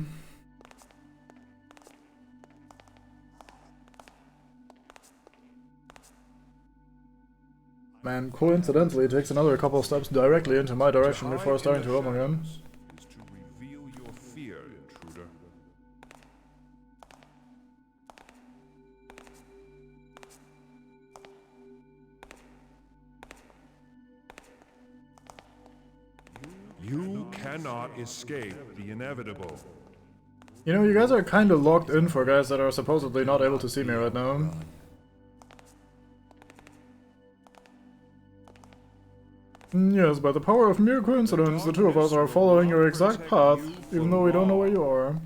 Man, coincidentally, it takes another couple of steps directly into my direction before starting to home again. Is to reveal your fear, intruder. You cannot escape the inevitable. You know, you guys are kind of locked in for guys that are supposedly not able to see me right now. Yes, by the power of mere coincidence, the two of us are following your exact path, even though we don't know where you are.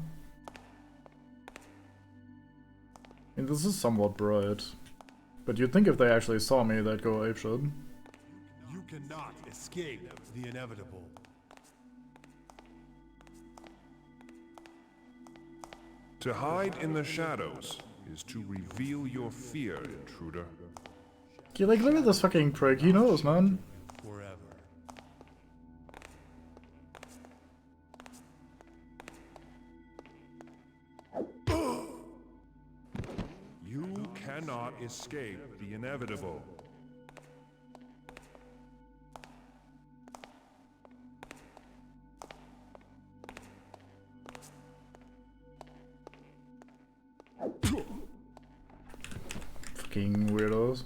And this is somewhat bright. But you'd think if they actually saw me, they'd go apeshit. You cannot escape the inevitable. To hide in the shadows is to reveal your fear, intruder. Yeah, like, look at this fucking prick, he knows, man. Forever. You cannot escape the inevitable. Fucking weirdos.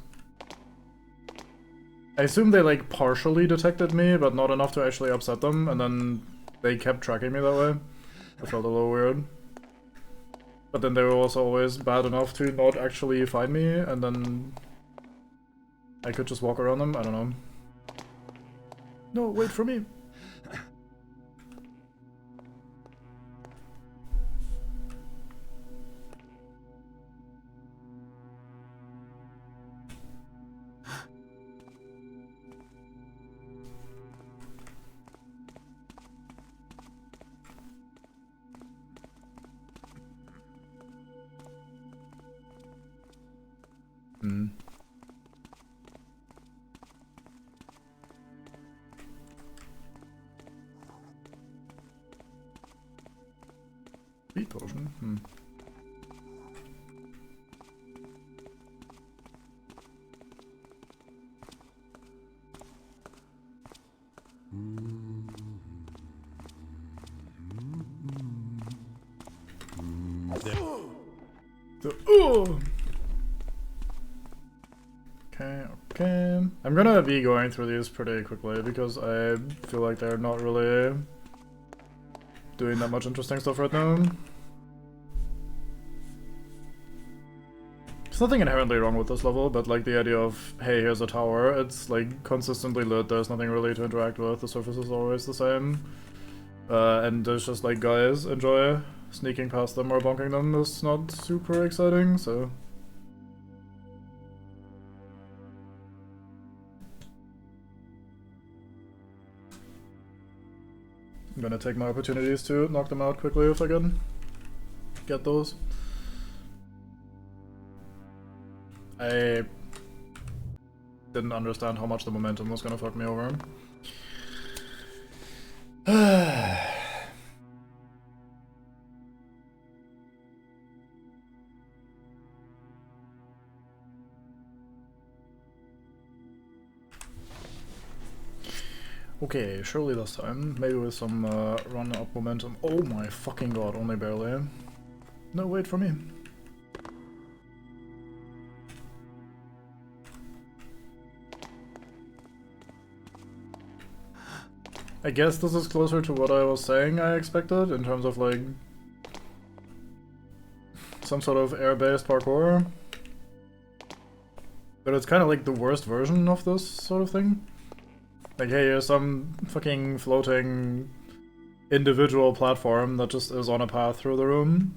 I assume they like partially detected me, but not enough to actually upset them, and then they kept tracking me that way. I felt a little weird. But then they were also always bad enough to not actually find me, and then I could just walk around them, I don't know. No, wait for me! Speed potion? Okay. I'm gonna be going through these pretty quickly because I feel like they're not really doing that much interesting stuff right now. There's nothing inherently wrong with this level, but like the idea of, hey, here's a tower, it's like consistently lit, there's nothing really to interact with, the surface is always the same. And there's just like, guys, enjoy sneaking past them or bonking them is not super exciting, so... I'm gonna take my opportunities to knock them out quickly if I can get those. I didn't understand how much the momentum was gonna fuck me over. Okay, surely this time. Maybe with some run-up momentum. Oh my fucking god, only barely. No, wait for me. I guess this is closer to what I was saying I expected, in terms of like... some sort of air-based parkour. But it's kind of like the worst version of this sort of thing. Like, hey, here's some fucking floating individual platform that just is on a path through the room.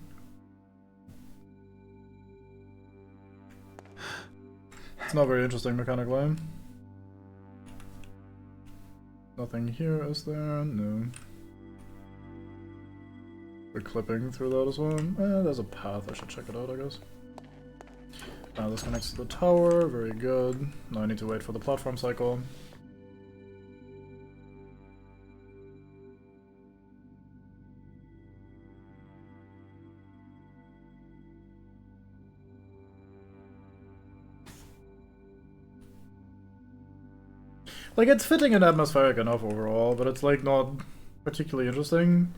It's not very interesting mechanically. Nothing here, is there? No. We're clipping through that as well. There's a path, I should check it out, I guess. This connects to the tower, very good. Now I need to wait for the platform cycle. Like, it's fitting and atmospheric enough overall, but it's like not particularly interesting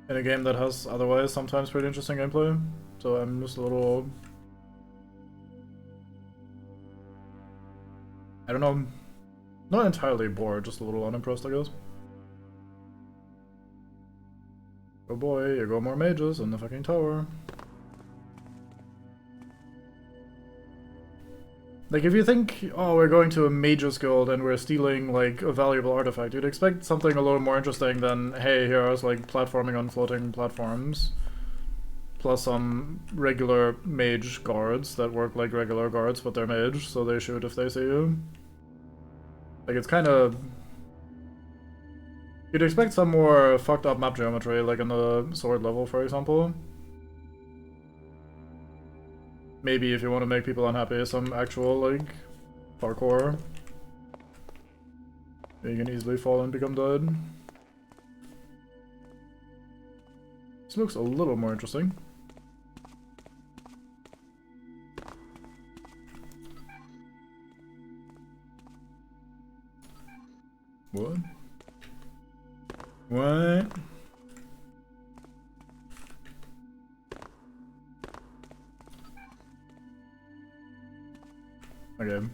in a game that has otherwise sometimes pretty interesting gameplay. So I'm just a little... I don't know, not entirely bored, just a little unimpressed, I guess. Oh boy, you go more mages in the fucking tower. Like, if you think, oh, we're going to a Mage's Guild and we're stealing, like, a valuable artifact, you'd expect something a little more interesting than, hey, here's, like, platforming on floating platforms. Plus some regular mage guards that work like regular guards, but they're mage, so they shoot if they see you. Like, it's kind of... You'd expect some more fucked up map geometry, like in the sword level, for example. Maybe if you want to make people unhappy, some actual, like, parkour. You can easily fall and become dead. This looks a little more interesting. What? What? Okay.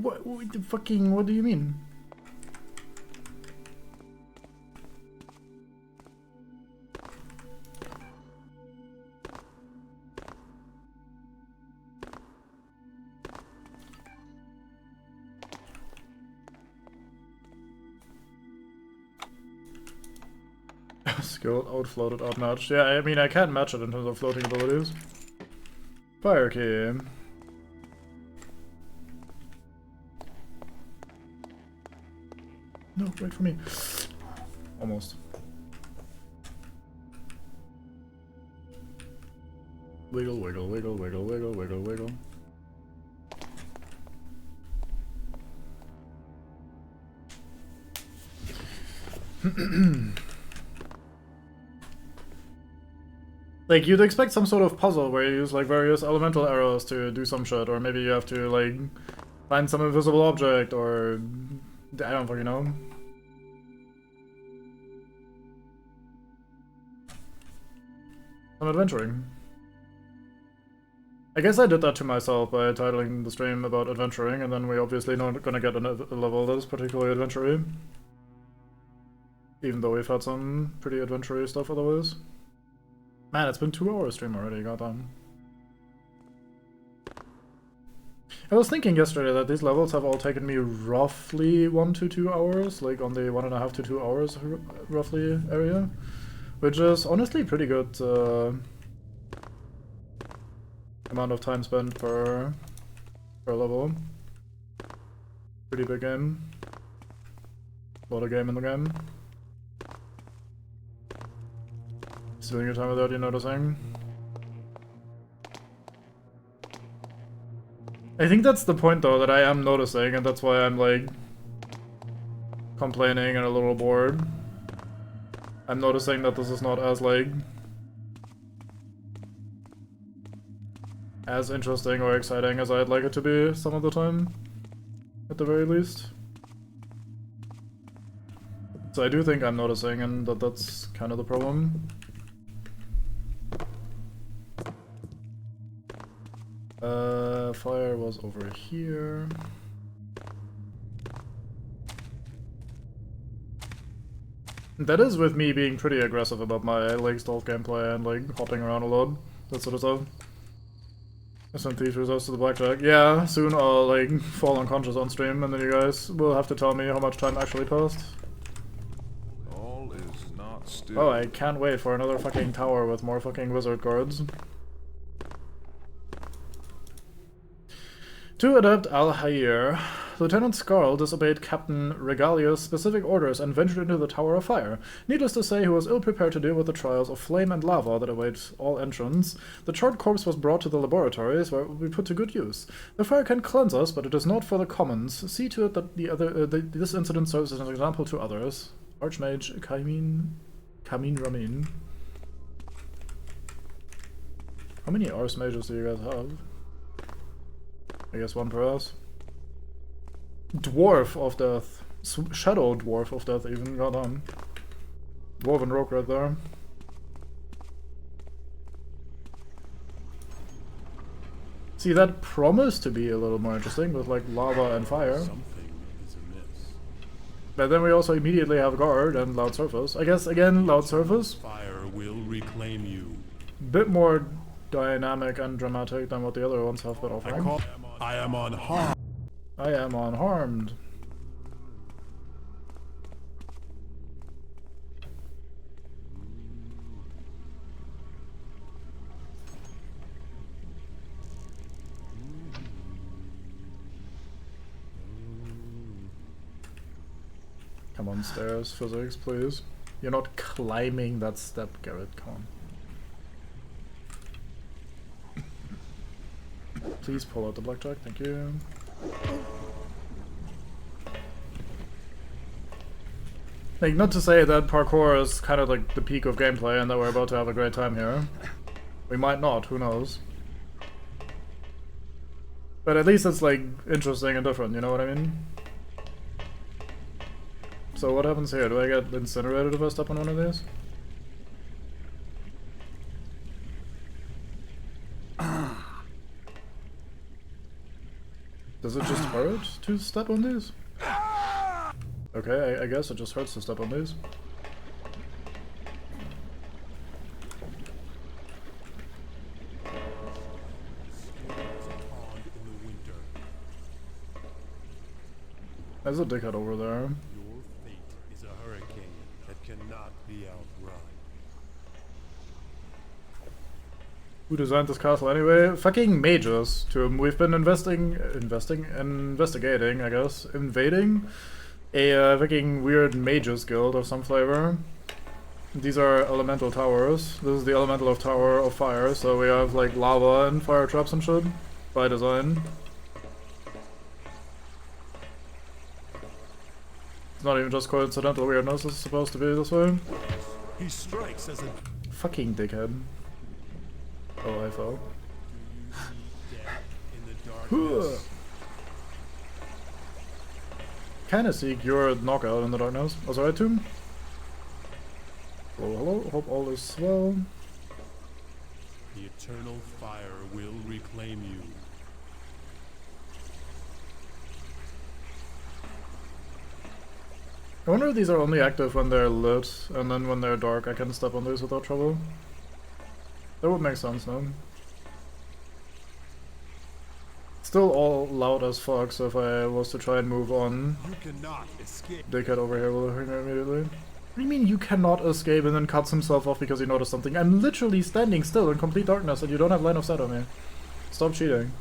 What the fucking, what do you mean? Skilled, outfloated, outmatched. Yeah, I mean, I can't match it in terms of floating abilities. Fire key. No, wait for me. Almost. Wiggle, wiggle, wiggle, wiggle, wiggle, wiggle, wiggle. Like, you'd expect some sort of puzzle where you use, like, various elemental arrows to do some shit, or maybe you have to, like, find some invisible object, or... I don't fucking know. Some adventuring. I guess I did that to myself by titling the stream about adventuring, and then we obviously not gonna get a level that is particularly adventure-y. Even though we've had some pretty adventure-y stuff otherwise. Man, it's been 2 hours stream already, goddamn. I was thinking yesterday that these levels have all taken me roughly 1 to 2 hours, like on the 1.5 to 2 hours roughly area, which is honestly pretty good amount of time spent per level. Pretty big game. A lot of game in the game. Stealing your time without you noticing. I think that's the point though, that I am noticing, and that's why I'm like complaining and a little bored. I'm noticing that this is not as like as interesting or exciting as I'd like it to be some of the time, at the very least. So I do think I'm noticing, and that's kind of the problem. Fire was over here. That is with me being pretty aggressive about my like stealth gameplay and like hopping around a lot, that sort of stuff. Some thief results to the blackjack. Yeah, soon I'll like fall unconscious on stream, and then you guys will have to tell me how much time actually passed. All is not still. Oh, I can't wait for another fucking tower with more fucking wizard guards. To adapt Al-Hayr, Lieutenant Scarl disobeyed Captain Regalia's specific orders and ventured into the Tower of Fire. Needless to say, he was ill-prepared to deal with the trials of flame and lava that await all entrants. The charred corpse was brought to the laboratories, where it will be put to good use. The fire can cleanse us, but it is not for the commons. See to it that this incident serves as an example to others. Archmage Kamin Ramin. How many Ars Mages do you guys have? I guess one per house. Dwarf of Death. Shadow Dwarf of Death even, goddamn. Dwarven Rogue right there. See, that promised to be a little more interesting with like lava and fire. Something is amiss. But then we also immediately have Guard and Loud Surface. I guess again, Loud Surface. Fire will reclaim you. Bit more dynamic and dramatic than what the other ones have been offering. I am unharmed. I am unharmed. Come on, stairs, physics, please. You're not climbing that step, Garrett, come on. Please pull out the blackjack, thank you. Like, not to say that parkour is kind of like the peak of gameplay and that we're about to have a great time here. We might not, who knows. But at least it's like interesting and different, you know what I mean? So what happens here? Do I get incinerated if I step on one of these? Does it just hurt to step on these? Okay, I guess it just hurts to step on these. There's a dickhead over there. Your fate is a hurricane that cannot be outrun. Who designed this castle anyway? Fucking mages, to whom we've been investigating, I guess, invading a fucking weird mages guild of some flavor. These are elemental towers. This is the elemental of Tower of Fire, so we have like lava and fire traps and shit by design. It's not even just coincidental weirdness, it's supposed to be this way. He strikes as a Fucking dickhead. Oh, I fell. Kinda seek your knockout in the darkness. Was I right, Tomb? Hello, hello. Hope all is well. The eternal fire will reclaim you. I wonder if these are only active when they're lit, and then when they're dark I can step on these without trouble. That would make sense, no? still all loud as fuck, so if I was to try and move on, You cannot escape. dickhead over here will hear me immediately. What do you mean you cannot escape and then cuts himself off because he noticed something? I'm literally standing still in complete darkness and you don't have line of sight on me. Stop cheating.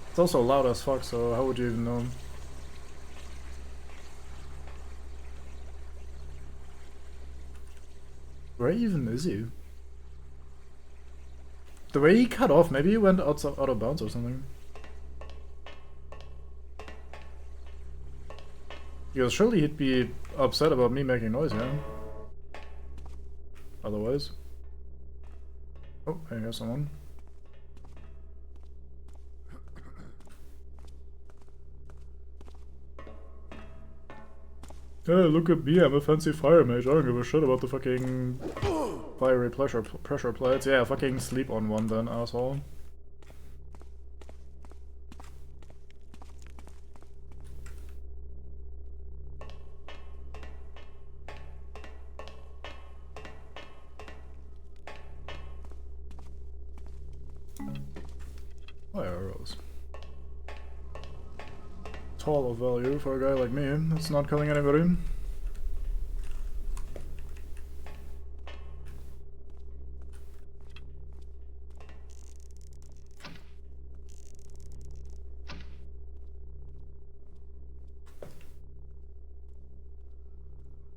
It's also loud as fuck, so how would you even know? Where even is he? The way he cut off, maybe he went out of bounds or something. Because surely he'd be upset about me making noise, yeah? Otherwise. Oh, I hear someone. Hey, look at me, I'm a fancy fire mage. I don't give a shit about the fucking fiery pressure plates. Yeah, fucking sleep on one then, asshole. Fire arrows. Tall of value for a guy like me that's not killing anybody.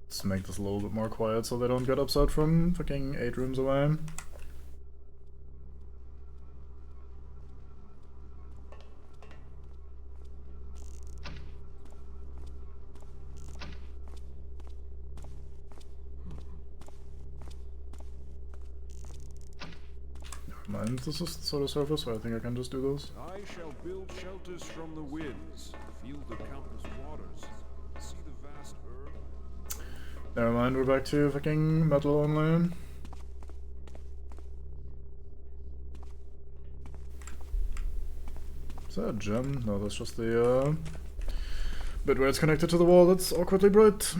Let's make this a little bit more quiet so they don't get upset from fucking 8 rooms away. Never mind, this is the sort of surface, so I think I can just do this. I shall build shelters from the winds, feel the countless waters, see the vast earth. Never mind, we're back to fucking metal only. Is that a gem? No, that's just the bit where it's connected to the wall that's awkwardly bright.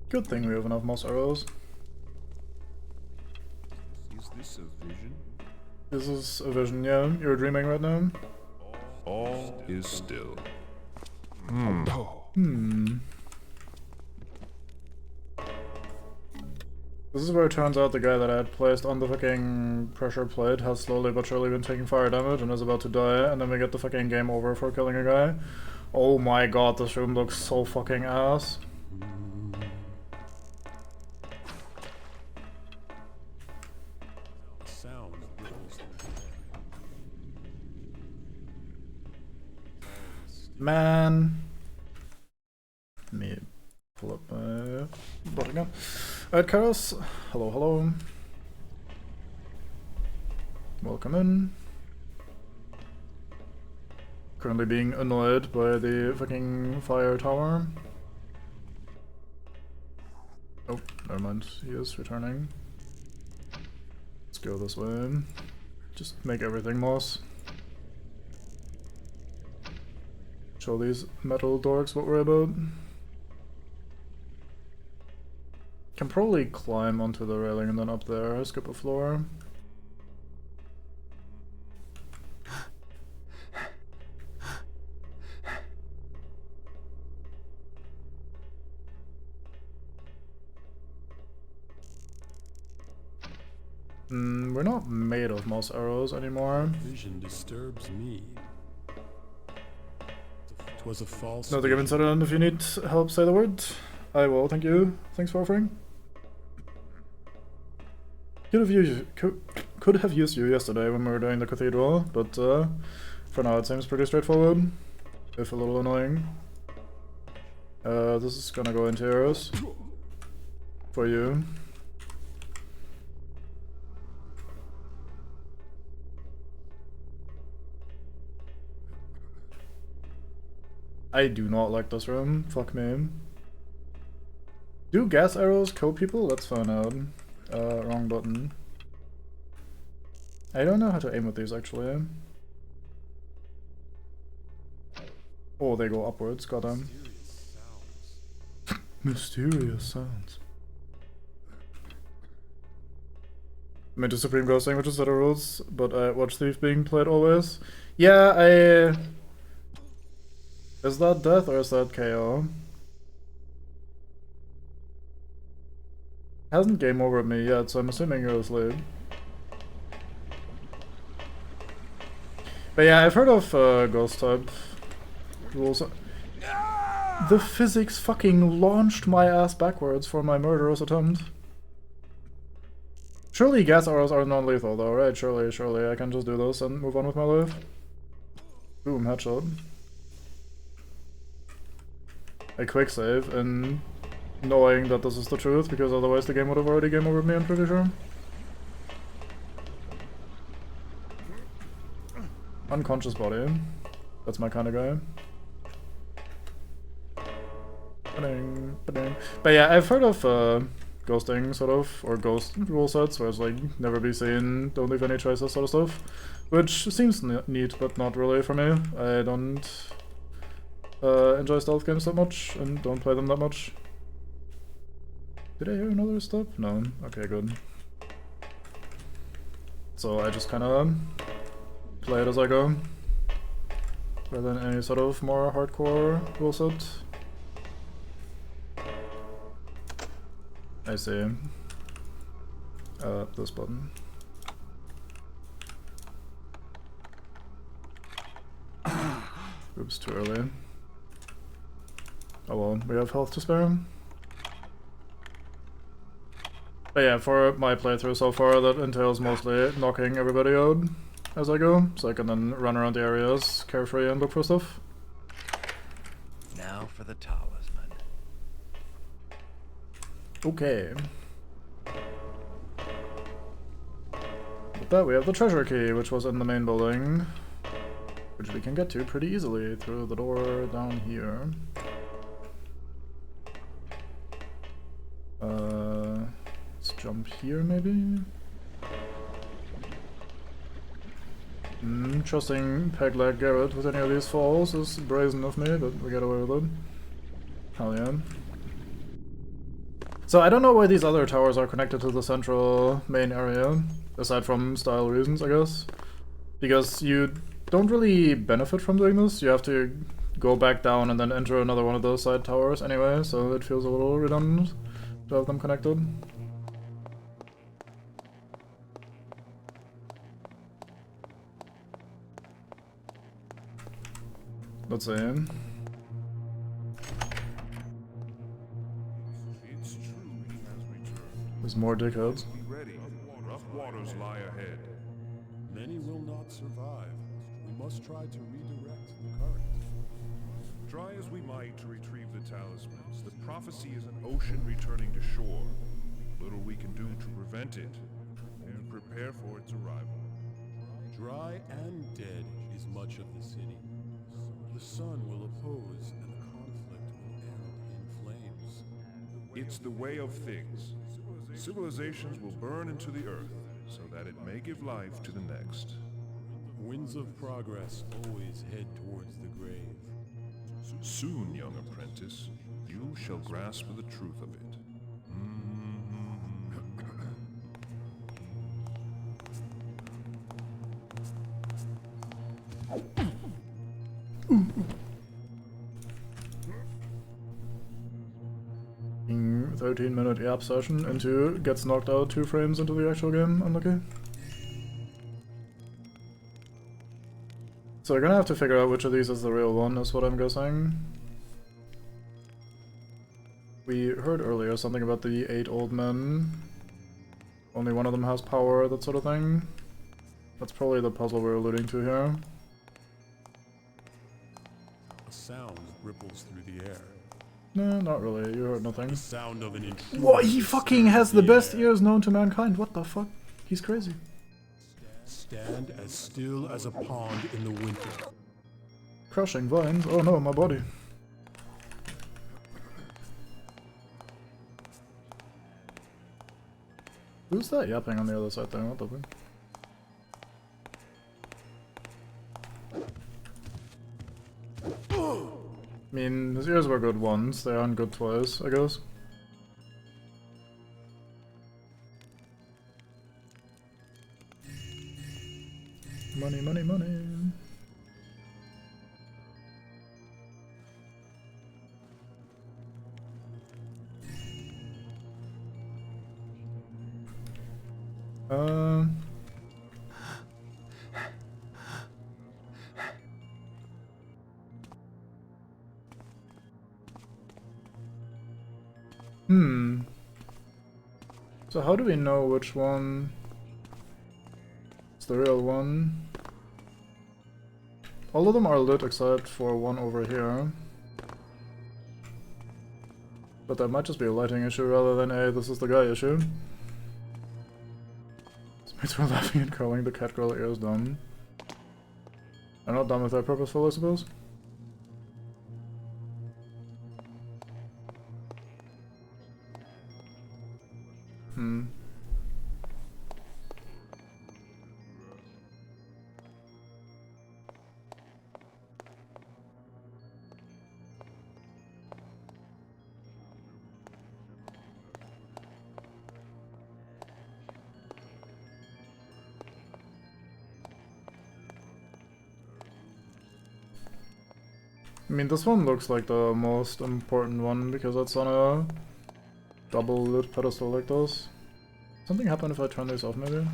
Good thing we have enough moss arrows. Is this a vision? This is a vision, yeah. You're dreaming right now? All is still. This is where it turns out the guy that I had placed on the fucking pressure plate has slowly but surely been taking fire damage and is about to die, and then we get the fucking game over for killing a guy. Oh my god, this room looks so fucking ass. Sound ripples through the air. Man. Let me pull up my bot again. Alright, Karos. Hello, hello. Welcome in. Currently being annoyed by the fucking fire tower. Oh, never mind. He is returning. Let's go this way. Just make everything moss. Show these metal dorks what we're about. Can probably climb onto the railing and then up there, skip a floor. We're not made of moss arrows anymore. Vision disturbs me. 'Twas a false Nothing I've insider on. If you need help, say the word. I will, thank you. Thanks for offering. Could have used you yesterday when we were doing the cathedral, but for now it seems pretty straightforward, if a little annoying. This is gonna go into arrows for you. I do not like this room. Fuck me. Do gas arrows kill people? Let's find out. Wrong button. I don't know how to aim with these actually. Oh, they go upwards, goddamn. Mysterious sounds. I meant to Supreme Ghost saying which is set of rules, but I watch Thief being played always. Yeah, is that death or is that KO? Hasn't game over me yet, so I'm assuming you're asleep. But yeah, I've heard of ghost type rules. The physics fucking launched my ass backwards for my murderous attempt. Surely gas arrows are non-lethal though, right? Surely I can just do this and move on with my life. Boom, headshot. A quick save and knowing that this is the truth, because otherwise the game would have already game over me, I'm pretty sure. Unconscious body. That's my kind of guy. Ba-ding, ba-ding. But yeah, I've heard of ghosting, sort of, or ghost rule sets, where it's like, never be seen, don't leave any traces, sort of stuff. Which seems neat, but not really for me. I don't enjoy stealth games that much, and don't play them that much. Did I hear another step? No. Okay, good. So I just kinda play it as I go, rather than any sort of more hardcore rule set. I see. This button. Oops, too early. Oh well, we have health to spare. But yeah, for my playthrough so far, that entails mostly knocking everybody out as I go, so I can then run around the areas carefree and look for stuff. Now for the talisman. Okay. With that, we have the treasure key, which was in the main building, which we can get to pretty easily through the door down here. Let's jump here, maybe? Trusting Pegleg Garrett with any of these falls is brazen of me, but we get away with it. Hell yeah. So I don't know why these other towers are connected to the central main area, aside from style reasons, I guess. Because you don't really benefit from doing this, you have to go back down and then enter another one of those side towers anyway, so it feels a little redundant to have them connected. Let's see. It's true he has returned. There's more dickheads. Be ready. Rough waters lie ahead. Many will not survive. We must try to redirect the current. Try as we might to retrieve the talismans, the prophecy is an ocean returning to shore. Little we can do to prevent it, and prepare for its arrival. Dry and dead is much of the city. The sun will oppose, and the conflict will end in flames. It's the way of things. Civilizations will burn into the earth, so that it may give life to the next. Winds of progress always head towards the grave. Soon, young apprentice, you shall grasp the truth of it. Mm. 13-minute app session into gets knocked out 2 frames into the actual game. Unlucky. So we're gonna have to figure out which of these is the real one, is what I'm guessing. We heard earlier something about the 8 old men. Only one of them has power, that sort of thing. That's probably the puzzle we're alluding to here. A sound ripples through the air. No, not really. You heard nothing. The sound of an intruder. What? He fucking has the best ears known to mankind. What the fuck? He's crazy. Stand as still as a pond in the winter. Crushing vines. Oh no, my body. Who's that yapping on the other side there? What the fuck? I mean, his ears were good once, they aren't good twice, I guess. Money, money, money. So how do we know which one is the real one? All of them are lit except for one over here. But that might just be a lighting issue rather than a this is the guy issue. Mates were laughing and curling the cat girl ears dumb. I'm not dumb if they're purposeful, I suppose. I mean, this one looks like the most important one because it's on a double lit pedestal like this. Something happen if I turn this off, maybe?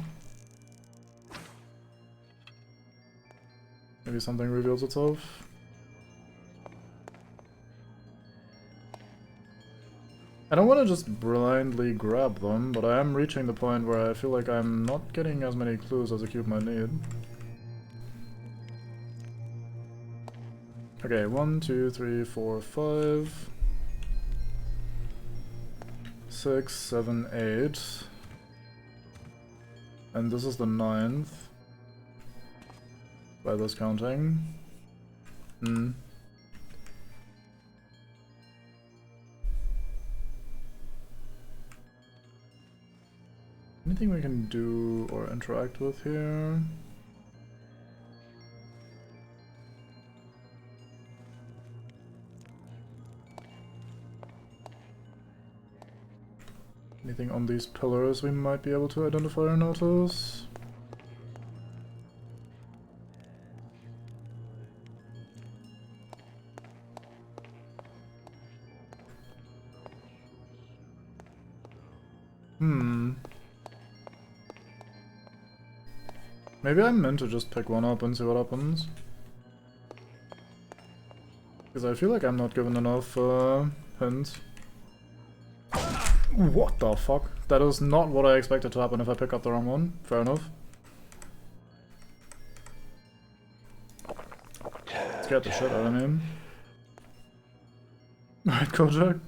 Maybe something reveals itself. I don't want to just blindly grab them, but I am reaching the point where I feel like I'm not getting as many clues as a cube might need. Okay, 1, 2, 3, 4, 5, 6, 7, 8. And this is the 9th. By this counting. Anything we can do or interact with here? Anything on these pillars we might be able to identify or notice? Maybe I'm meant to just pick one up and see what happens. Because I feel like I'm not given enough hints. What the fuck? That is not what I expected to happen if I pick up the wrong one. Fair enough. Scared the shit out of me. Alright, Kojak.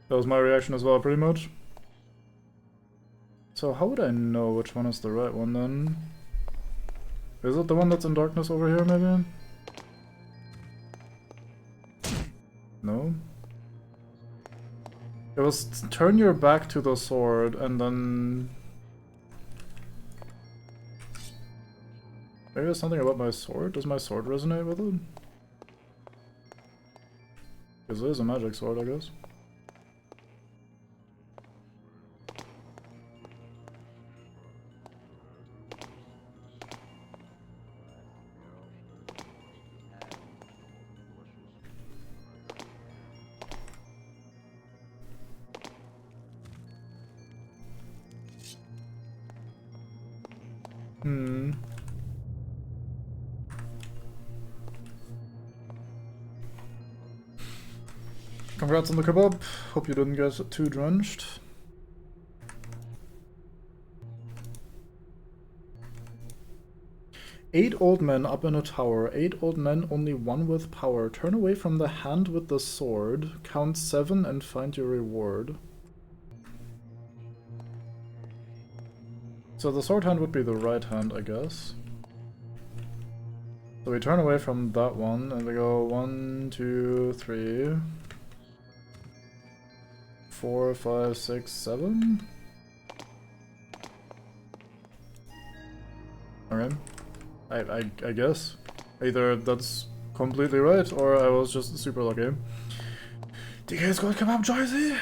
That was my reaction as well, pretty much. So how would I know which one is the right one then? Is it the one that's in darkness over here, maybe? No? It was turn your back to the sword and then... Maybe there's something about my sword? Does my sword resonate with it? Because it is a magic sword, I guess. Congrats on the kebab. Hope you didn't get too drenched. Eight old men up in a tower. 8 old men, only one with power. Turn away from the hand with the sword. Count 7 and find your reward. So the sword hand would be the right hand, I guess. So we turn away from that one and we go 1, 2, 3, 4, 5, 6, 7. Okay. I guess. Either that's completely right, or I was just super lucky. DK's gonna come up, Joycey!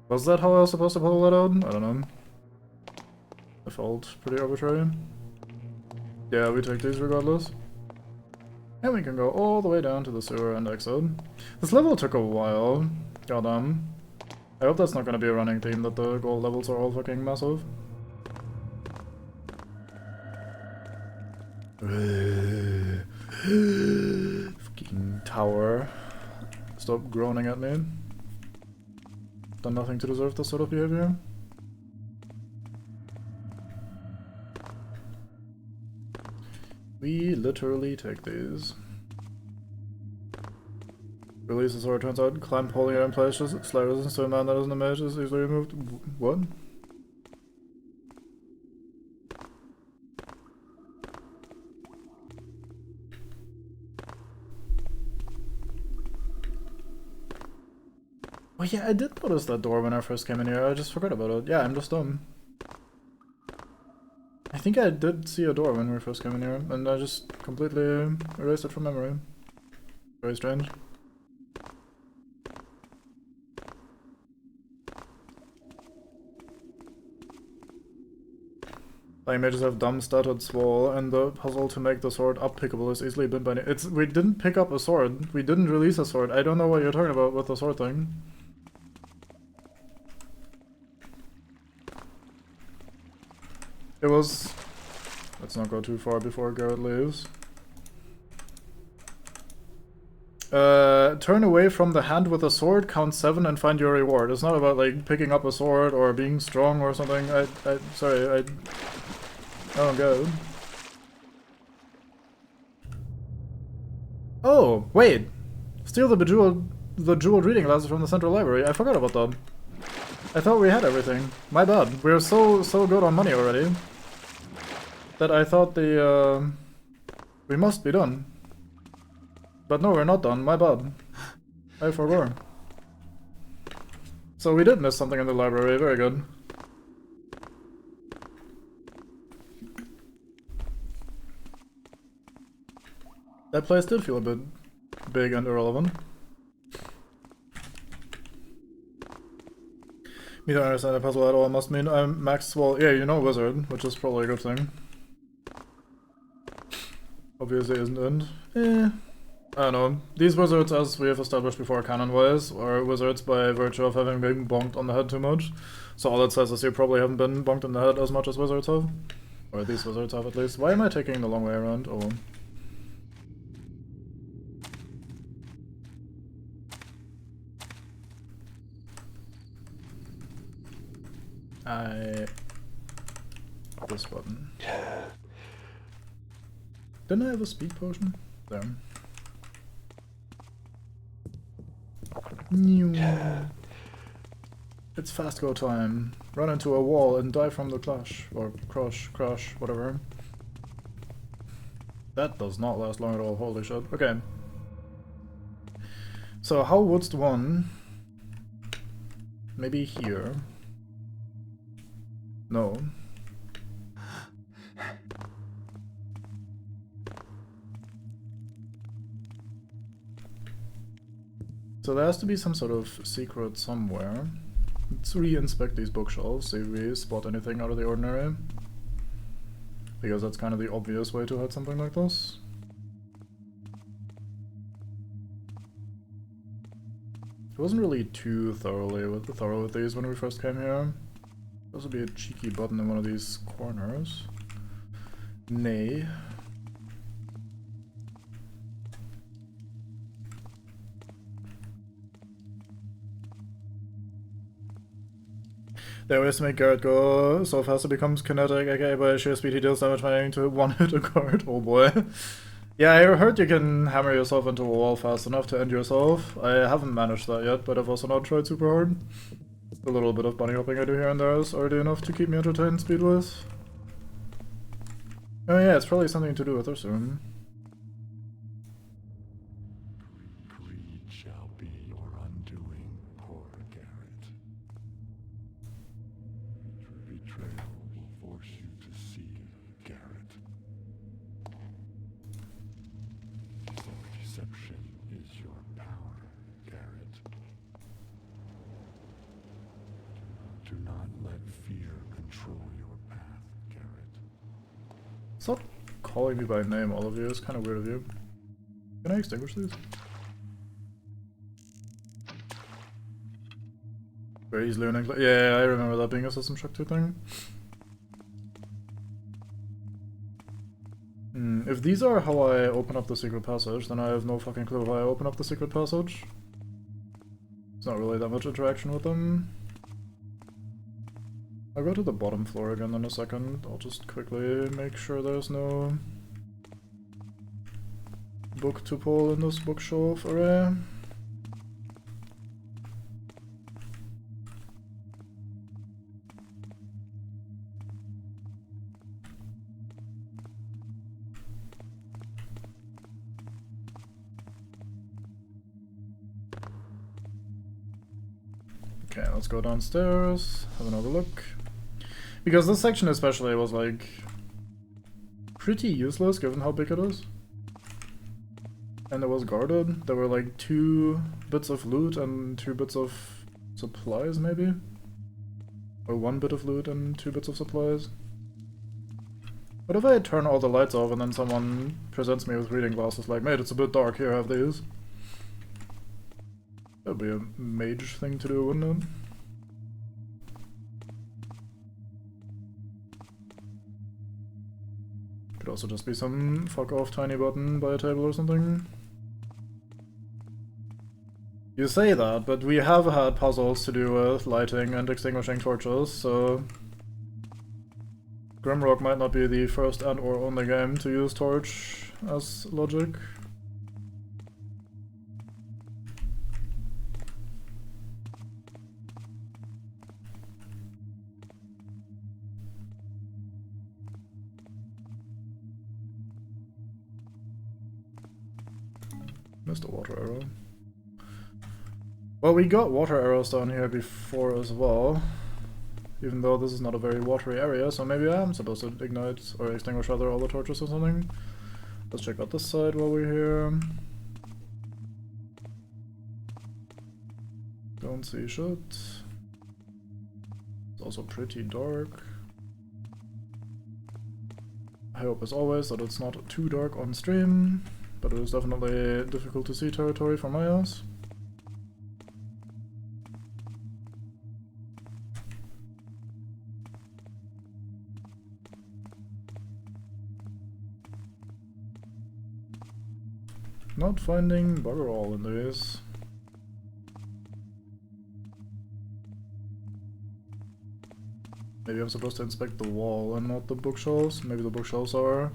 Was that how I was supposed to pull that out? I don't know. It felt pretty arbitrary. Yeah, we take these regardless. And we can go all the way down to the sewer and exit. This level took a while. Goddamn. I hope that's not gonna be a running theme, that the gold levels are all fucking massive. Fucking tower. Stop groaning at me. Done nothing to deserve this sort of behavior. We literally take these. Release the sword, turns out clamp holding it in place just slight resistance to a man that isn't a mage is easily removed. What? Oh yeah, I did notice that door when I first came in here, I just forgot about it. Yeah, I'm just dumb. I think I did see a door when we first came in here, and I just completely erased it from memory. Very strange. Like mages have dumb stuttered swole, and the puzzle to make the sword up-pickable is easily been by we didn't pick up a sword. We didn't release a sword. I don't know what you're talking about with the sword thing. It was... Let's not go too far before Garrett leaves. Turn away from the hand with a sword, count 7 and find your reward. It's not about like picking up a sword or being strong or something. Sorry, I don't go. Oh, wait! Steal the jeweled reading glasses from the central library. I forgot about that. I thought we had everything. My bad. We're so good on money already that I thought we must be done. But no, we're not done. My bad. I forgot. So we did miss something in the library. Very good. That place did feel a bit big and irrelevant. Me don't understand the puzzle at all. Must mean I'm max. Well, yeah, you know wizard, which is probably a good thing. Obviously isn't end. I don't know. These wizards, as we have established before canon-wise, are wizards by virtue of having been bonked on the head too much. So all it says is you probably haven't been bonked in the head as much as wizards have. Or these wizards have at least. Why am I taking the long way around? Oh well. This button. Didn't I have a speed potion? There. It's fast go time. Run into a wall and die from the clash. Or crush, whatever. That does not last long at all, holy shit. Okay. So how wouldst one... Maybe here. No. So there has to be some sort of secret somewhere. Let's re-inspect these bookshelves, see if we spot anything out of the ordinary. Because that's kind of the obvious way to hide something like this. I wasn't really too thorough with these when we first came here. This would be a cheeky button in one of these corners. Nay. They always make Garrett go so fast it becomes kinetic, aka by sheer speed he deals damage by aiming to one-hit a guard. Oh boy. Yeah, I heard you can hammer yourself into a wall fast enough to end yourself. I haven't managed that yet, but I've also not tried super hard. A little bit of bunny hopping I do here and there is already enough to keep me entertained speed-wise. Oh yeah, it's probably something to do with this room. Greed shall be your undoing, poor Garrett. Betrayal will force you to seek Garrett. let fear control your path, Garrett. Stop calling me by name, all of you. It's kind of weird of you. Can I extinguish these? Very easily learning. Yeah, I remember that being a System Shock 2 thing. If these are how I open up the secret passage, then I have no fucking clue how I open up the secret passage. It's not really that much interaction with them. I'll go to the bottom floor again in a second. I'll just quickly make sure there's no book to pull in this bookshelf array. Okay, let's go downstairs, have another look. Because this section especially was like pretty useless given how big it is. And it was guarded. There were like 2 bits of loot and 2 bits of supplies maybe? Or 1 bit of loot and 2 bits of supplies. What if I turn all the lights off and then someone presents me with reading glasses like, mate, it's a bit dark, here, have these. That'd be a mage thing to do, wouldn't it? Could also just be some fuck off tiny button by a table or something. You say that, but we have had puzzles to do with lighting and extinguishing torches, so Grimrock might not be the first and or only game to use torch as logic. Missed a water arrow. Well, we got water arrows down here before as well. Even though this is not a very watery area, so maybe I am supposed to ignite or extinguish rather all the torches or something. Let's check out this side while we're here. Don't see shit. It's also pretty dark. I hope as always that it's not too dark on stream. But it is definitely difficult to see territory from my house. Not finding bugger all in these. Maybe I'm supposed to inspect the wall and not the bookshelves. Maybe the bookshelves are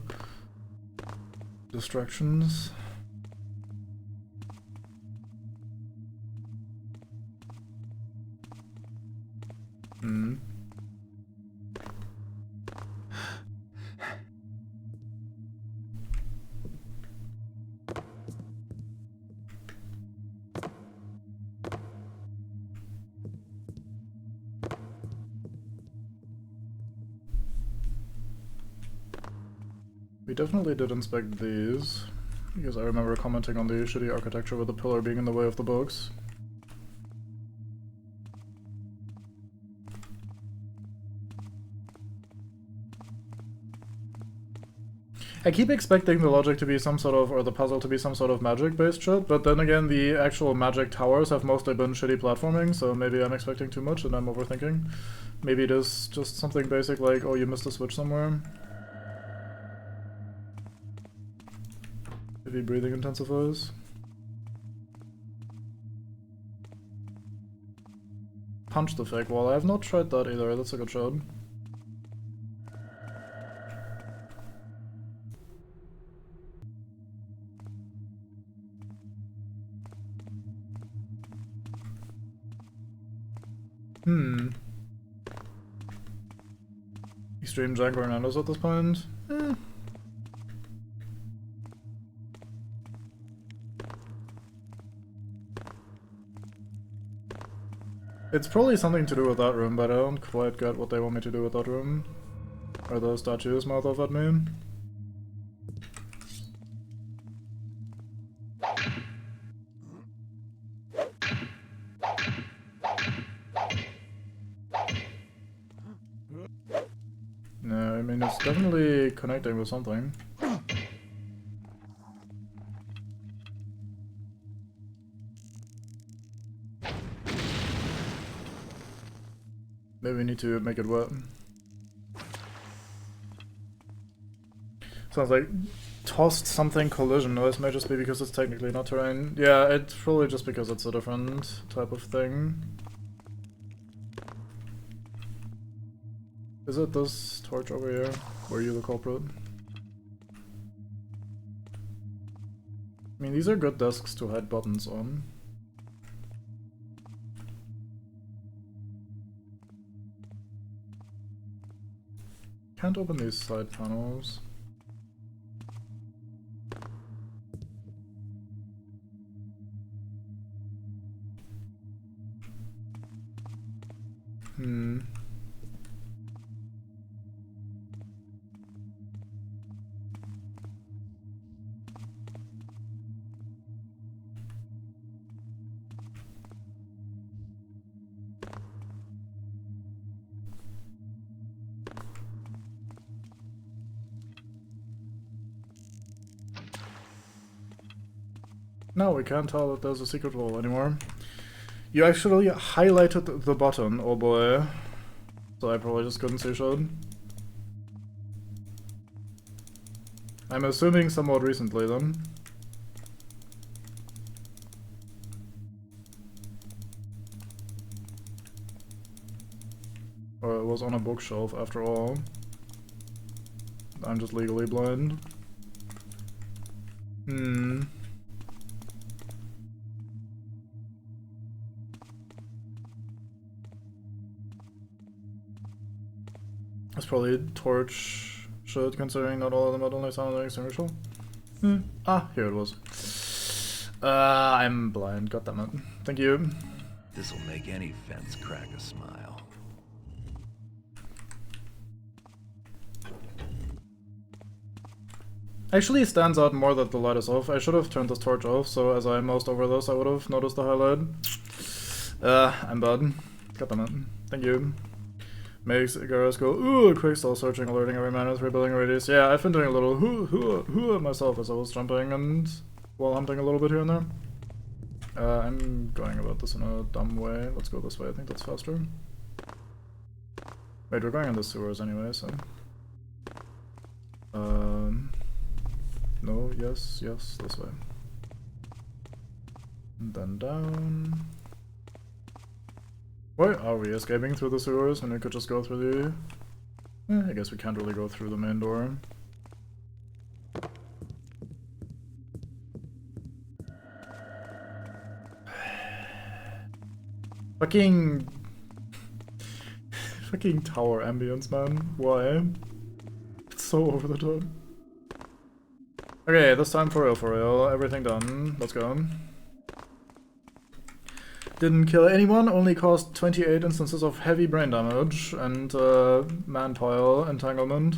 distractions. We definitely did inspect these, because I remember commenting on the shitty architecture with the pillar being in the way of the books. I keep expecting the logic to be some sort of, or the puzzle to be some sort of magic-based shit, but then again the actual magic towers have mostly been shitty platforming, so maybe I'm expecting too much and I'm overthinking. Maybe it is just something basic like, oh, you missed a switch somewhere. Heavy breathing intensifies. Punch the fake wall. I have not tried that either, that's a good shot. Extreme Jack Fernandez at this point? It's probably something to do with that room, but I don't quite get what they want me to do with that room. Are those statues mouth off at me? mean, it's definitely connecting with something. Maybe we need to make it wet. Sounds like tossed something collision. No, it might just be because it's technically not terrain. Yeah, it's probably just because it's a different type of thing. Is it this torch over here? Were you the culprit? I mean, these are good desks to hide buttons on. Can't open these side panels. No, we can't tell that there's a secret wall anymore. You actually highlighted the button, oh boy. So I probably just couldn't see shit. I'm assuming somewhat recently then. Or it was on a bookshelf after all. I'm just legally blind. It's probably torch shit, considering not all of them had only sound like extinguishable. Ah, here it was. I'm blind, goddammit. Thank you. This'll make any fence crack a smile. Actually, it stands out more that the light is off. I should have turned this torch off, so as I moused over this, I would have noticed the highlight. I'm bad. Goddammit. Thank you. Makes Garrus go, ooh, quick stall searching, alerting every man with rebuilding radius. Yeah, I've been doing a little hoo myself as I was jumping and while hunting a little bit here and there. I'm going about this in a dumb way. Let's go this way, I think that's faster. Wait, we're going in the sewers anyway, so... no, yes, this way. And then down... Why are we escaping through the sewers when we could just go through the... I guess we can't really go through the main door. Fucking tower ambience, man. Why? It's so over the top. Okay, this time for real. Everything done. Let's go. Didn't kill anyone, only caused 28 instances of heavy brain damage and man-pile entanglement.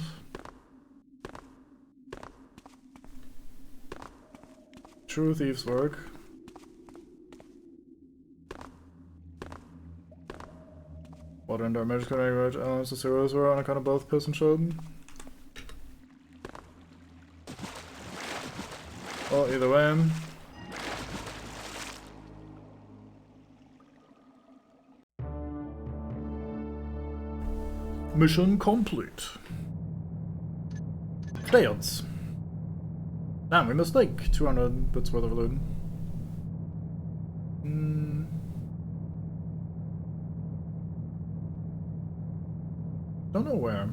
True thieves work. Water and damage connecting right elements to zeros were on account of both piss and shit. Well, either way. Mission complete. Stayouts. Damn, we missed like 200 bits worth of loot. Don't know where.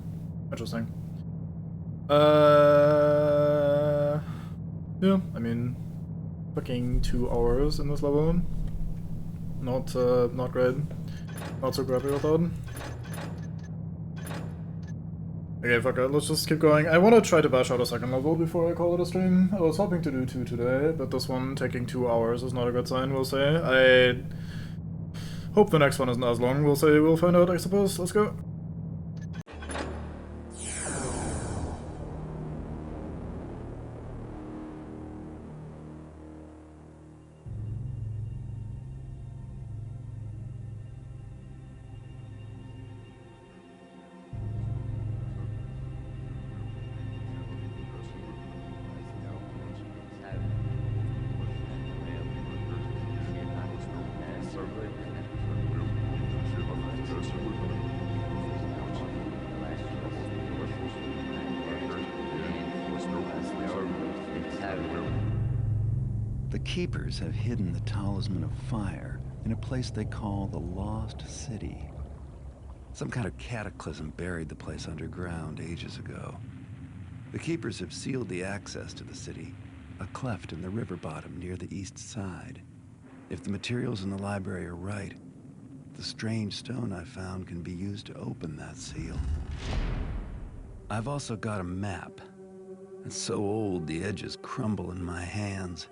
Interesting. Yeah, I mean, fucking 2 hours in this level. Not great. Not so happy with that. Okay, fuck it, let's just keep going. I want to try to bash out a second level before I call it a stream. I was hoping to do 2 today, but this one taking 2 hours is not a good sign, we'll say. I hope the next one isn't as long, we'll say, we'll find out, I suppose. Let's go. Keepers have hidden the Talisman of Fire in a place they call the Lost City. Some kind of cataclysm buried the place underground ages ago. The Keepers have sealed the access to the city, a cleft in the river bottom near the east side. If the materials in the library are right, the strange stone I found can be used to open that seal. I've also got a map. It's so old the edges crumble in my hands.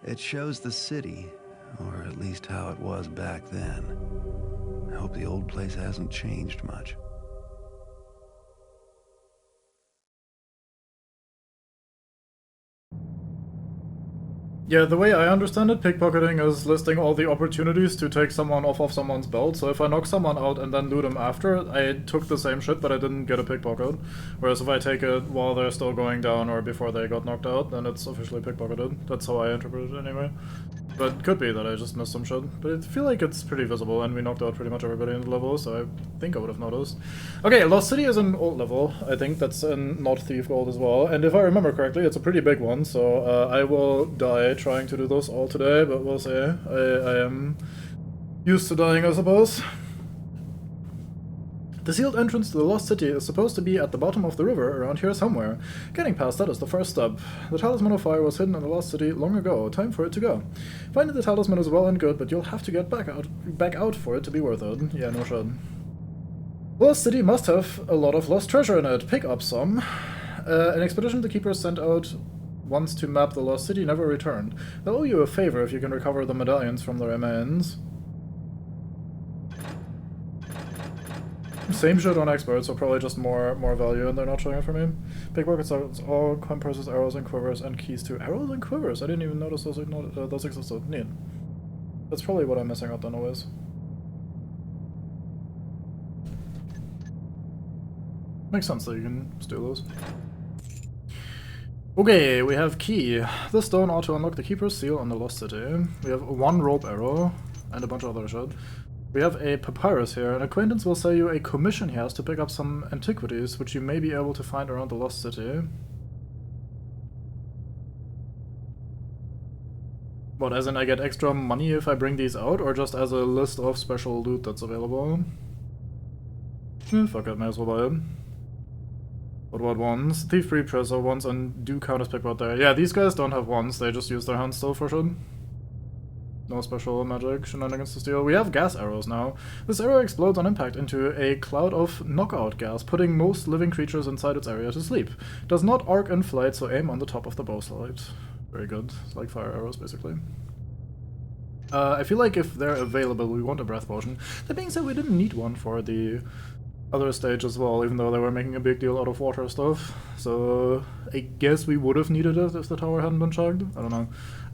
It shows the city, or at least how it was back then. I hope the old place hasn't changed much. Yeah, the way I understand it, pickpocketing is listing all the opportunities to take someone off of someone's belt. So if I knock someone out and then loot them after, I took the same shit, but I didn't get a pickpocket. Whereas if I take it while they're still going down or before they got knocked out, then it's officially pickpocketed. That's how I interpret it anyway. But could be that I just missed some shit. But I feel like it's pretty visible, and we knocked out pretty much everybody in the level, so I think I would have noticed. Okay, Lost City is an old level. I think that's in not Thief Gold as well. And if I remember correctly, it's a pretty big one, so I will die trying to do those all today, but we'll see. I am used to dying, I suppose. The sealed entrance to the Lost City is supposed to be at the bottom of the river, around here somewhere. Getting past that is the first step. The Talisman of Fire was hidden in the Lost City long ago. Time for it to go. Finding the talisman is well and good, but you'll have to get back out for it to be worth it. Yeah, no shit. Lost City must have a lot of lost treasure in it. Pick up some. An expedition the Keepers sent out once to map the Lost City never returned. They'll owe you a favor if you can recover the medallions from the remains. Same shit on experts, so probably just more value, and they're not showing it for me. Pickpockets are all compasses, arrows, and quivers, and keys to arrows and quivers. I didn't even notice those existed. Neat. That's probably what I'm missing out on always. Makes sense that you can steal those. Okay, we have key. This stone ought to unlock the Keeper's seal on the Lost City. We have one rope arrow, and a bunch of other shit. We have a papyrus here. An acquaintance will sell you a commission he has to pick up some antiquities, which you may be able to find around the Lost City. What, as in I get extra money if I bring these out, or just as a list of special loot that's available? Fuck it, may as well buy it. What about wands? Thief free treasure wands and do count as pickpocket there. Yeah, these guys don't have wands, they just use their hands still for sure. No special magic shenanigans to steal. We have gas arrows now. This arrow explodes on impact into a cloud of knockout gas, putting most living creatures inside its area to sleep. Does not arc in flight, so aim on the top of the bow slide. Very good. It's like fire arrows, basically. I feel like if they're available, we want a breath potion. That being said, we didn't need one for the other stage as well, even though they were making a big deal out of water stuff. So I guess we would have needed it if the tower hadn't been chugged. I don't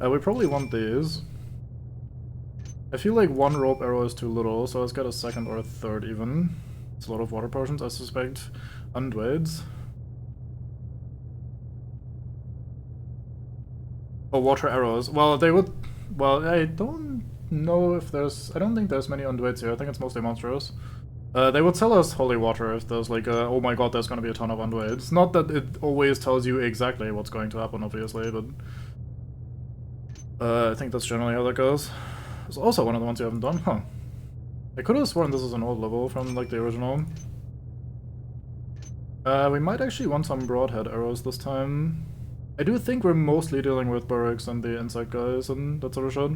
know. We probably want these. I feel like one rope arrow is too little, so let's get a second or a third even. It's a lot of water potions, I suspect. Undwades. Oh, water arrows. Well, they would... Well, I don't know if there's... I don't think there's many undwades here. I think it's mostly monstrous. They would sell us holy water if there's like a, oh my god, there's gonna be a ton of undwades. Not that it always tells you exactly what's going to happen, obviously, but... I think that's generally how that goes. It's also one of the ones you haven't done, huh? I could have sworn this is an old level from, like, the original. We might actually want some broadhead arrows this time. I do think we're mostly dealing with Burricks and the insect guys and that sort of shit.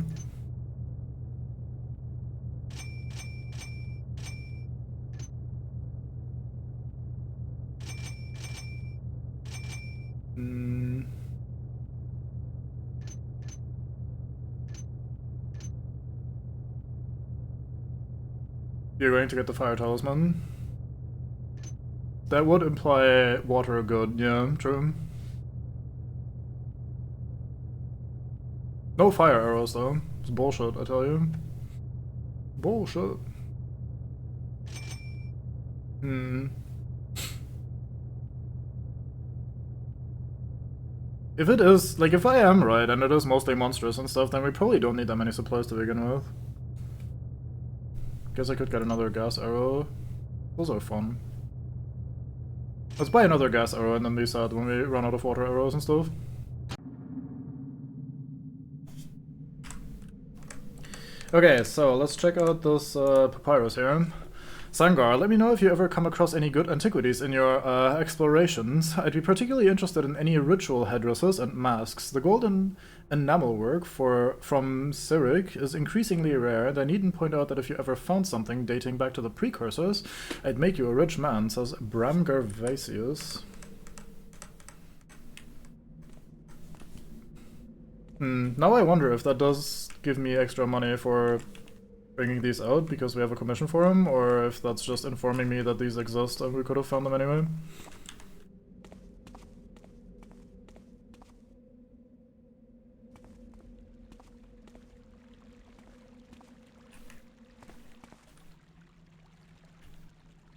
You're going to get the fire talisman. That would imply water good, yeah, true. No fire arrows though. It's bullshit, I tell you. Bullshit. If it is, like, if I am right and it is mostly monstrous and stuff, then we probably don't need that many supplies to begin with. Guess I could get another gas arrow. Those are fun. Let's buy another gas arrow and then be sad when we run out of water arrows and stuff. Okay, so let's check out this papyrus here. Sangar, let me know if you ever come across any good antiquities in your explorations. I'd be particularly interested in any ritual headdresses and masks. The golden enamel work from Cyric is increasingly rare, and I needn't point out that if you ever found something dating back to the precursors, I'd make you a rich man, says Bram Gervasius. Now I wonder if that does give me extra money for bringing these out because we have a commission for them, or if that's just informing me that these exist and we could have found them anyway.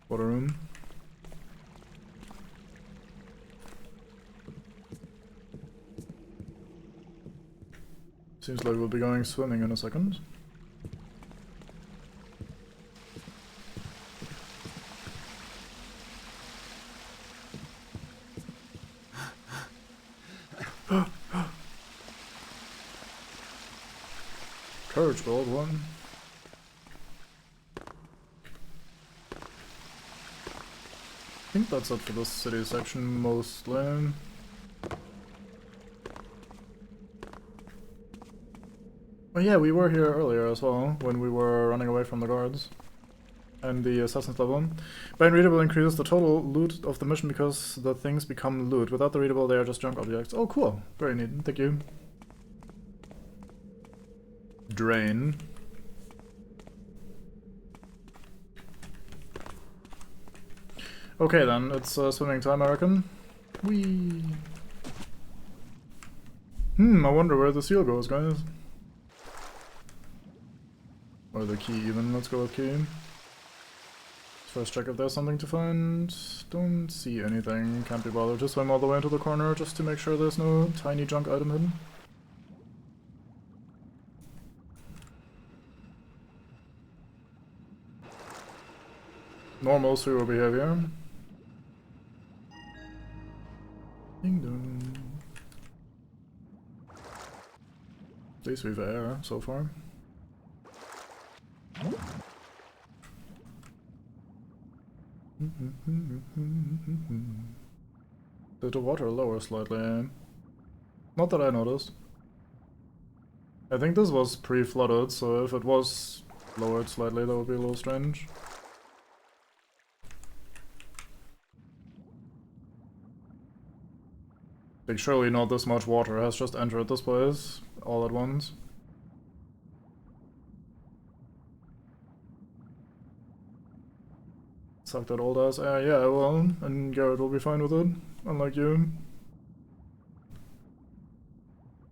Water room. Seems like we'll be going swimming in a second. Courage gold one. I think that's it for this city section mostly. Oh yeah, we were here earlier as well, when we were running away from the guards. And the assassin's level. By readable increases the total loot of the mission because the things become loot. Without the readable, they are just junk objects. Oh cool, very neat, thank you. Drain. Okay then, it's swimming time I reckon. Whee! I wonder where the seal goes, guys. Or the key even, let's go with key. First check if there's something to find. Don't see anything, can't be bothered to swim all the way into the corner just to make sure there's no tiny junk item hidden. Normal sewer behavior. Ding dong. At least we've air so far. Did the water lower slightly? Not that I noticed. I think this was pre-flooded, so if it was lowered slightly, that would be a little strange. Like, surely not this much water has just entered this place all at once. Suck that old ass air. Yeah, I will. And Garrett will be fine with it. Unlike you.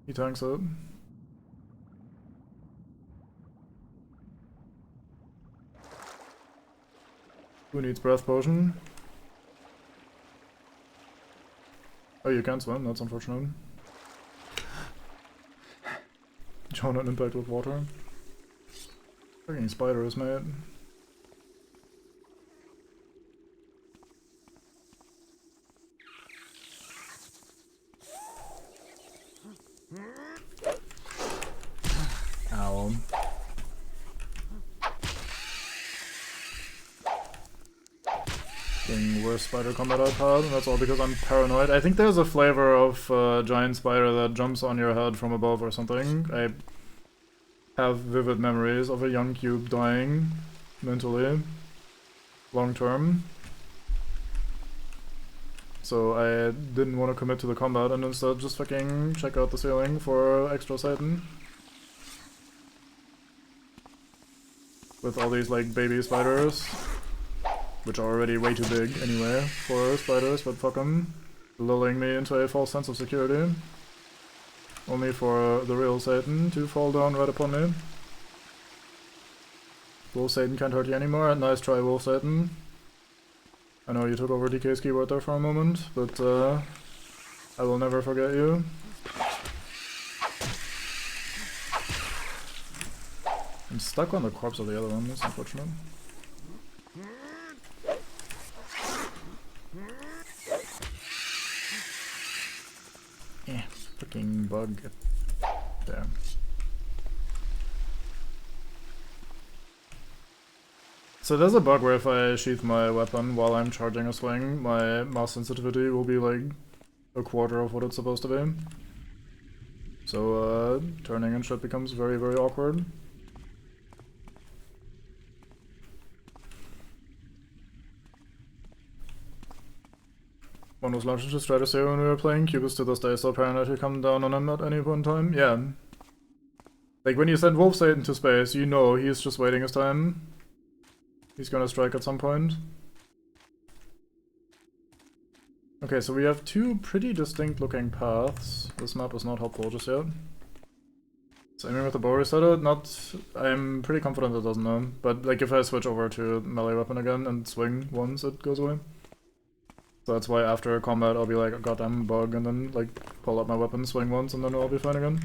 He tanks it. Who needs breath potion? Oh, you can't swim, that's unfortunate. Join an impact with water. Fucking spiders, mate. Ow. Worst spider combat I've had, and that's all because I'm paranoid. I think there's a flavor of giant spider that jumps on your head from above or something. I have vivid memories of a young cube dying mentally, long term. So I didn't want to commit to the combat and instead just fucking check out the ceiling for extra Satan. With all these like baby spiders. Which are already way too big anyway for spiders, but fuck them. Lulling me into a false sense of security. Only for the real Satan to fall down right upon me. Wolf Satan can't hurt you anymore. Nice try, Wolf Satan. I know you took over DK's keyboard there for a moment, but I will never forget you. I'm stuck on the corpse of the other one, that's unfortunate. Freaking bug. There. So there's a bug where if I sheath my weapon while I'm charging a swing, my mouse sensitivity will be like a quarter of what it's supposed to be. So turning and shit becomes very, very awkward. One was launched into Stratosphere when we were playing. Cubist to this day still paranoid to come down on him at any point in time. Yeah. Like when you send Wolf Satan into space, you know he's just waiting his time. He's gonna strike at some point. Okay, so we have two pretty distinct looking paths. This map is not helpful just yet. So aiming with the bow resetted, I'm pretty confident it doesn't know. But like if I switch over to melee weapon again and swing once, it goes away. So that's why after combat I'll be like, goddamn bug, and then like pull up my weapon, swing once, and then I'll be fine again.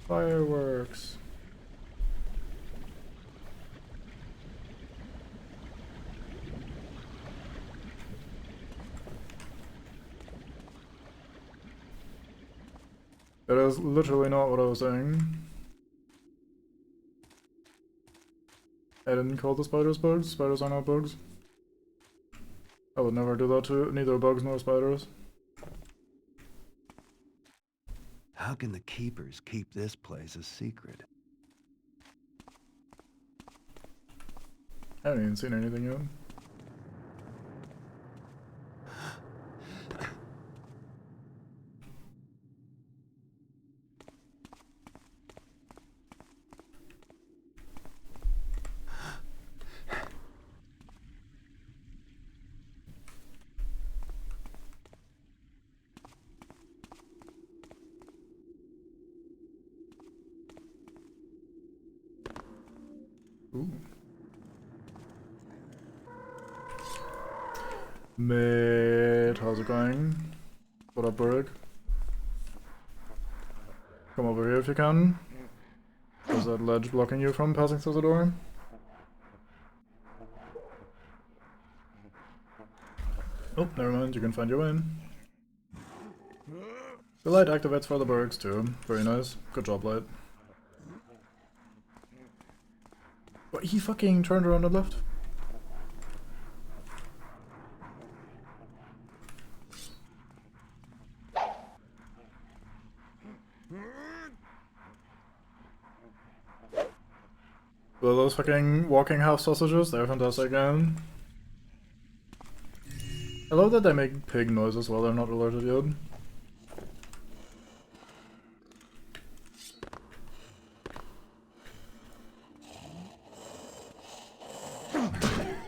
Fireworks. That is literally not what I was saying. I didn't call the spiders bugs. Spiders are not bugs. I would never do that to neither bugs nor spiders. How can the keepers keep this place a secret? I haven't even seen anything yet. Ooh. Mate, how's it going? What up, Burrick? Come over here if you can. Is that ledge blocking you from passing through the door? Oh, never mind, you can find your way in. The light activates for the Burricks too. Very nice. Good job, Light. But he fucking turned around and left. Well, those fucking walking half sausages, they're fantastic, man. I love that they make pig noises while they're not alerted yet.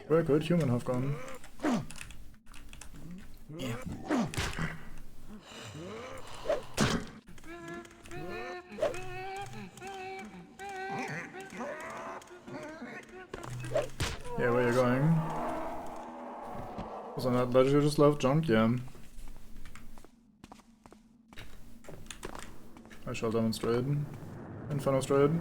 Very good human have gone. Yeah. Yeah, where you going? Was on that ledge you just left? Junk? Yeah. I shall demonstrate. Infanostrade.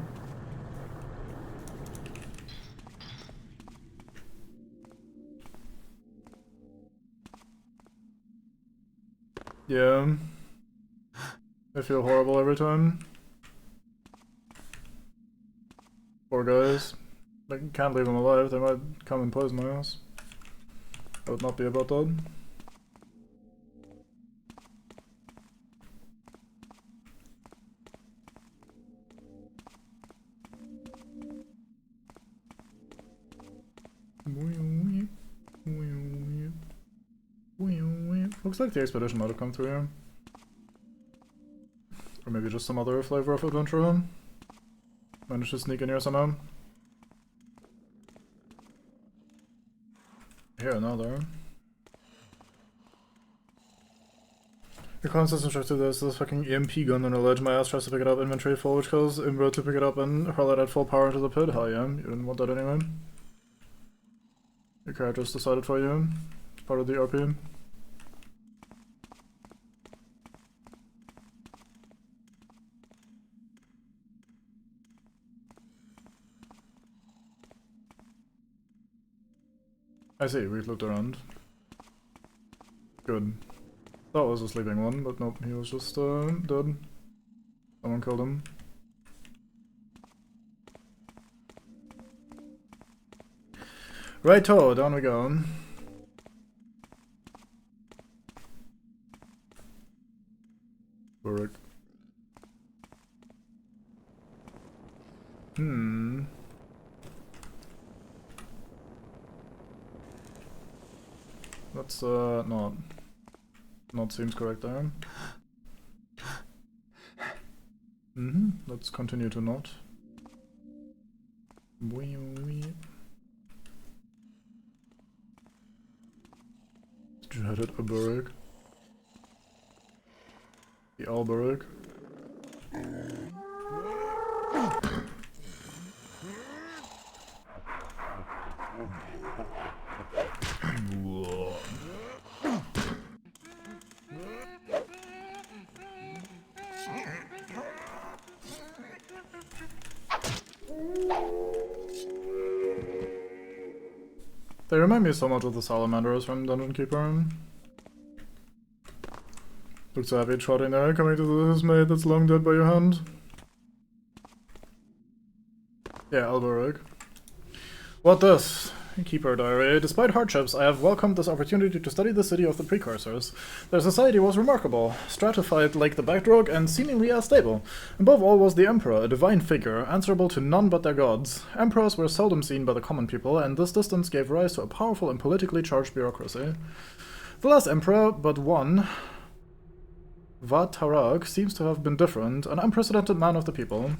Yeah. I feel horrible every time. Poor guys. I can't leave them alive, they might come and poison my ass. I would not be about that. Looks like the expedition might have come through here. Or maybe just some other flavor of adventure. Managed to sneak in here somehow. Here, another. The constant instructor there's this fucking EMP gun on a ledge. My ass tries to pick it up, inventory full, which calls Imbro to pick it up and hurl it at full power into the pit. Hell yeah, you didn't want that anyway. Your character's decided for you. It's part of the RP. I see, we've looked around. Good. That was a sleeping one, but nope, he was just dead. Someone killed him. Righto, down we go. Burrick. That's not seems correct there. Let's continue to not. Dreaded a Burrick. The Alberg. They remind me so much of the salamanders from Dungeon Keeper. Looks savage trotting there, coming to his mate that's long dead by your hand. Yeah, Alberg. What this? Keeper Diary. Despite hardships, I have welcomed this opportunity to study the city of the precursors. Their society was remarkable, stratified like the Backdrog and seemingly unstable. Above all was the Emperor, a divine figure, answerable to none but their gods. Emperors were seldom seen by the common people, and this distance gave rise to a powerful and politically charged bureaucracy. The last Emperor, but one, Vatarag, seems to have been different, an unprecedented man of the people.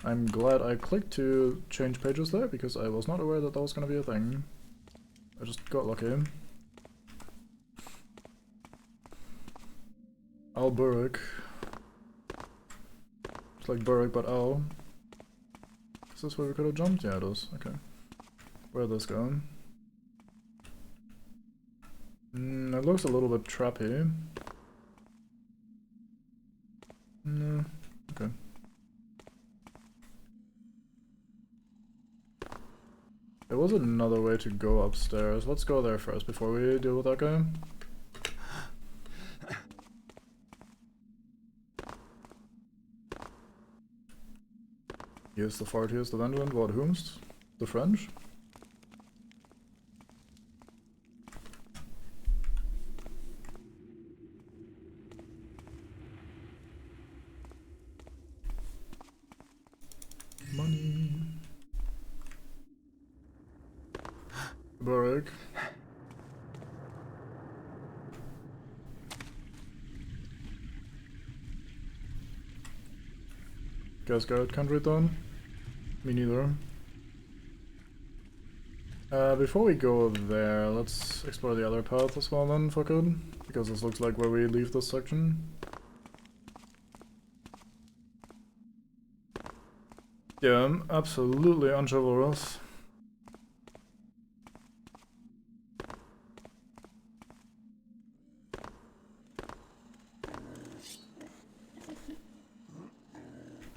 I'm glad I clicked to change pages there, because I was not aware that that was going to be a thing. I just got lucky. Al Burrick. It's like Burrick, but Al. Is this where we could have jumped? Yeah, it is. Okay. Where'd this go? It looks a little bit trappy. No. Okay. There was another way to go upstairs. Let's go there first before we deal with that guy. He is the fart, he is the vengeance, what whomst? The French? Money. Burrick. Guess Garrett can't read them. Me neither. Before we go there, let's explore the other path as well then, fuck it. Because this looks like where we leave this section. Yeah, I'm absolutely unchivalrous.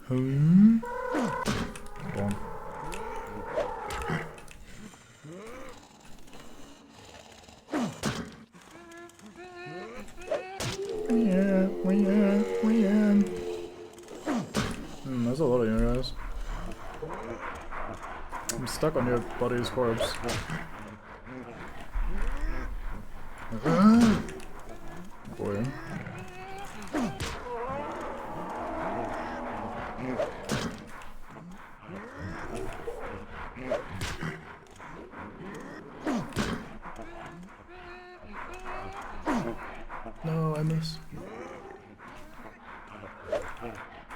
Bonk. Yeah. There's a lot of you guys. I'm stuck on your buddy's corpse. Boy. No, I miss.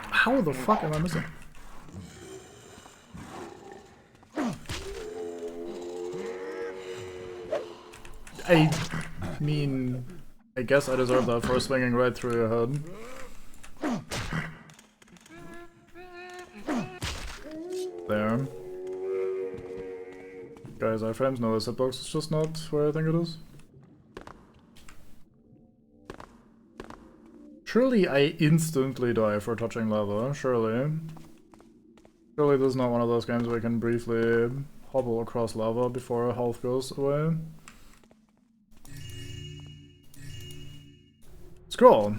How the fuck am I missing? I mean, I guess I deserve that for swinging right through your head. There. Guys, our frames know this hitbox is just not where I think it is. Surely I instantly die for touching lava, surely. Surely this is not one of those games where I can briefly hobble across lava before health goes away. Scroll.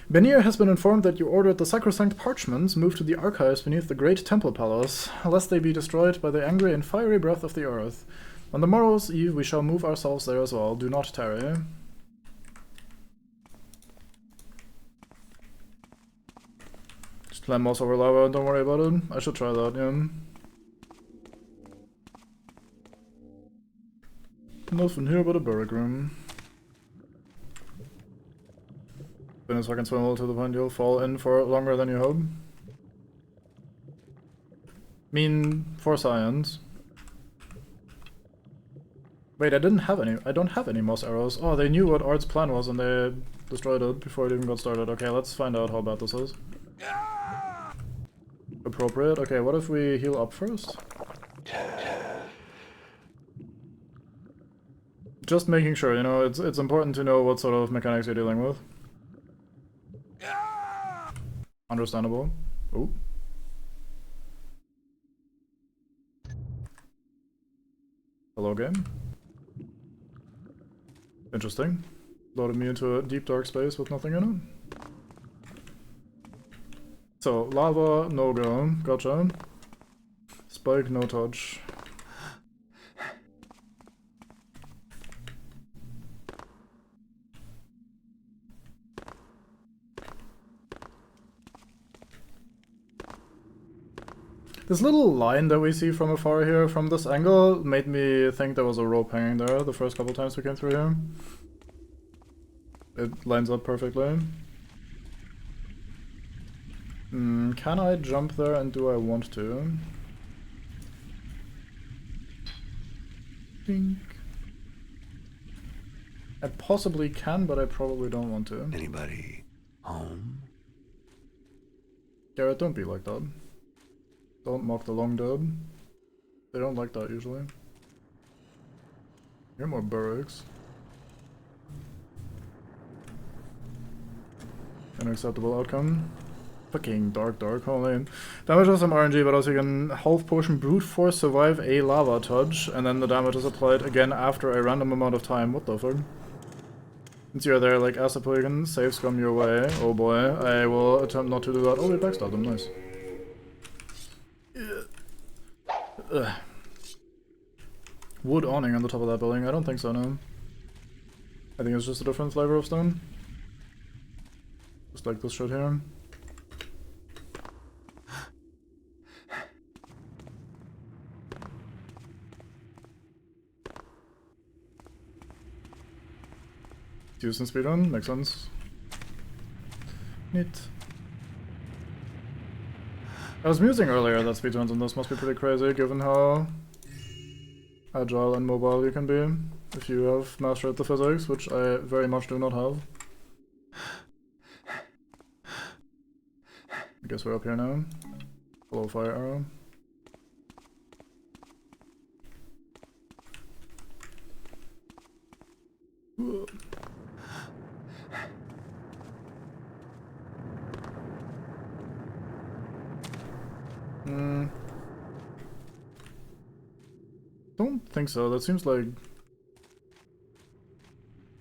Benir has been informed that you ordered the sacrosanct parchments moved to the archives beneath the great temple palace, lest they be destroyed by the angry and fiery breath of the earth. On the morrow's eve we shall move ourselves there as well. Do not tarry. Just climb moss over lava, don't worry about it. I should try that, yeah. Nothing here but a barrack room. Goodness, I can swim all to the point you'll fall in for longer than you hope. Mean for science. Wait, I don't have any moss arrows. Oh, they knew what Art's plan was and they destroyed it before it even got started. Okay, let's find out how bad this is. Appropriate. Okay, what if we heal up first? Just making sure, you know, it's important to know what sort of mechanics you're dealing with. Understandable. Ooh. Hello, game. Interesting. Loaded me into a deep dark space with nothing in it. So, lava, no go. Gotcha. Spike, no touch. This little line that we see from afar here, from this angle, made me think there was a rope hanging there the first couple times we came through here. It lines up perfectly. Can I jump there and do I want to? Think. I possibly can, but I probably don't want to. Anybody home? Garrett, don't be like that. Don't mock the long dub. They don't like that usually. You're more barracks. An acceptable outcome. Fucking dark, holy. Damage has some RNG, but also you can health potion brute force survive a lava touch, and then the damage is applied again after a random amount of time. What the fuck? Since you're there, like as a polygon, save scum your way. Oh boy, I will attempt not to do that. Oh, we backstabbed them, nice. Ugh. Wood awning on the top of that building? I don't think so, no. I think it's just a different flavor of stone. Just like this shit here. Use in speedrun, makes sense. Neat. I was musing earlier that speedruns on this must be pretty crazy given how agile and mobile you can be if you have mastered the physics, which I very much do not have. I guess we're up here now. Hello, fire arrow. Ooh. Don't think so. That seems like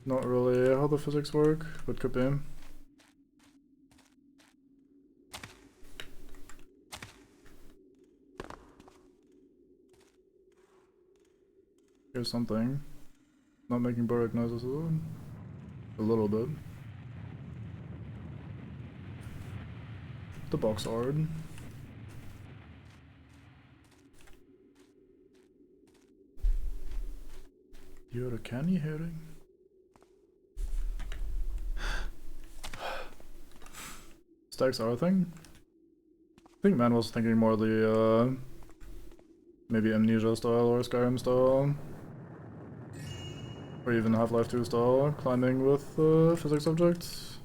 not really how the physics work, but could be. Here's something. Not making burrick noises though. A little bit. The box art. You're a canny herring. Stacks are a thing. I think man was thinking more the maybe Amnesia style or Skyrim style. Or even Half-Life 2 style, climbing with physics objects.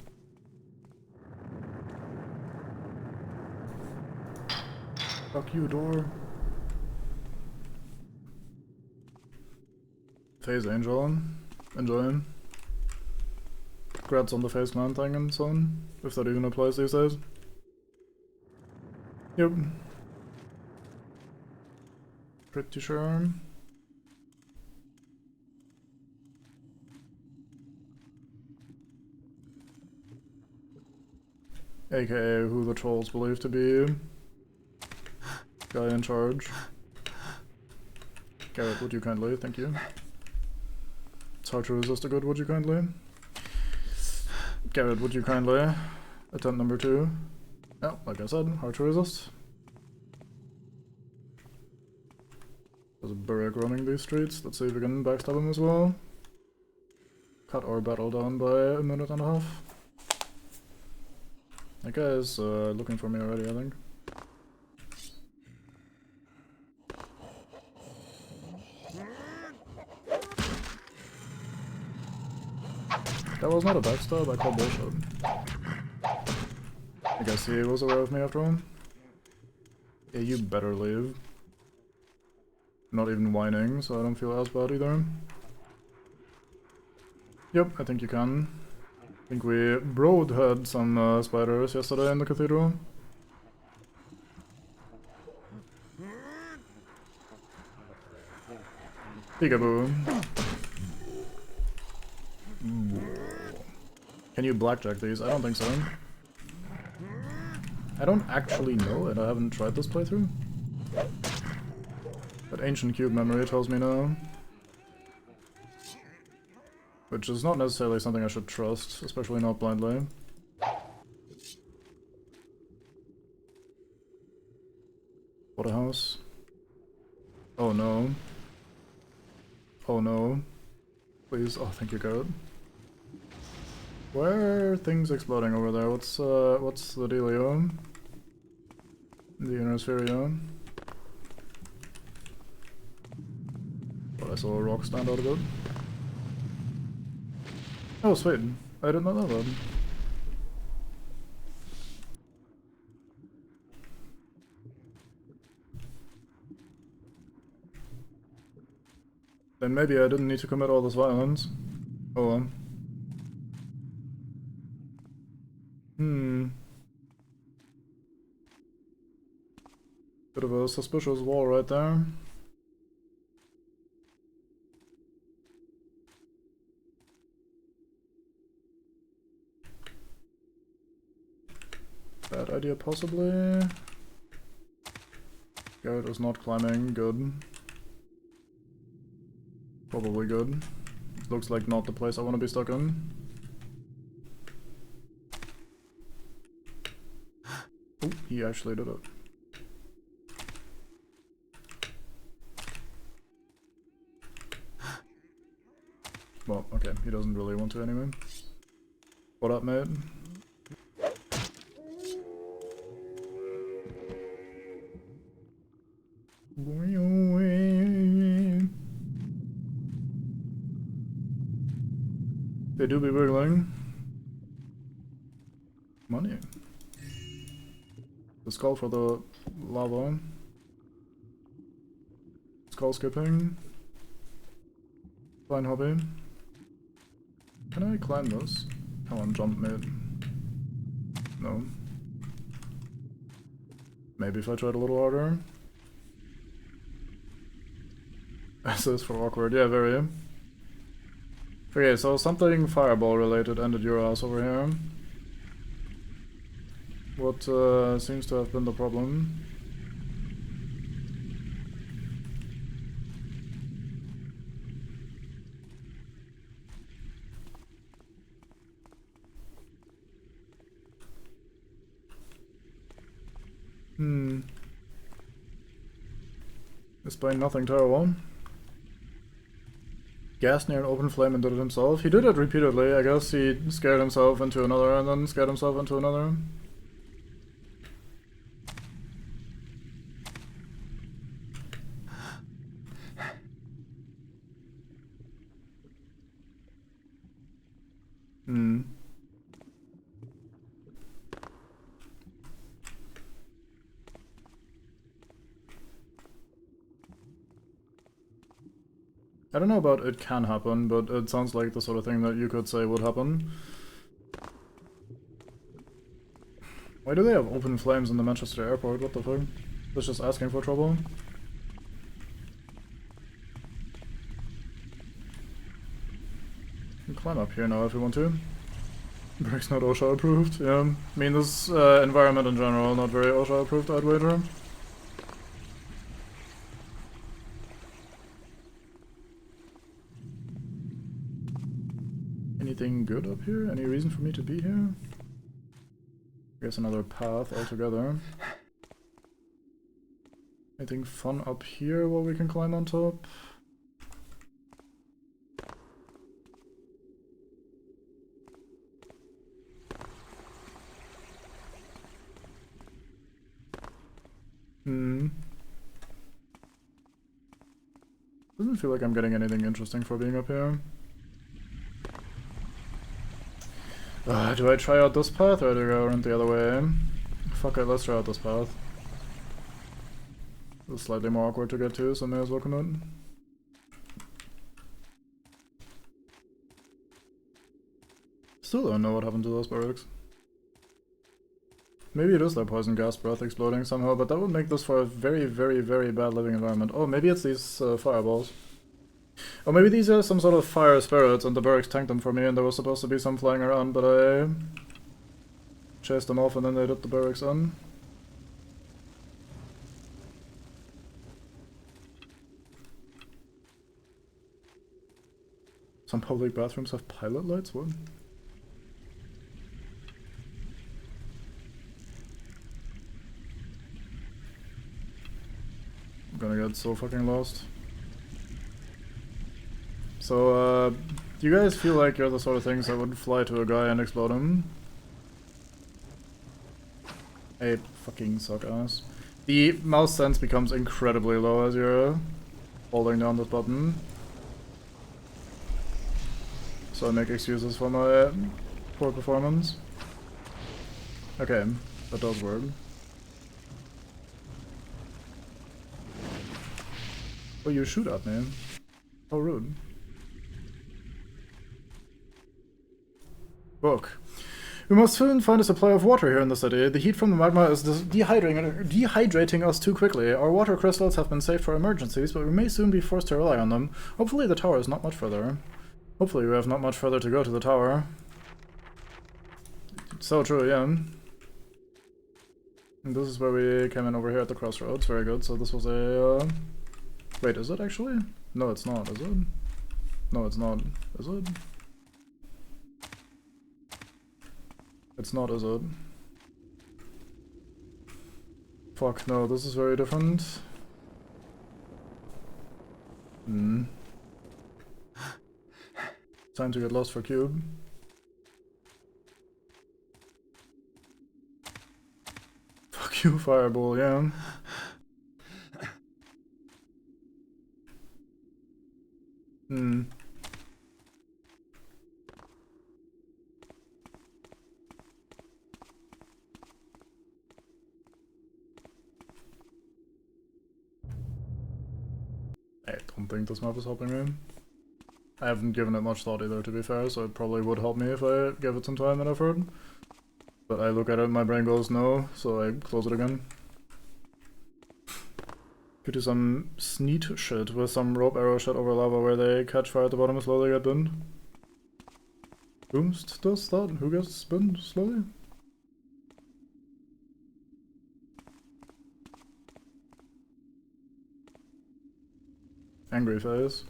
Fuck you, door. Phase Angel. Enjoying. Congrats on the Phase Clan thing and so on, if that even applies these days. Yep. Pretty sure. AKA who the trolls believe to be guy in charge. Garrett, would you kindly? Thank you. It's hard to resist a good would you kindly. Garrett, would you kindly? Attempt number 2. Yeah, like I said, hard to resist. There's a Burek running these streets. Let's see if we can backstab him as well. Cut our battle down by a minute and a half. That guy is looking for me already, I think. That was not a backstab, I call bullshit. I guess he was aware of me after all. Yeah, you better leave. Not even whining, so I don't feel as bad either. Yep, I think you can. I think we broad had some spiders yesterday in the cathedral. Peekaboo. Can you blackjack these? I don't think so. I don't actually know it, I haven't tried this playthrough. But ancient cube memory tells me no. Which is not necessarily something I should trust, especially not blindly. What a house. Oh no. Oh no. Please, oh thank you Garrett. Where are things exploding over there? What's the dealio? The inner sphere. But I saw a rock stand out of it. Oh sweet, I did not know that. Then maybe I didn't need to commit all this violence. Oh well. Bit of a suspicious wall right there. Bad idea possibly. Garrett is not climbing, good. Probably good. Looks like not the place I want to be stuck in. Oh, he actually did it. Well, okay, he doesn't really want to anyway. What up, mate? They do be wiggling. Money. The skull for the lava. Skull skipping. Fine hobby. Can I climb this? Come on, jump mid. No. Maybe if I tried a little harder. This is for awkward, yeah, very. Okay, so something fireball related ended your ass over here. What seems to have been the problem? Displaying nothing terrible. Gas near an open flame and did it himself. He did it repeatedly. I guess he scared himself into another and then scared himself into another. I don't know about it can happen, but it sounds like the sort of thing that you could say would happen. Why do they have open flames in the Manchester airport? What the fuck? That's just asking for trouble. We can climb up here now if we want to. Brick's not OSHA approved, yeah. I mean, this environment in general, not very OSHA approved, I'd wager. Anything good up here? Any reason for me to be here? I guess another path altogether. Anything fun up here while we can climb on top? Doesn't feel like I'm getting anything interesting for being up here. Do I try out this path or do I go around the other way? Fuck it, let's try out this path. It's slightly more awkward to get to, so may as well commit. Still don't know what happened to those barracks. Maybe it is their poison gas breath exploding somehow, but that would make this for a very, very, very bad living environment. Oh, maybe it's these fireballs. Or maybe these are some sort of fire spirits and the barracks tanked them for me and there was supposed to be some flying around, but I chased them off and then they did the barracks in. Some public bathrooms have pilot lights? What? I'm gonna get so fucking lost. So, do you guys feel like you're the sort of things that would fly to a guy and explode him? I fucking suck ass. The mouse sense becomes incredibly low as you're holding down this button. So I make excuses for my poor performance. Okay, that does work. Oh, you shoot at me. How rude. Book. We must soon find a supply of water here in the city. The heat from the magma is dehydrating us too quickly. Our water crystals have been saved for emergencies, but we may soon be forced to rely on them. Hopefully the tower is not much further. Hopefully we have not much further to go to the tower. So true, yeah. And this is where we came in over here at the crossroads. Very good. So this was a... Wait, is it actually? No, it's not, is it? No, it's not. Is it? It's not, is it? Fuck, no, this is very different. Time to get lost for cube. Fuck you, fireball, yeah. I don't think this map is helping me. I haven't given it much thought either, to be fair, so it probably would help me if I gave it some time and effort. But I look at it and my brain goes no, so I close it again. Could do some sneet shit with some rope arrow shit over lava where they catch fire at the bottom and slowly get burned. Who does that? Who gets burned slowly? Angry face.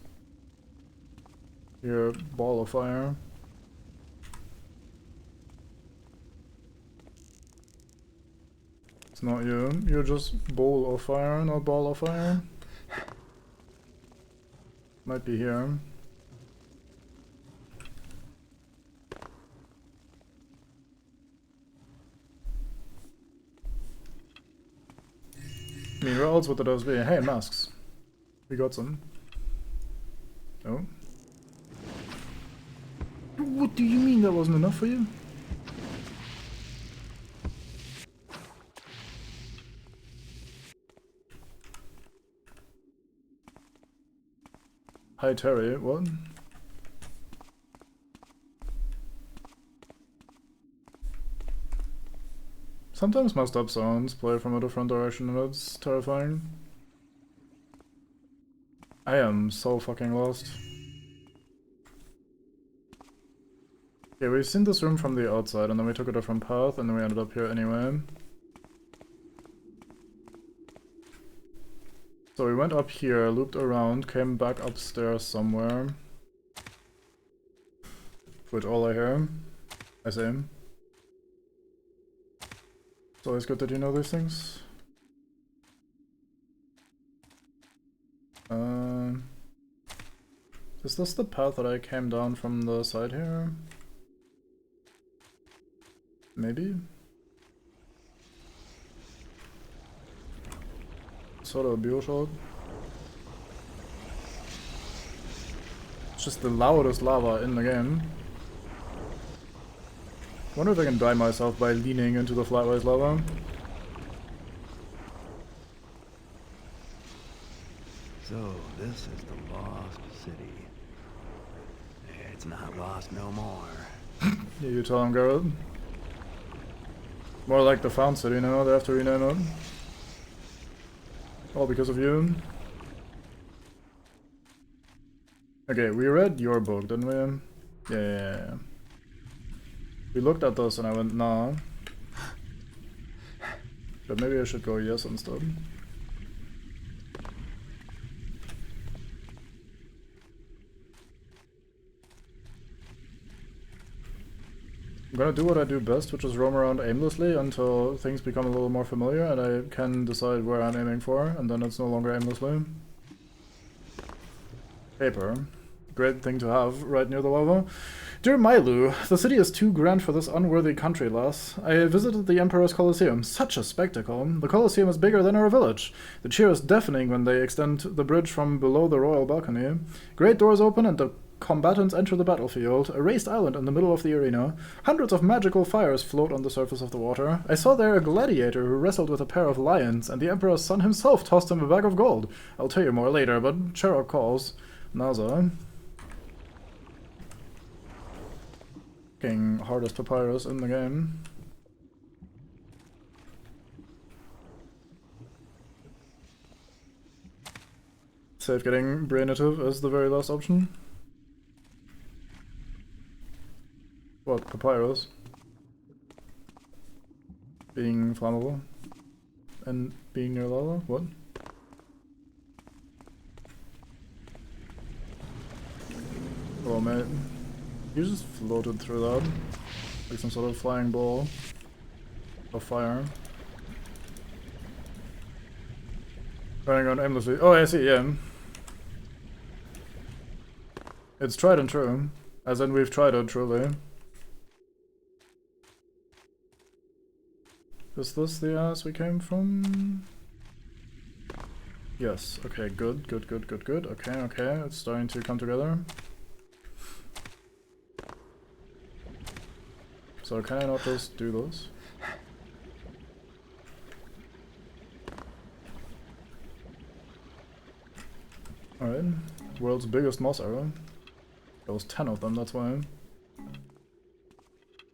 You're a ball of fire. It's not you. You're just bowl of fire, not ball of fire. Might be here. I mean, where else would those be? Hey, masks. We got some. Oh. What do you mean that wasn't enough for you? Hi Terry, what? Sometimes messed up sounds play from a different direction and it's terrifying. I am so fucking lost. Okay, we've seen this room from the outside, and then we took a different path, and then we ended up here anyway. So we went up here, looped around, came back upstairs somewhere. Which all I hear, I say. It's always good that you know these things. Is this the path that I came down from the side here? Maybe? Sort of a bio shot. It's just the loudest lava in the game. Wonder if I can die myself by leaning into the flatwise lava. So, this is the lost city. It's not lost no more. Yeah, you tell him, Garrett. More like the found city now, they have to rename it. All because of you. Okay, we read your book, didn't we? Yeah. We looked at this and I went, nah. But maybe I should go yes instead. I'm gonna do what I do best, which is roam around aimlessly until things become a little more familiar and I can decide where I'm aiming for, and then it's no longer aimlessly. Paper. Great thing to have right near the lava. Dear Mailu, the city is too grand for this unworthy country, lass. I visited the Emperor's Colosseum. Such a spectacle. The Colosseum is bigger than our village. The cheer is deafening when they extend the bridge from below the royal balcony. Great doors open and the combatants enter the battlefield, a raised island in the middle of the arena. Hundreds of magical fires float on the surface of the water. I saw there a gladiator who wrestled with a pair of lions, and the Emperor's son himself tossed him a bag of gold. I'll tell you more later, but Cherok calls. Naza. King hardest papyrus in the game. Save getting brain native is the very last option. What, papyrus? Being flammable? And being near lava? What? Oh mate. You just floated through that. Like some sort of flying ball of fire. Running around aimlessly. Oh, I see, yeah. It's tried and true. As in, we've tried it, truly. Is this the ass we came from? Yes. Okay, good. Okay, it's starting to come together. So can I not just do this? Alright. World's biggest moss arrow. There was 10 of them, that's why.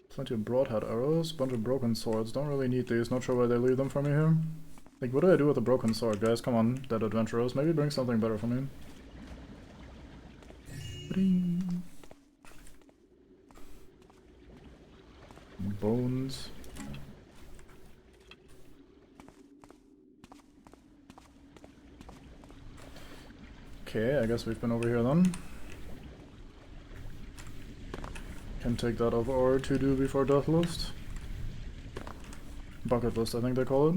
Plenty of broadhead arrows, bunch of broken swords. Don't really need these, not sure why they leave them for me here. Like, what do I do with a broken sword, guys? Come on, dead adventurers. Maybe bring something better for me. Ba-ding. Bones. Okay, I guess we've been over here then. Can take that off our to-do before death list. Bucket list, I think they call it.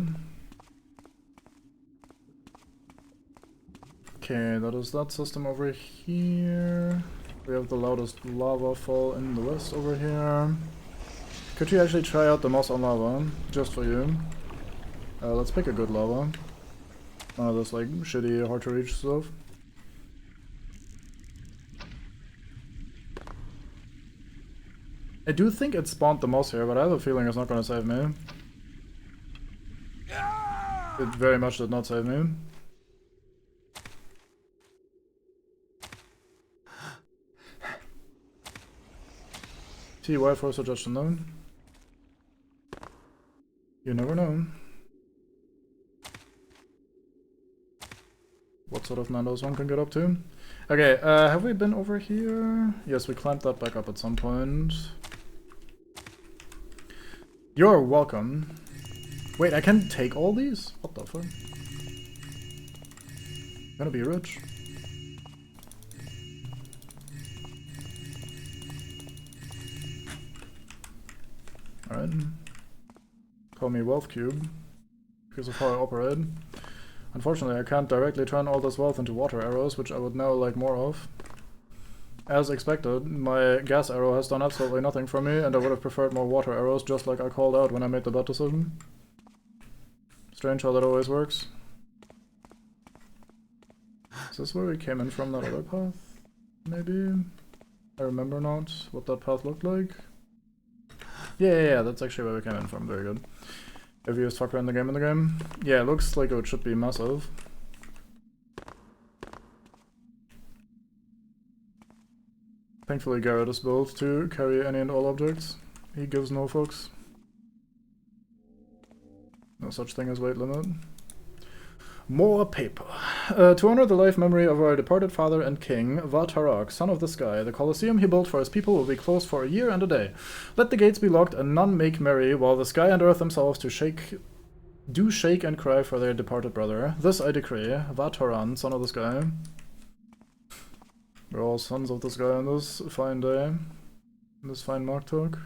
Okay, that is that system over here. We have the loudest lava fall in the west over here. Could you actually try out the moss on lava? Just for you. Let's pick a good lava. None of this like shitty, hard to reach stuff. I do think it spawned the moss here, but I have a feeling it's not gonna save me. It very much did not save me. TY for a suggestion though. You never know. What sort of Nando's one can get up to. Okay, have we been over here? Yes, we climbed that back up at some point. You're welcome. Wait, I can take all these? What the fuck? Gonna be rich. Alright. Call me Wealth Cube. Because of how I operate. Unfortunately, I can't directly turn all this wealth into water arrows, which I would now like more of. As expected, my gas arrow has done absolutely nothing for me, and I would have preferred more water arrows, just like I called out when I made the bad decision. Strange how that always works. Is this where we came in from that other path? Maybe? I remember not what that path looked like. Yeah, that's actually where we came in from. Very good. Heaviest fucker in the game Yeah, it looks like it should be massive. Thankfully Garrett is built to carry any and all objects. He gives no fucks. No such thing as weight limit. More paper. To honor the life memory of our departed father and king, Vatarak, son of the sky, the Colosseum he built for his people will be closed for a year and a day. Let the gates be locked and none make merry, while the sky and earth themselves do shake and cry for their departed brother. This I decree, Vataran, son of the sky. We're all sons of the sky on this fine day. In this fine Mark talk.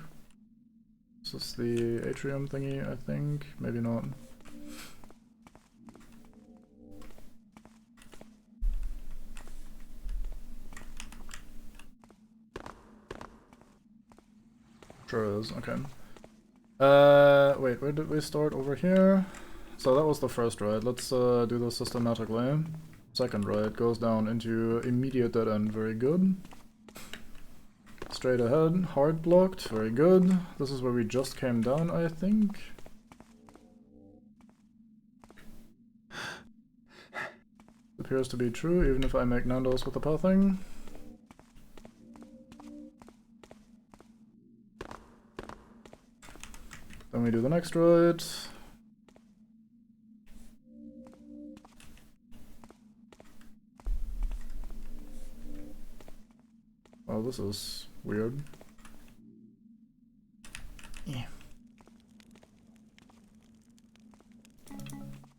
Is this the atrium thingy, I think? Maybe not. Sure is, okay. Wait, where did we start? Over here? So that was the first ride. Let's do this systematically. Second ride goes down into immediate dead end. Very good. Straight ahead, hard blocked. Very good. This is where we just came down, I think. Appears to be true, even if I make Nandos with the pathing. Then we do the next ride. Oh, this is weird. Yeah.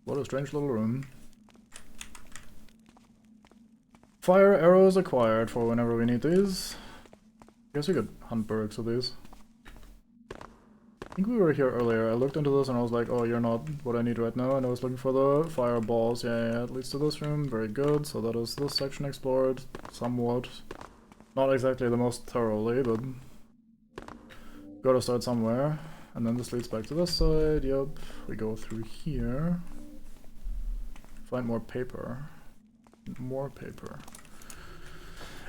What a strange little room. Fire arrows acquired for whenever we need these. I guess we could hunt barracks with these. I think we were here earlier. I looked into this and I was like, oh, you're not what I need right now. And I was looking for the fireballs. Yeah, it leads to this room. Very good. So that is this section explored. Somewhat. Not exactly the most thoroughly, but gotta start somewhere. And then this leads back to this side. Yep. We go through here. Find more paper. More paper.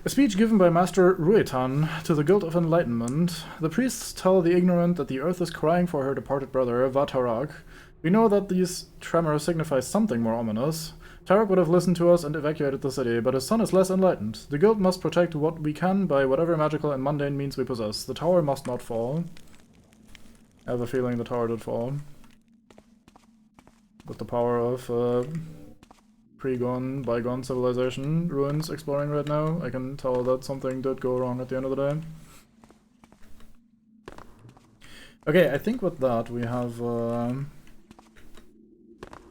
A speech given by Master Ruetan to the Guild of Enlightenment. The priests tell the ignorant that the earth is crying for her departed brother, Vatarak. We know that these tremors signify something more ominous. Tarak would have listened to us and evacuated the city, but his son is less enlightened. The guild must protect what we can by whatever magical and mundane means we possess. The tower must not fall. I have a feeling the tower did fall. With the power of pre-gone, bygone civilization ruins exploring right now, I can tell that something did go wrong at the end of the day. Okay, I think with that we have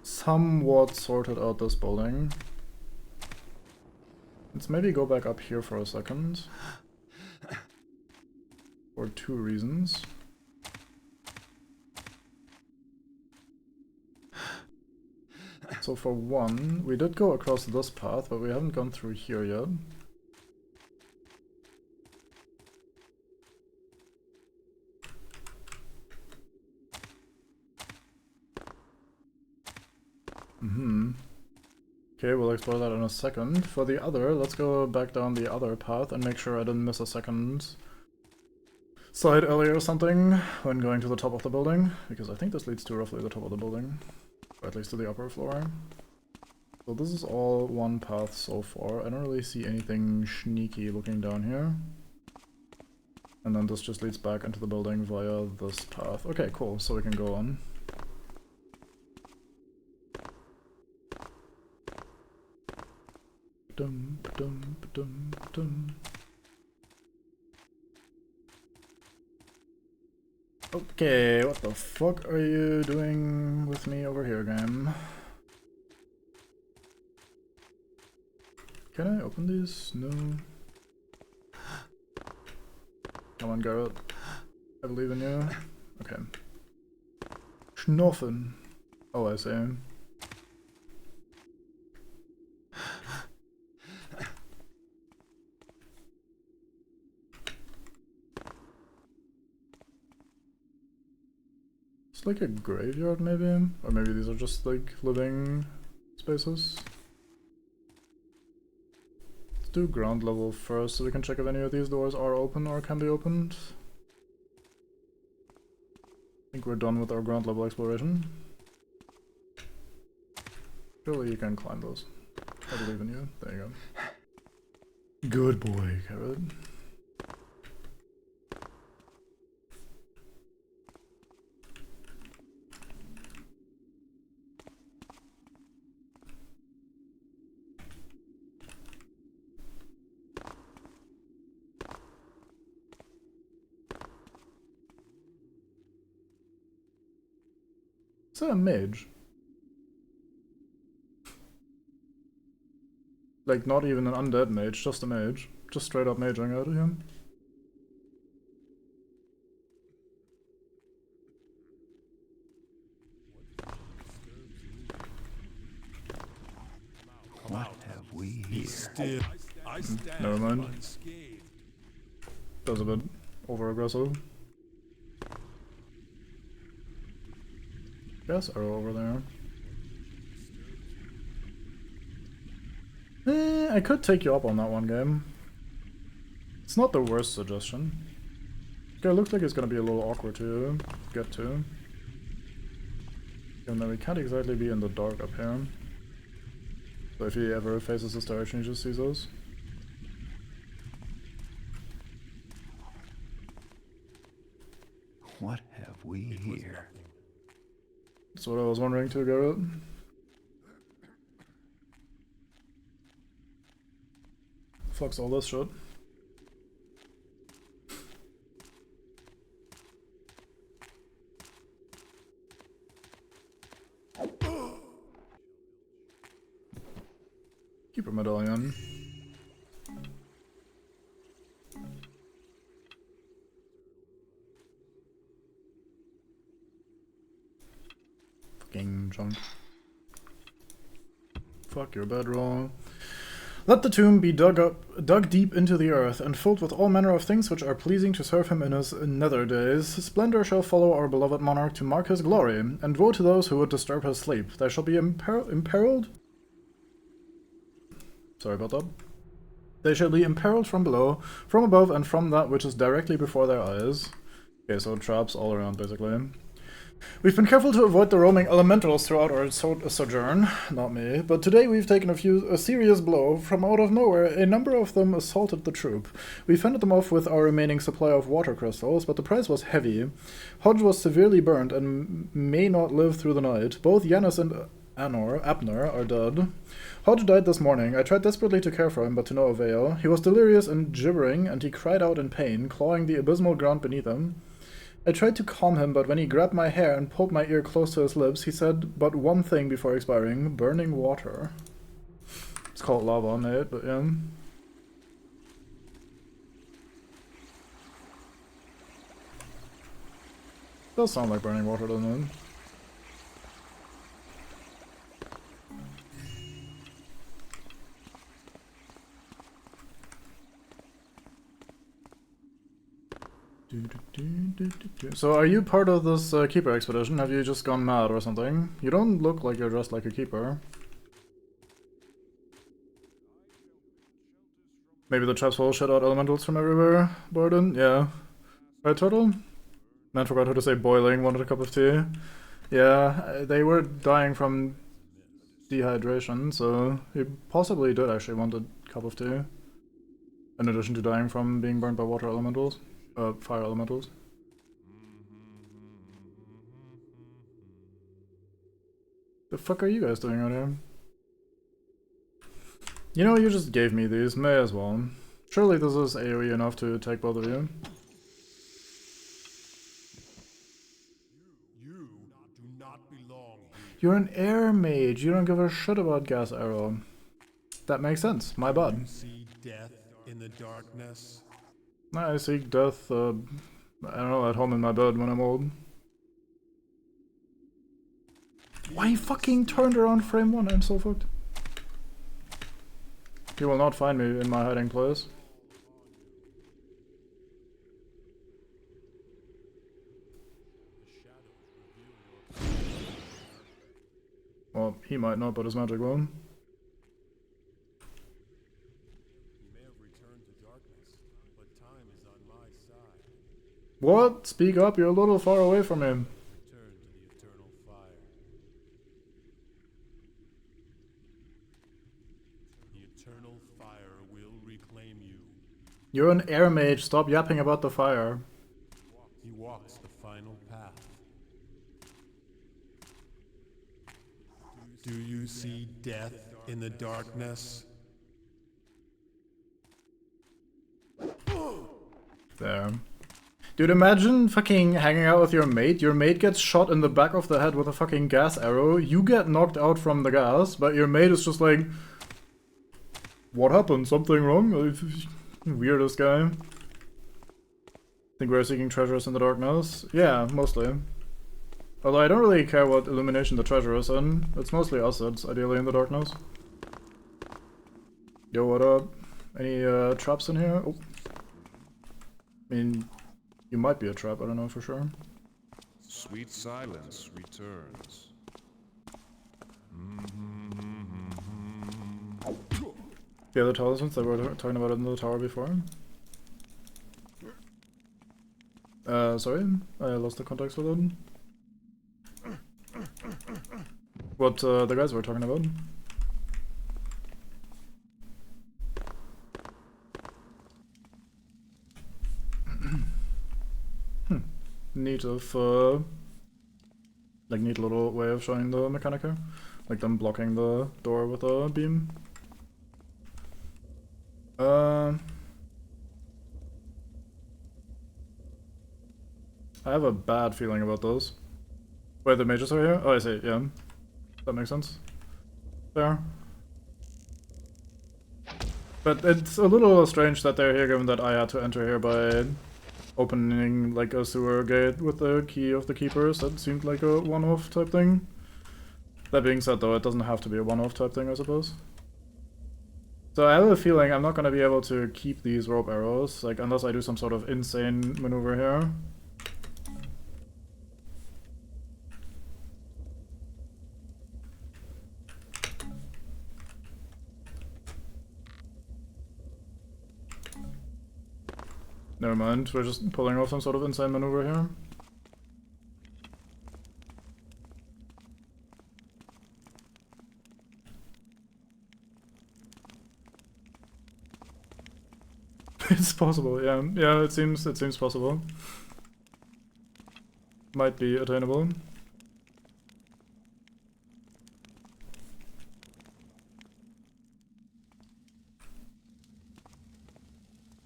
somewhat sorted out this building. Let's maybe go back up here for a second. For two reasons. So for one, we did go across this path, but we haven't gone through here yet. Okay, we'll explore that in a second. For the other, let's go back down the other path and make sure I didn't miss a second side alley or something when going to the top of the building, because I think this leads to roughly the top of the building. Or at least to the upper floor. So this is all one path so far. I don't really see anything sneaky looking down here. And then this just leads back into the building via this path. Okay, cool, so we can go on. Dum, dum, dum, dum. Okay, what the fuck are you doing with me over here, game? Can I open these? No. Come on, Garrett. I believe in you. Okay. Schnoffen. Oh, I see. It's like a graveyard, maybe? Or maybe these are just like living spaces. Let's do ground level first so we can check if any of these doors are open or can be opened. I think we're done with our ground level exploration. Surely you can climb those. I believe in you. There you go. Good boy, Carrot. Is that a mage? Like, not even an undead mage, just a mage. Just straight up maging out of him. What have we here? Still, I stand Never mind. unscathed. That was a bit over-aggressive. Gas arrow over there. I could take you up on that one game. It's not the worst suggestion. Okay, it looks like it's gonna be a little awkward to get to. And then we can't exactly be in the dark up here. So if he ever faces this direction, he just sees us. What have we here? That's what I was wondering too, Garrett. Fuck's all this shit. Keeper medallion. Fucking junk. Fuck your bedroll. Let the tomb be dug deep into the earth, and filled with all manner of things which are pleasing to serve him in his nether days. Splendor shall follow our beloved monarch to mark his glory, and woe to those who would disturb his sleep. They shall be imperiled. Sorry about that. They shall be imperiled from below, from above, and from that which is directly before their eyes. Okay, so traps all around, basically. We've been careful to avoid the roaming elementals throughout our sojourn, not me, but today we've taken a serious blow. From out of nowhere, a number of them assaulted the troop. We fended them off with our remaining supply of water crystals, but the price was heavy. Hodge was severely burned and may not live through the night. Both Yanis and Abner are dead. Hodge died this morning. I tried desperately to care for him, but to no avail. He was delirious and gibbering, and he cried out in pain, clawing the abysmal ground beneath him. I tried to calm him, but when he grabbed my hair and pulled my ear close to his lips, he said but one thing before expiring: burning water. It's called lava, mate, but yeah. Does sound like burning water, doesn't it? So are you part of this keeper expedition? Have you just gone mad or something? You don't look like you're dressed like a keeper. Maybe the traps will shut out elementals from everywhere, Borden? Yeah. Right, Turtle? Man forgot how to say boiling, wanted a cup of tea. Yeah, they were dying from dehydration, so he possibly did actually want a cup of tea. In addition to dying from being burned by water elementals. Fire elementals. The fuck are you guys doing out here? You know, you just gave me these, may as well. Surely this is AoE enough to take both of you. You're an air mage. You don't give a shit about gas arrow. That makes sense. My bad. You see death in the darkness. I seek death, I don't know, at home in my bed when I'm old. Why fucking turned around frame 1? I'm so fucked. You will not find me in my hiding place. Well, he might not, but his magic will. He may have returned to darkness, but time is on my side. What? Speak up, you're a little far away from him. Return to the eternal fire. The eternal fire will reclaim you. You're an air mage, stop yapping about the fire. He walks the final path. Do you see death in the darkness? There. Dude, imagine fucking hanging out with your mate. Your mate gets shot in the back of the head with a fucking gas arrow. You get knocked out from the gas, but your mate is just like... What happened? Something wrong? Weirdest guy. Think we're seeking treasures in the darkness? Yeah, mostly. Although I don't really care what illumination the treasure is in. It's mostly us that's ideally in the darkness. Yo, what up? Any traps in here? Oh. I mean, you might be a trap, I don't know for sure. Sweet silence returns. The other talismans that we were talking about in the tower before. Sorry, I lost the context with it. What the guys were talking about. Neat of like neat little way of showing the mechanic here. Like them blocking the door with a beam. I have a bad feeling about those. Wait, the mages are here? Oh, I see, yeah. That makes sense. There. But it's a little strange that they're here, given that I had to enter here by opening like a sewer gate with the key of the keepers. That seemed like a one-off type thing. That being said though, it doesn't have to be a one-off type thing, I suppose. So I have a feeling I'm not gonna be able to keep these rope arrows, like unless I do some sort of insane maneuver here. Never mind, we're just pulling off some sort of insane maneuver here. It's possible, yeah. Yeah, it seems possible. Might be attainable.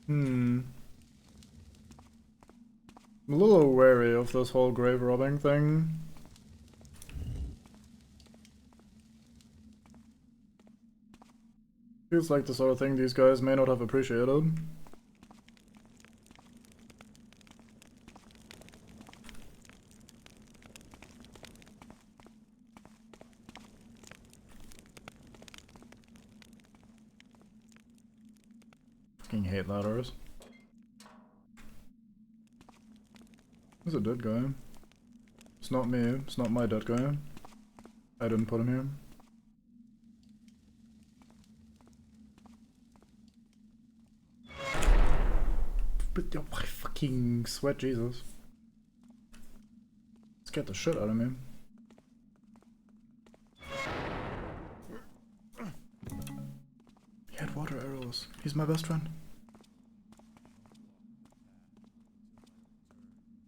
I'm a little wary of this whole grave robbing thing. Feels like the sort of thing these guys may not have appreciated. Fucking hate ladders. There's a dead guy. It's not me. It's not my dead guy. I didn't put him here. But oh, my fucking sweat, Jesus. Scared the shit out of me. He had water arrows. He's my best friend.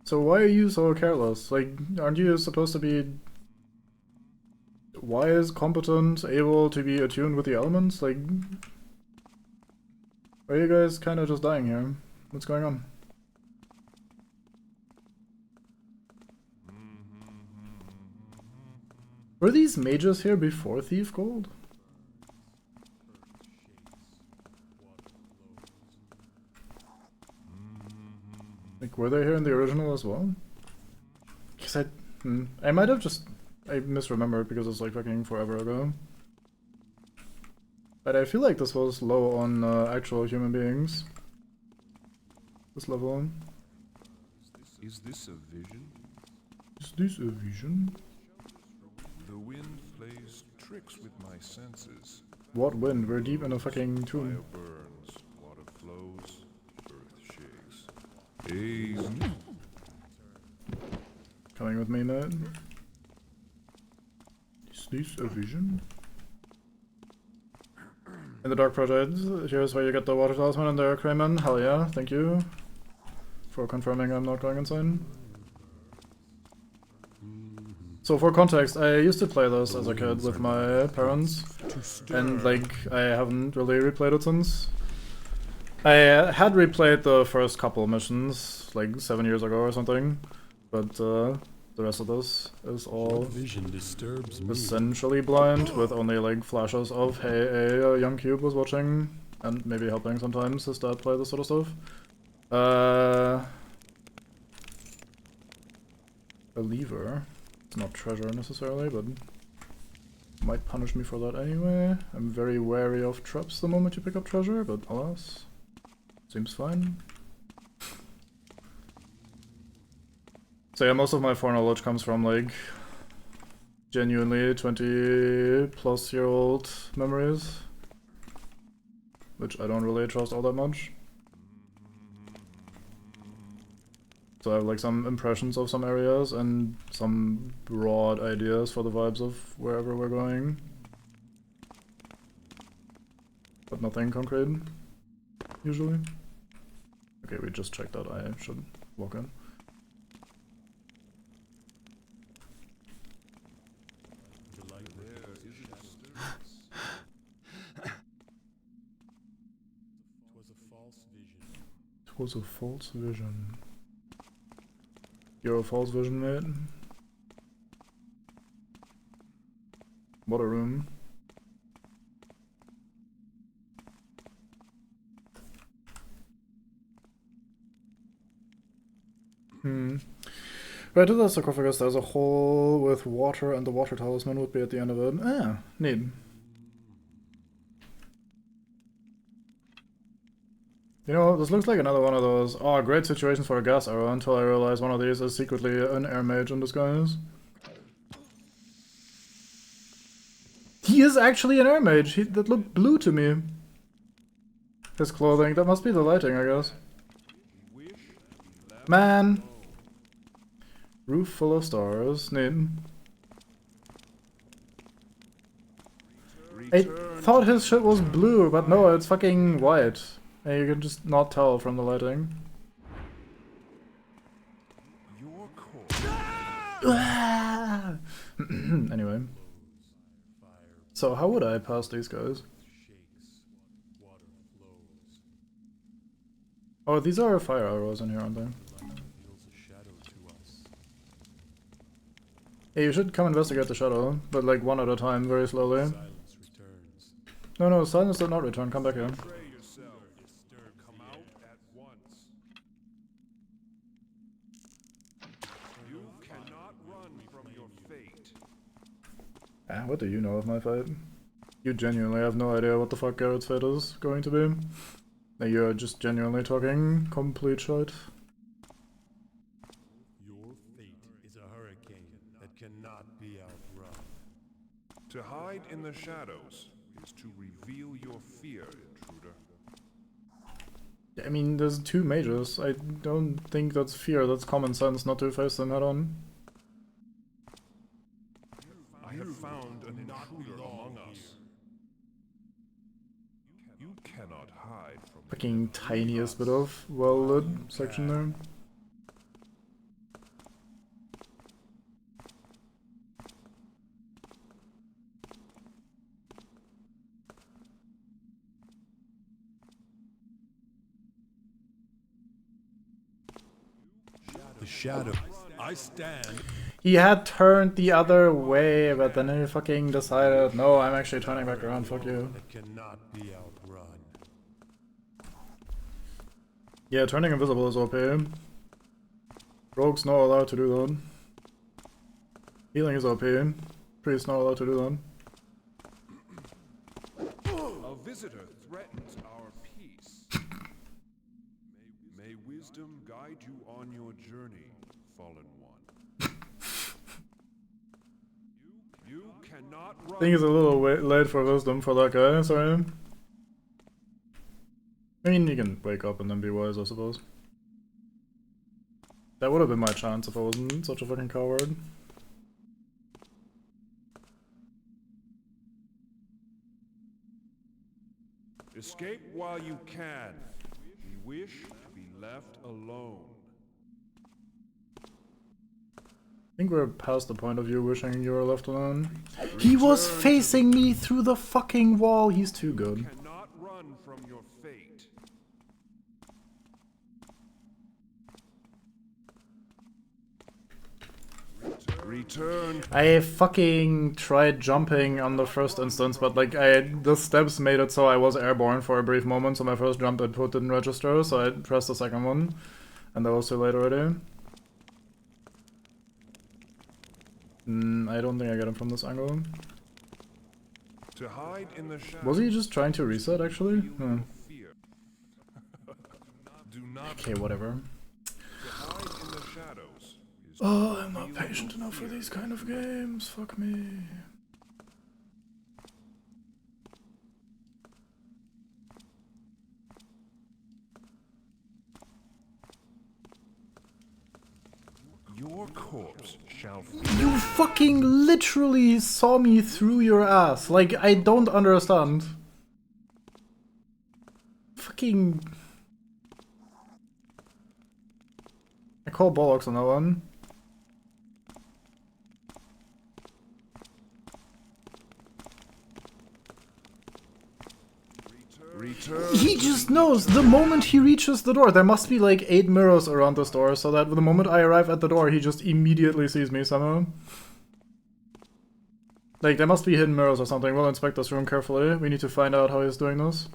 So why are you so careless? Like, aren't you supposed to be wise, competent, able to be attuned with the elements? Like, why are you guys kind of just dying here? What's going on? Were these mages here before Thief Gold? Like, were they here in the original as well? Because I might have just... I misremembered because it's like fucking forever ago. But I feel like this was low on actual human beings. This level. Is this a vision? Is this a vision? The wind plays tricks with my senses. What wind? We're deep in a fucking Fire tomb. burns, water flows, earth shakes. Hey, Coming with me, mate. Is this a vision? In the Dark Project, here's where you get the water talisman and the Crayman. Hell yeah, thank you for confirming I'm not going insane. So for context, I used to play this as a kid with my parents, and like I haven't really replayed it since. I had replayed the first couple missions like 7 years ago or something, but the rest of this is all Vision disturbs me. essentially blind, with only like flashes of hey, a young cube was watching and maybe helping sometimes his dad play this sort of stuff. A lever. It's not treasure necessarily, but might punish me for that anyway. I'm very wary of traps the moment you pick up treasure, but alas, seems fine. So yeah, most of my foreknowledge comes from like genuinely 20+ year old memories, which I don't really trust all that much. So I have like some impressions of some areas and some broad ideas for the vibes of wherever we're going. But nothing concrete, usually. Okay, we just checked that. I should walk in. It was a false vision. You're a false vision, mate. What a room. Right to the sarcophagus, there's a hole with water, and the water talisman would be at the end of it. Ah, neat. You know, this looks like another one of those, oh, great situations for a gas arrow, until I realize one of these is secretly an air mage in disguise. He is actually an air mage! That looked blue to me. His clothing, that must be the lighting, I guess. Man! Roof full of stars, neat. I thought his shit was blue, but no, it's fucking white. And you can just not tell from the lighting. Anyway. So how would I pass these guys? Oh, these are fire arrows in here, aren't they? Yeah, you should come investigate the shadow, but like one at a time, very slowly. No, silence did not return, come back here. What do you know of my fate? You genuinely have no idea what the fuck Garrett's fate is going to be. You're just genuinely talking complete shit. Your fate is a hurricane that cannot be outrun. to hide in the shadows is to reveal your fear, intruder. I mean, there's two mages. I don't think that's fear, that's common sense not to face them head on. I have found an intruder among us. You cannot hide from Fucking tiniest bit of well-lit section there. The shadow. I stand. He had turned the other way, but then he fucking decided, no, I'm actually turning back around, fuck you. That cannot be outrun. Yeah, turning invisible is OP. Rogue's not allowed to do that. Healing is OP. Priest's not allowed to do that. A visitor threatens our peace. May wisdom guide you on your journey, fallen one. You cannot run. I think it's a little late for wisdom for that guy, sorry. I mean, you can wake up and then be wise, I suppose. That would have been my chance if I wasn't such a fucking coward. Escape while you can. We wish to be left alone. I think we're past the point of you wishing you were left alone. He was facing me through the fucking wall, he's too good. Cannot run from your fate. Return. I fucking tried jumping on the first instance, but like the steps made it so I was airborne for a brief moment, so my first jump input didn't register, so I pressed the second one, and that was too late already. I don't think I get him from this angle. To hide in the shadows. Was he just trying to reset actually? Hmm. Do not Okay, whatever. to hide in the shadows. Is Oh, I'm not patient enough for these kind of games, fuck me. your corpse shall You fucking literally saw me through your ass. Like, I don't understand. Fucking... I call bollocks on that one. return. He just knows the moment he reaches the door. There must be like 8 mirrors around this door, so that the moment I arrive at the door, he just immediately sees me somehow. Like, there must be hidden mirrors or something. We'll inspect this room carefully. We need to find out how he's doing this.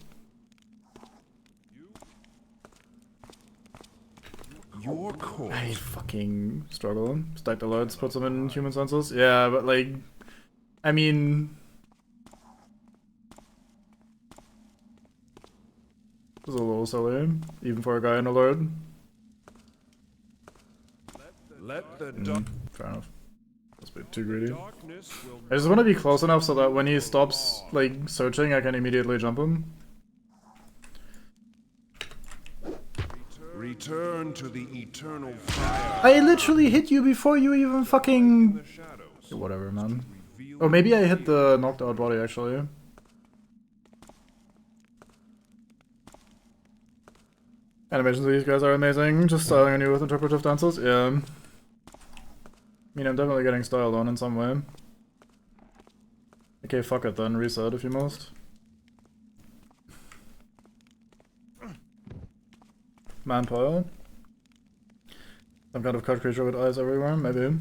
Your corpse. I fucking struggle. Stack the lights, put them in human senses. Yeah, but like... I mean... This is a little silly, even for a guy in alert. Let the Fair enough. That's a bit too greedy. darkness will I just want to be close enough so that when he stops, like, searching, I can immediately jump him. return to the eternal fire. I literally hit you before you even fucking... The shadows. Whatever, man. Oh, maybe I hit the knocked out body, actually. Animations of these guys are amazing. Just styling on you with interpretive dances. Yeah. I mean, I'm definitely getting styled on in some way. Okay, fuck it then. Reset if you must. Manpower. Some kind of cut creature with eyes everywhere, maybe.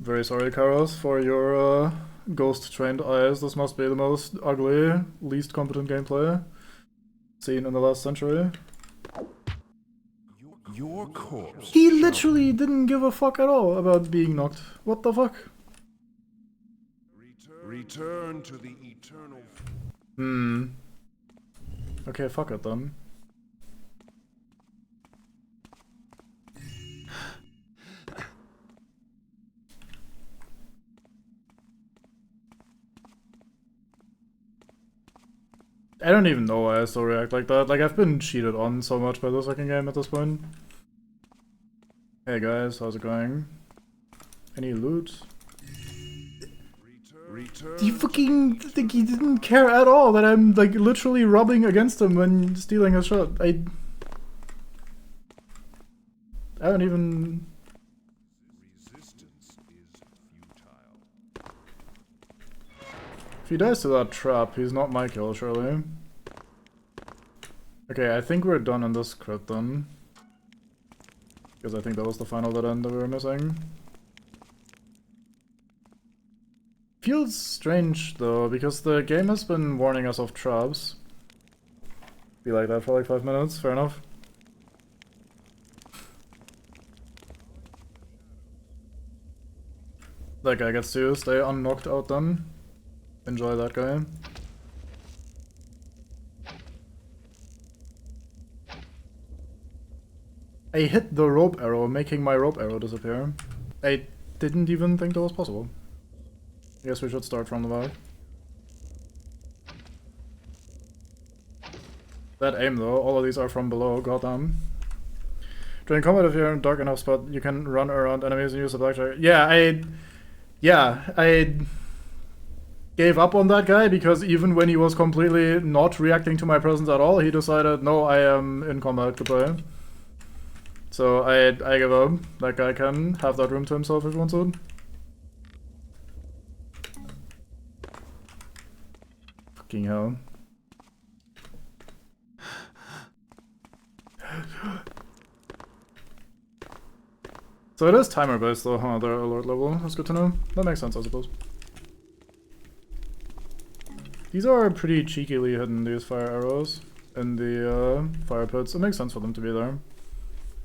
Very sorry, Karos, for your ghost-trained eyes. This must be the most ugly, least competent gameplay seen in the last century. Your corpse. He literally didn't give a fuck at all about being knocked. What the fuck? Return to the eternal. Okay, fuck it then. I don't even know why I still react like that. Like, I've been cheated on so much by this fucking game at this point. Hey guys, how's it going? Any loot? Return. He fucking... like, he didn't care at all that I'm, like, literally rubbing against him when stealing his shot. I don't even... Resistance is futile. If he dies to that trap, he's not my kill, surely. Okay, I think we're done on this crit then. Because I think that was the final dead end that we were missing. Feels strange though, because the game has been warning us of traps. Be like that for like 5 minutes, fair enough. That guy gets to stay unknocked out then. Enjoy that guy. I hit the rope arrow, making my rope arrow disappear. I didn't even think that was possible. I guess we should start from the back. That aim though, all of these are from below, goddamn. During combat, if you're in a dark enough spot, you can run around enemies and use the blackjack. Yeah, I gave up on that guy because even when he was completely not reacting to my presence at all, he decided, no, I am in combat, goodbye. So I give up. That guy can have that room to himself if he wants it. Fucking hell. So it is timer based though, huh? Their alert level. That's good to know. That makes sense, I suppose. These are pretty cheekily hidden, these fire arrows in the fire pits. It makes sense for them to be there.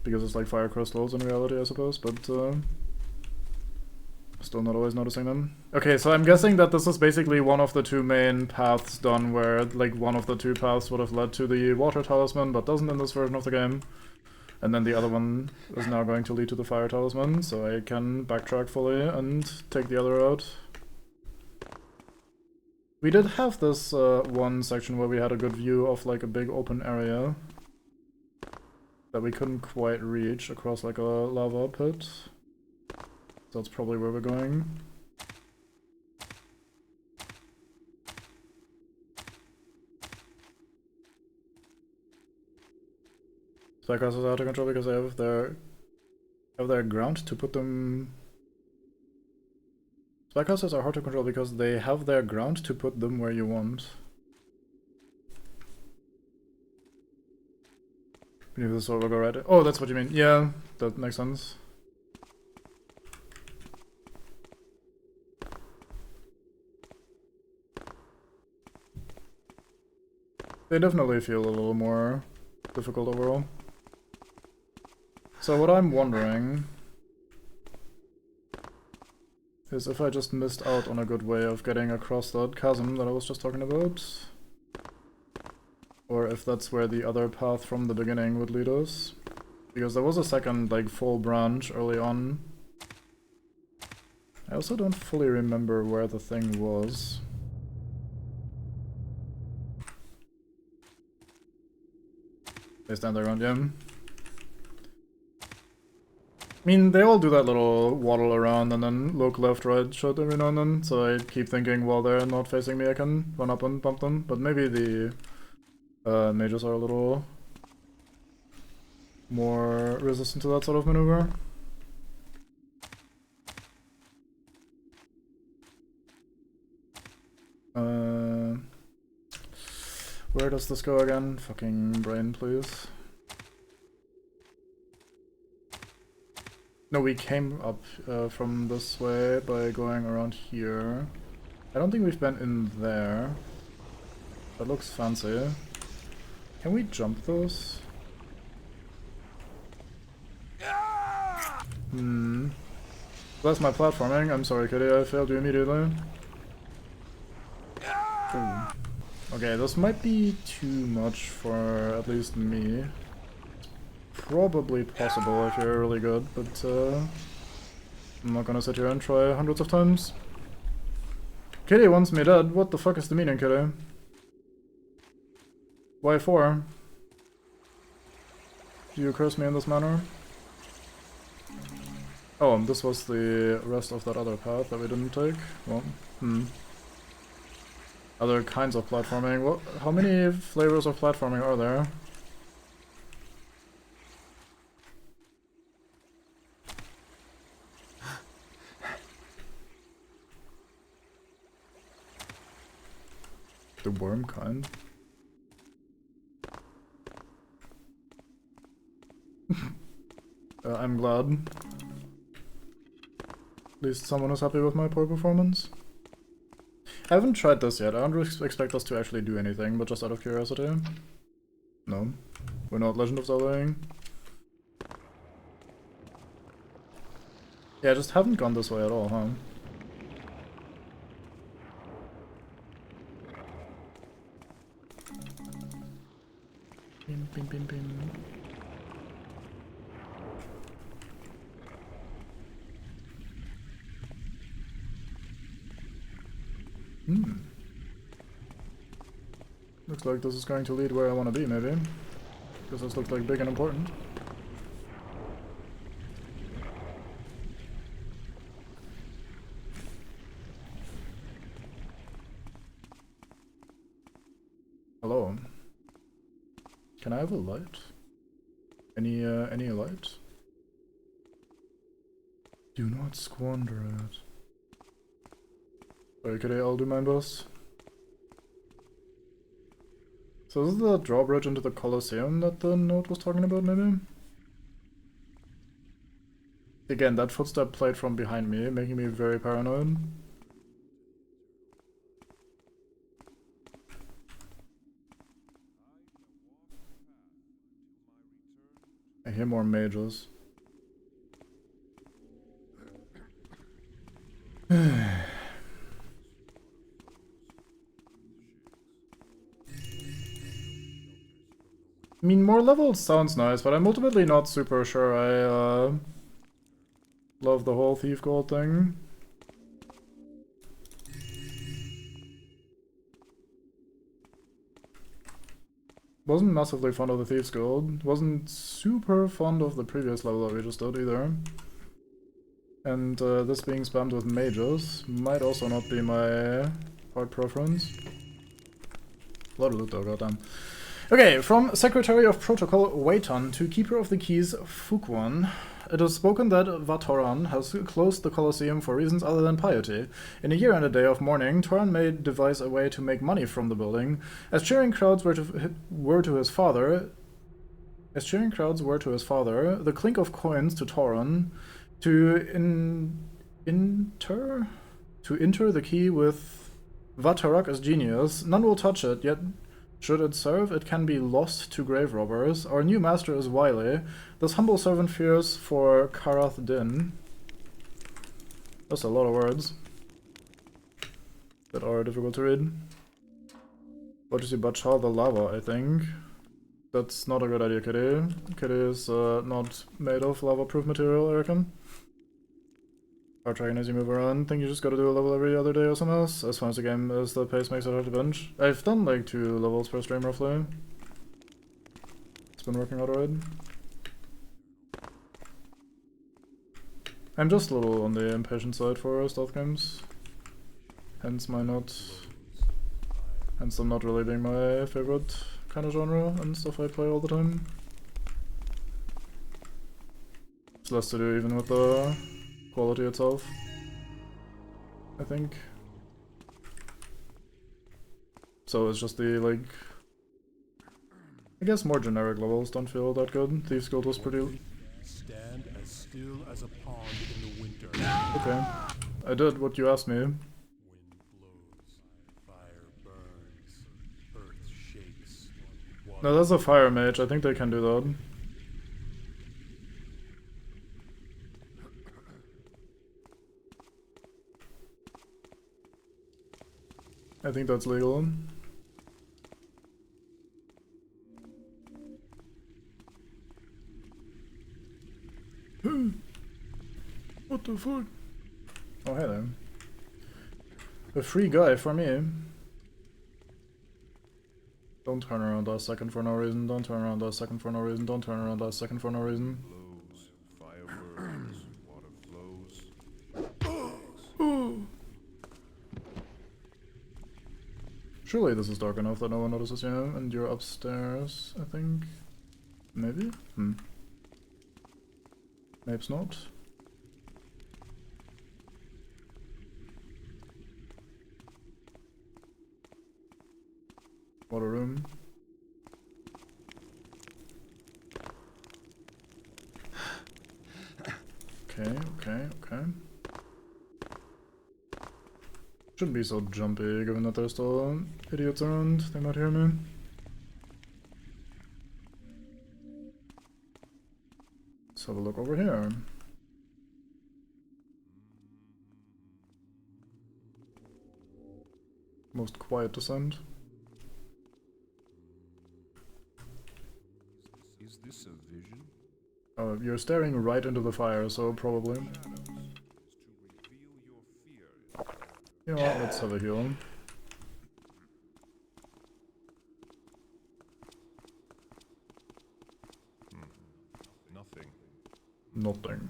Because it's like fire crystals in reality, I suppose, but still not always noticing them. Okay, so I'm guessing that this is basically one of the two main paths done where like one of the two paths would have led to the water talisman, but doesn't in this version of the game. And then the other one is now going to lead to the fire talisman, so I can backtrack fully and take the other route. We did have this one section where we had a good view of like a big open area that we couldn't quite reach across like a lava pit. So that's probably where we're going. Spycastles are out of control because they have their ground to put them. Spycastles are hard to control because they have their ground to put them where you want. Maybe this will go right. Oh, that's what you mean. Yeah, that makes sense. They definitely feel a little more difficult overall. So what I'm wondering is if I just missed out on a good way of getting across that chasm that I was just talking about. Or if that's where the other path from the beginning would lead us. Because there was a second, like, full branch early on. I also don't fully remember where the thing was. They stand there around him. I mean, they all do that little waddle around and then look left, right, shot every now and then. So I keep thinking while they're not facing me I can run up and bump them. But maybe the mages are a little more resistant to that sort of maneuver. Where does this go again? Fucking brain, please. No, we came up from this way by going around here. I don't think we've been in there. That looks fancy. Can we jump those? That's my platforming. I'm sorry, Kitty, I failed you immediately. Ooh. Okay, this might be too much for at least me. It's probably possible if you're really good, but I'm not gonna sit here and try hundreds of times. Kitty wants me dead. What the fuck is the meaning, Kitty? Why for? Do you curse me in this manner? Oh, and this was the rest of that other path that we didn't take? Well, Other kinds of platforming. What? How many flavors of platforming are there? The worm kind? I'm glad. At least someone is happy with my poor performance. I haven't tried this yet. I don't expect us to actually do anything, but just out of curiosity. No. We're not Legend of Zeldaing. Yeah, I just haven't gone this way at all, huh? Bim, bim, bim, bim. Looks like this is going to lead where I want to be, maybe. Because this looks like big and important. Hello. Can I have a light? Any light? Do not squander it. Sorry, could I'll do my best? So this is the drawbridge into the Colosseum that the note was talking about, maybe? Again, that footstep played from behind me, making me very paranoid. I hear more mages. I mean, more levels sounds nice, but I'm ultimately not super sure I love the whole Thief Gold thing. Wasn't massively fond of the Thief's Gold. Wasn't super fond of the previous level that we just did either. And this being spammed with mages might also not be my hard preference. A lot of loot though, goddamn. Okay, from Secretary of Protocol Weitan to Keeper of the Keys Fukwon. It is spoken that Vatoran has closed the Colosseum for reasons other than piety. In a year and a day of mourning, Toran may devise a way to make money from the building. As cheering crowds were to his father, the clink of coins to Toran, to enter the key with Vatarak as genius. None will touch it, yet should it serve, it can be lost to grave robbers. Our new master is wily. This humble servant fears for Karath Din. That's a lot of words that are difficult to read. What is Bachal the lava, I think. That's not a good idea, Kitty. Kitty is not made of lava-proof material, I reckon. Hard tracking as you move around. Think you just gotta do a level every other day or something else? As fun as the game is, the pace makes it hard to binge. I've done like 2 levels per stream roughly. It's been working out alright. I'm just a little on the impatient side for stealth games. Hence I'm not really being my favorite kind of genre and stuff I play all the time. It's less to do even with the quality itself, I think. So it's just the, like, I guess more generic levels don't feel that good. Thief's Gold was pretty... Stand as still as a pond in the winter. Okay. I did what you asked me. Wind blows, fire burns, earth shakes. No, that's a fire mage. I think they can do that. I think that's legal. What the fuck? Oh, hey there. A free guy for me. Don't turn around a second for no reason. Don't turn around a second for no reason. Don't turn around a second for no reason. Flows, fire burns, water flows. Surely this is dark enough that no one notices you, and you're upstairs, I think. Maybe? Maybe not. What a room. Okay. Shouldn't be so jumpy, given that there's still idiots around. They might hear me. Let's have a look over here. Most quiet descent. Is this a vision? You're staring right into the fire, so probably. Shadows is to reveal your fear. You know what, let's have a heal. Nothing. Nothing.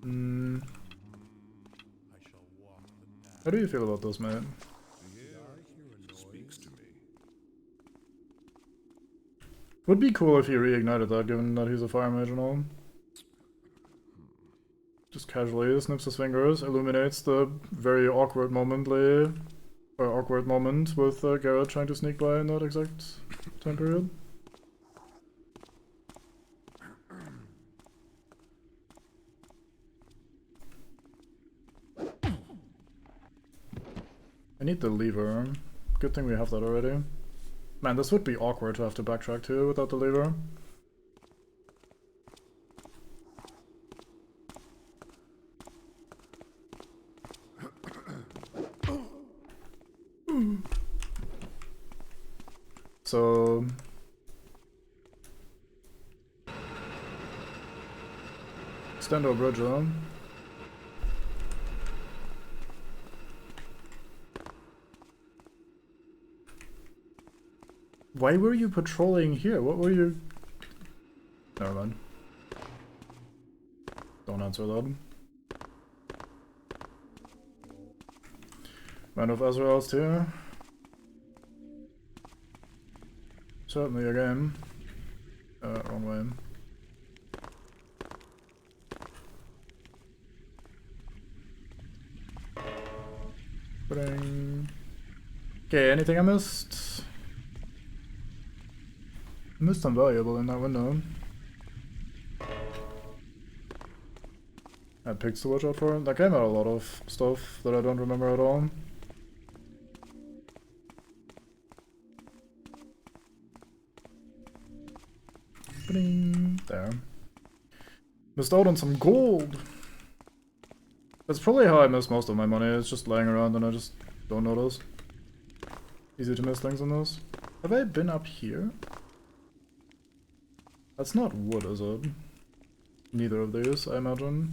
I shall walk the path. How do you feel about this, mate? The air speaks to me. Would be cool if he reignited that, given that he's a fire mage and all. Just casually snips his fingers, illuminates the very awkward moment with Garrett trying to sneak by in that exact time period. I need the lever. Good thing we have that already. Man, this would be awkward to have to backtrack to without the lever. So... extend our bridge on. Why were you patrolling here? What were you... Never mind. Don't answer that. Man of Azrael's here. Certainly again. Wrong way. Bring. Okay, anything I missed? I missed some valuable in that window. I had pigs to watch out for. That came out a lot of stuff that I don't remember at all. Bing. There. Missed out on some gold! That's probably how I miss most of my money. It's just laying around and I just don't notice. Easy to miss things on this. Have I been up here? That's not wood, is it? Neither of these, I imagine.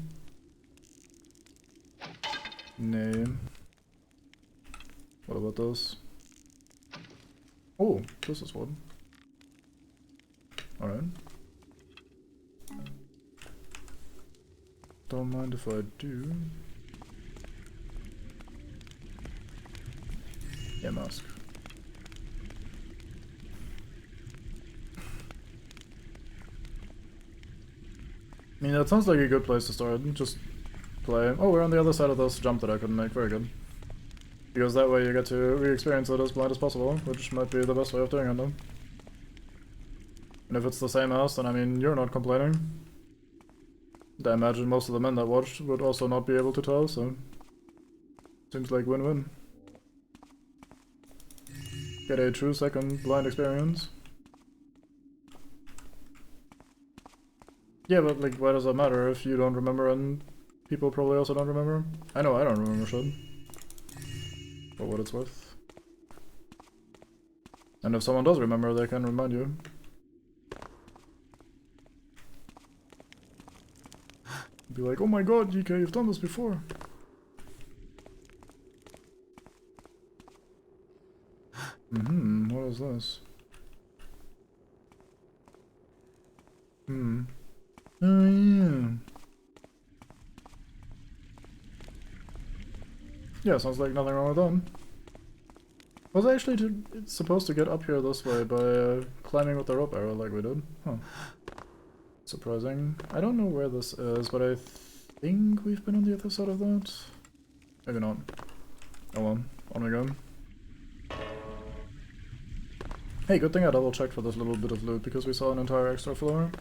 Nay. What about this? Oh, this is wood. Alright. Don't mind if I do. Yeah, mask. I mean, that sounds like a good place to start. Just play. Oh, we're on the other side of this jump that I couldn't make. Very good. Because that way you get to re-experience it as blind as possible, which might be the best way of doing it, though. And if it's the same house, then I mean, you're not complaining. I imagine most of the men that watched would also not be able to tell, so... seems like win-win. Get a true second blind experience. Yeah, but like, why does that matter if you don't remember and people probably also don't remember? I know I don't remember shit. For what it's worth. And if someone does remember, they can remind you. Be like, oh my god, DK, you've done this before. What is this? Oh yeah. Yeah, sounds like nothing wrong with that. Was I actually supposed to get up here this way by climbing with the rope arrow like we did? Huh. Surprising. I don't know where this is, but I think we've been on the other side of that. Maybe not. Oh well, on we go. Hey, good thing I double checked for this little bit of loot because we saw an entire extra floor.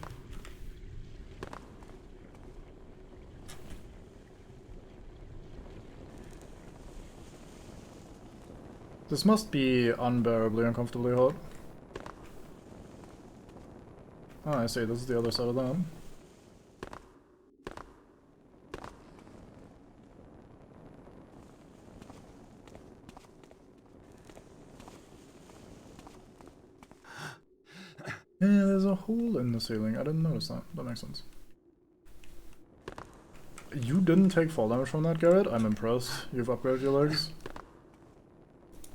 This must be unbearably uncomfortably hot. Ah, I see, this is the other side of that. Yeah, there's a hole in the ceiling. I didn't notice that. That makes sense. You didn't take fall damage from that, Garrett? I'm impressed. You've upgraded your legs.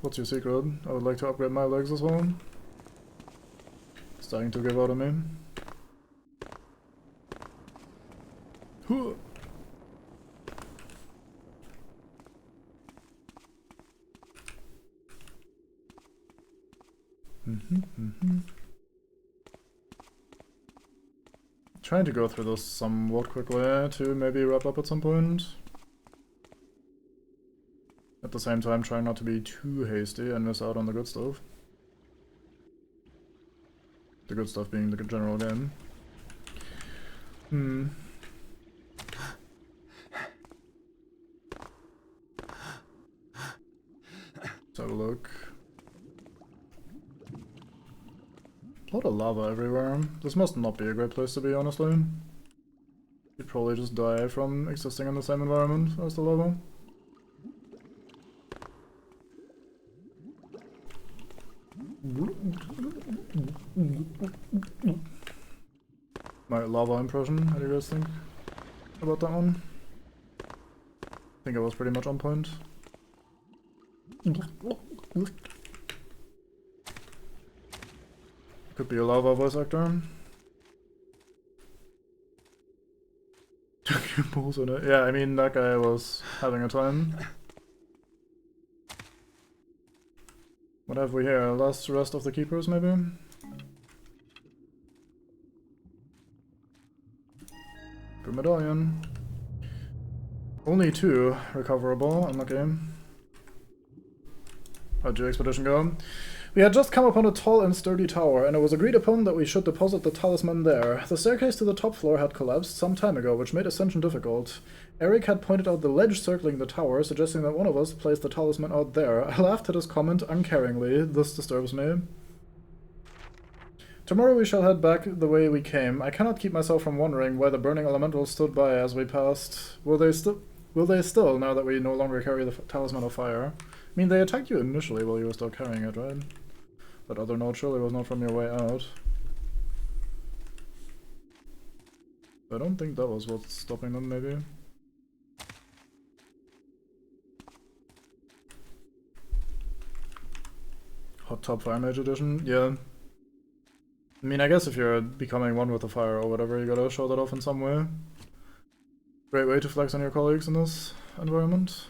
What's your secret? I would like to upgrade my legs as well. Starting to give out on me. Huh. Trying to go through this somewhat quickly to maybe wrap up at some point. At the same time, trying not to be too hasty and miss out on the good stuff. The good stuff being the general game. Let's have a look. A lot of lava everywhere. This must not be a great place to be, honestly. You'd probably just die from existing in the same environment as the lava. My lava impression, how do you guys think about that one? I think it was pretty much on point. Could be a lava voice actor. Took your balls on it. Yeah, I mean, that guy was having a time. What have we here? Last rest of the keepers, maybe? Good medallion. Only 2 recoverable, unlucky. How'd your expedition go? We had just come upon a tall and sturdy tower, and it was agreed upon that we should deposit the talisman there. The staircase to the top floor had collapsed some time ago, which made ascension difficult. Eric had pointed out the ledge circling the tower, suggesting that one of us place the talisman out there. I laughed at his comment uncaringly. This disturbs me. Tomorrow we shall head back the way we came. I cannot keep myself from wondering why the burning elementals stood by as we passed. Will they still, now that we no longer carry the talisman of fire? I mean, they attacked you initially while you were still carrying it, right? That other note surely was not from your way out. I don't think that was what's stopping them, maybe. Hot Top Fire Mage Edition? Yeah. I mean, I guess if you're becoming one with the fire or whatever, you gotta show that off in some way. Great way to flex on your colleagues in this environment.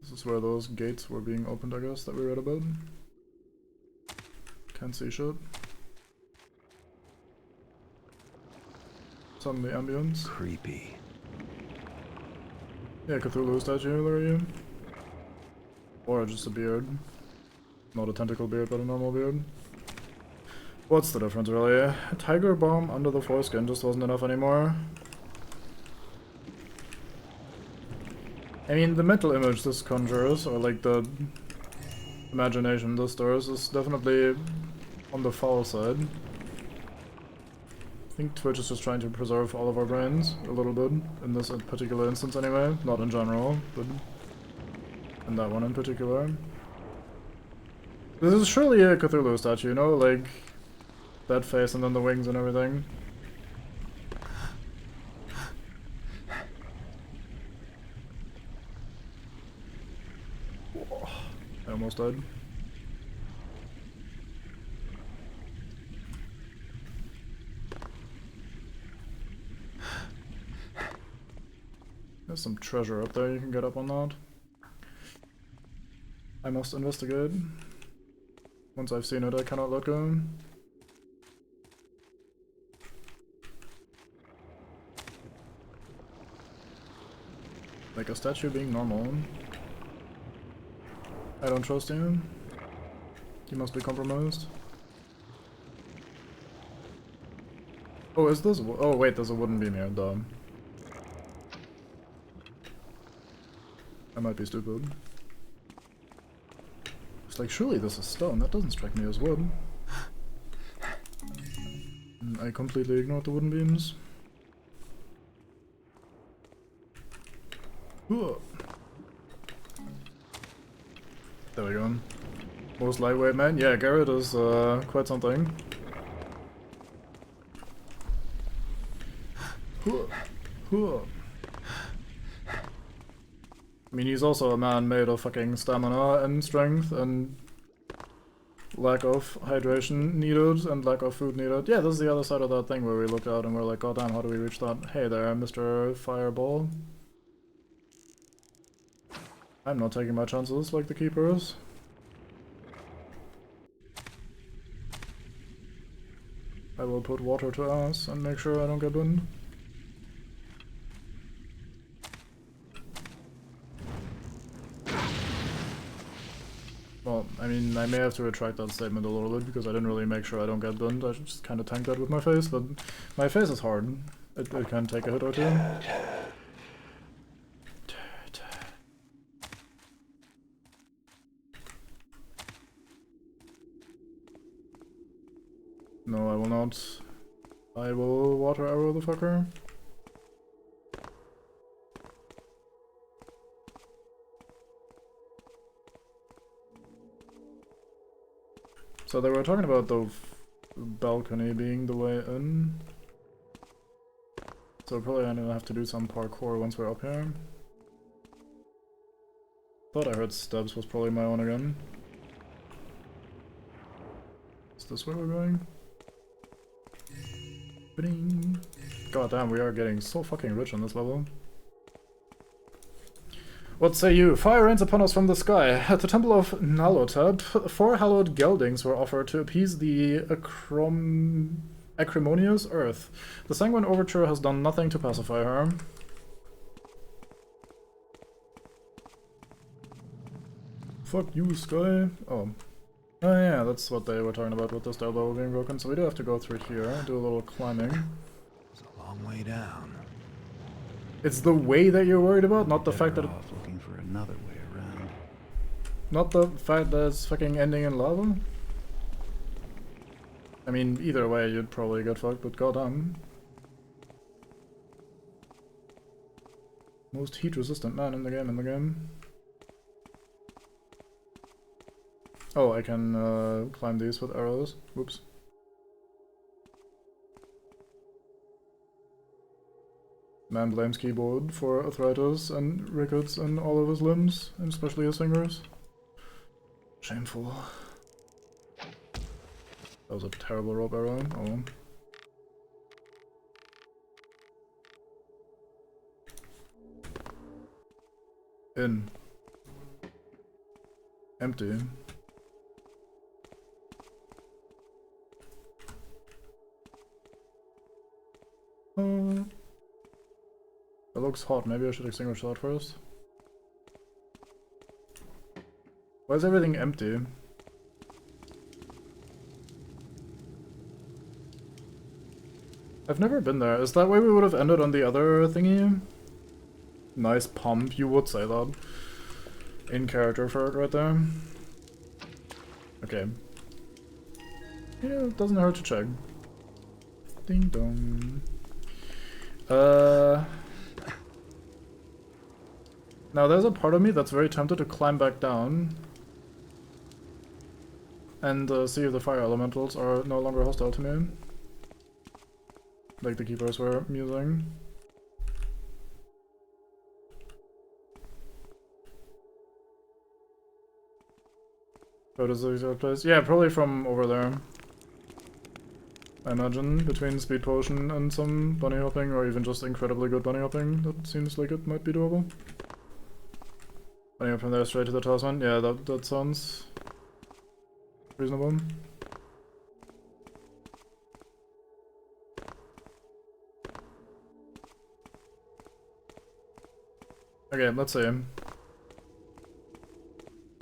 This is where those gates were being opened, I guess, that we read about. Can't see shit. Suddenly ambience. Creepy. Yeah, Cthulhu statue, there are you. Or just a beard. Not a tentacle beard, but a normal beard. What's the difference, really? A tiger balm under the foreskin just wasn't enough anymore. I mean, the mental image this conjures, or like the imagination this stirs, is definitely on the foul side. I think Twitch is just trying to preserve all of our brains a little bit, in this particular instance anyway. Not in general, but in that one in particular. This is surely a Cthulhu statue, you know? Like, that face and then the wings and everything. I almost died. There's some treasure up there, you can get up on that. I must investigate. Once I've seen it, I cannot let go. Like a statue being normal. I don't trust you. You must be compromised. Oh, is this? Oh, wait, there's a wooden beam here. Duh. I might be stupid. It's like, surely this is stone. That doesn't strike me as wood. I completely ignored the wooden beams. Ooh. There we go. Most lightweight man. Yeah, Garrett is quite something. I mean, he's also a man made of fucking stamina and strength and lack of hydration needed and lack of food needed. Yeah, this is the other side of that thing where we looked out and we're like, goddamn, how do we reach that? Hey there, Mr. Fireball. I'm not taking my chances like the keepers. I will put water to ass and make sure I don't get burned. Well, I mean, I may have to retract that statement a little bit because I didn't really make sure I don't get burned. I just kind of tanked that with my face, but my face is hard. It can take a hit or two. No, I will not. I will water arrow the fucker. So they were talking about the balcony being the way in. So probably I'm gonna have to do some parkour once we're up here. Thought I heard steps was probably my one again. Is this where we're going? God damn, we are getting so fucking rich on this level. What say you? Fire rains upon us from the sky. At the temple of Nalotep, 4 hallowed geldings were offered to appease the acrimonious earth. The sanguine overture has done nothing to pacify her. Fuck you, sky. Oh. Oh yeah, that's what they were talking about with this elbow being broken. So we do have to go through here, do a little climbing. It's a long way down. It's the way that you're worried about, not the fact that looking for another way around. Not the fact that it's fucking ending in lava? I mean, either way you'd probably get fucked, but goddamn. Most heat-resistant man in the game, Oh, I can climb these with arrows. Whoops. Man blames keyboard for arthritis and rickets in all of his limbs, and especially his fingers. Shameful. That was a terrible rope arrow. Oh. In. Empty. That looks hot. Maybe I should extinguish that first. Why is everything empty? I've never been there. Is that where we would have ended on the other thingy? Nice pump, you would say that. In character for it right there. Okay. Yeah, it doesn't hurt to check. Ding dong. Now there's a part of me that's very tempted to climb back down and see if the fire elementals are no longer hostile to me. Like the keepers were musing. What is the exact place? Yeah, probably from over there. I imagine, between speed potion and some bunny hopping, or even just incredibly good bunny hopping. That seems like it might be doable. Bunny up from there straight to the talisman. Yeah, that sounds reasonable. Okay, let's see.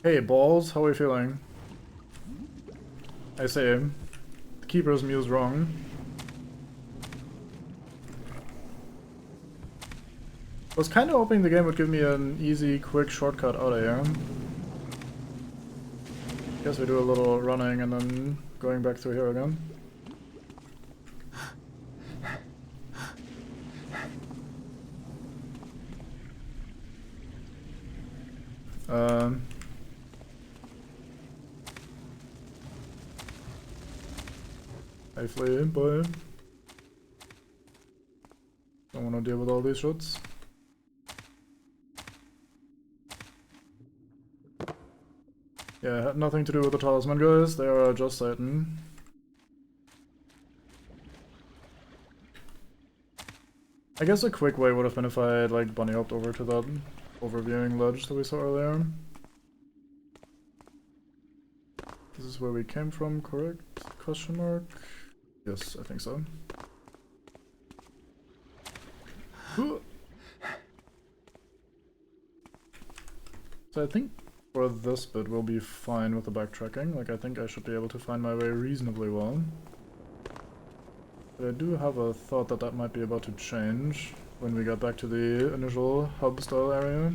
Hey, balls, how are you feeling? I say, the keeper's muse wrong. I was kinda hoping the game would give me an easy, quick shortcut out of here. Guess we do a little running and then going back through here again. I flee, boy. Don't wanna deal with all these shots. Yeah, had nothing to do with the talisman, guys. They are just Satan. I guess a quick way would have been if I had, like, bunny hopped over to that overviewing ledge that we saw earlier. This is where we came from, correct? Question mark? Yes, I think so. So I think for this bit we'll be fine with the backtracking. Like, I think I should be able to find my way reasonably well. But I do have a thought that that might be about to change when we get back to the initial hub-style area.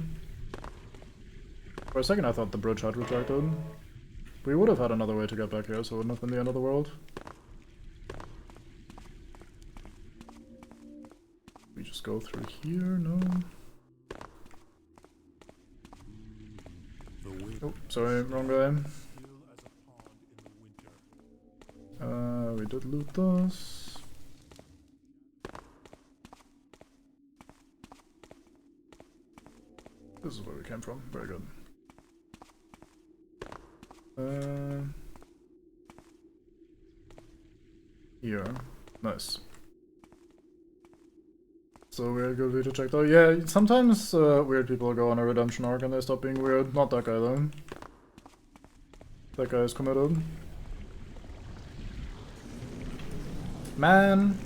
For a second I thought the bridge had retracted. We would have had another way to get back here, so it wouldn't have been the end of the world. We just go through here? No? Oh, sorry, wrong guy. We did loot this. This is where we came from. Very good. Here. Nice. So we're good to check though. Yeah, sometimes weird people go on a redemption arc and they stop being weird. Not that guy though. That guy is committed. Man!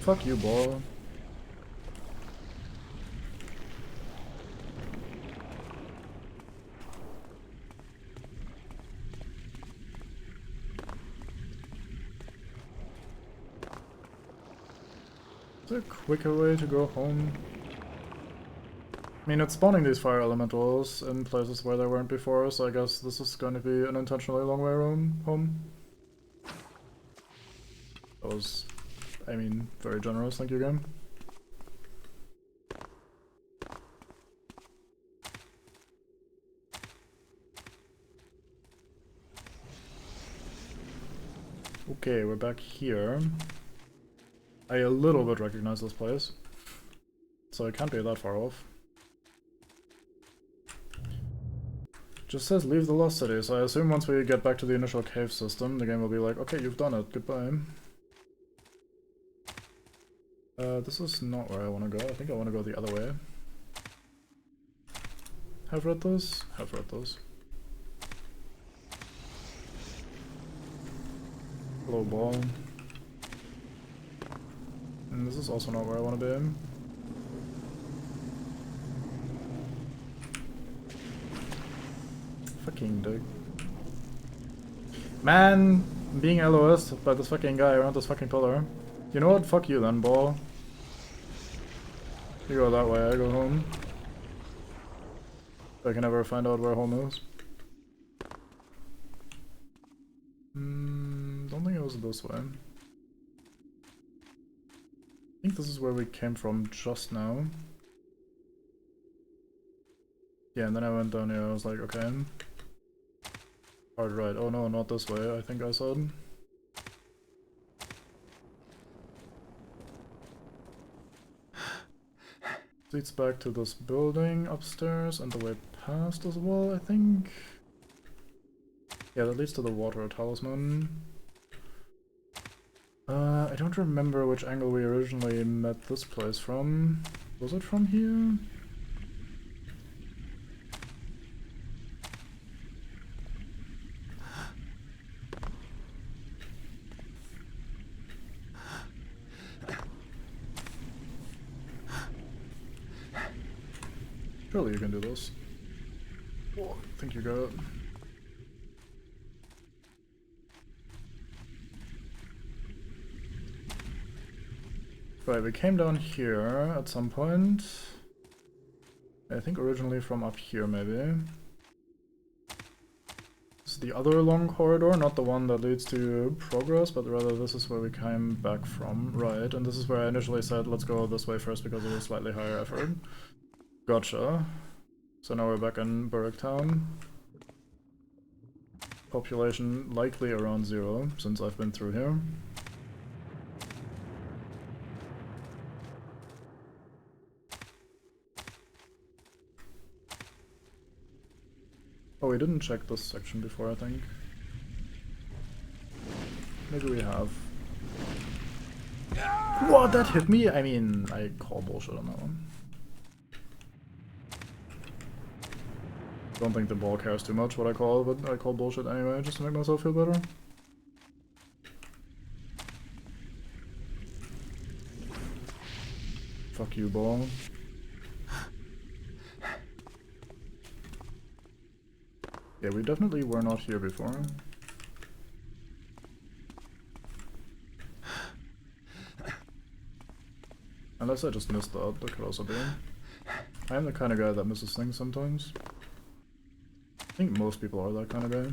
Fuck you, ball. Is there a quicker way to go home? I mean, it's spawning these fire elementals in places where they weren't before, so I guess this is going to be an intentionally long way home. That was, I mean, very generous, thank you, game. Okay, we're back here. I a little bit recognize this place, so it can't be that far off. Just says leave the lost city, so I assume once we get back to the initial cave system, the game will be like, okay, you've done it, goodbye. This is not where I want to go. I think I want to go the other way. Have read those? Have read those. Hello, ball. And this is also not where I want to be. Fucking dig. Man, I'm being LOS by this fucking guy around this fucking pillar. You know what? Fuck you then, ball. You go that way, I go home. If I can ever find out where home is. Don't think it was this way. I think this is where we came from just now. Yeah, and then I went down here, I was like, okay. Hard right. Oh no, not this way, I think I said. Leads back to this building upstairs and the way past as well, I think. Yeah, that leads to the water talisman. I don't remember which angle we originally met this place from. Was it from here? Surely you can do this. Oh, I think you got it. Right, we came down here at some point. I think originally from up here, maybe. This is the other long corridor, not the one that leads to progress, but rather this is where we came back from. Right, and this is where I initially said let's go this way first because it was slightly higher effort. Gotcha. So now we're back in Burricktown. Population likely around 0, since I've been through here. Oh, we didn't check this section before, I think. Maybe we have. What? That hit me? I mean, I call bullshit on that one. Don't think the ball cares too much what I call, but I call bullshit anyway, just to make myself feel better. Fuck you, ball. Yeah, we definitely were not here before. Unless I just missed that could also be. I am the kind of guy that misses things sometimes. I think most people are that kind of guy.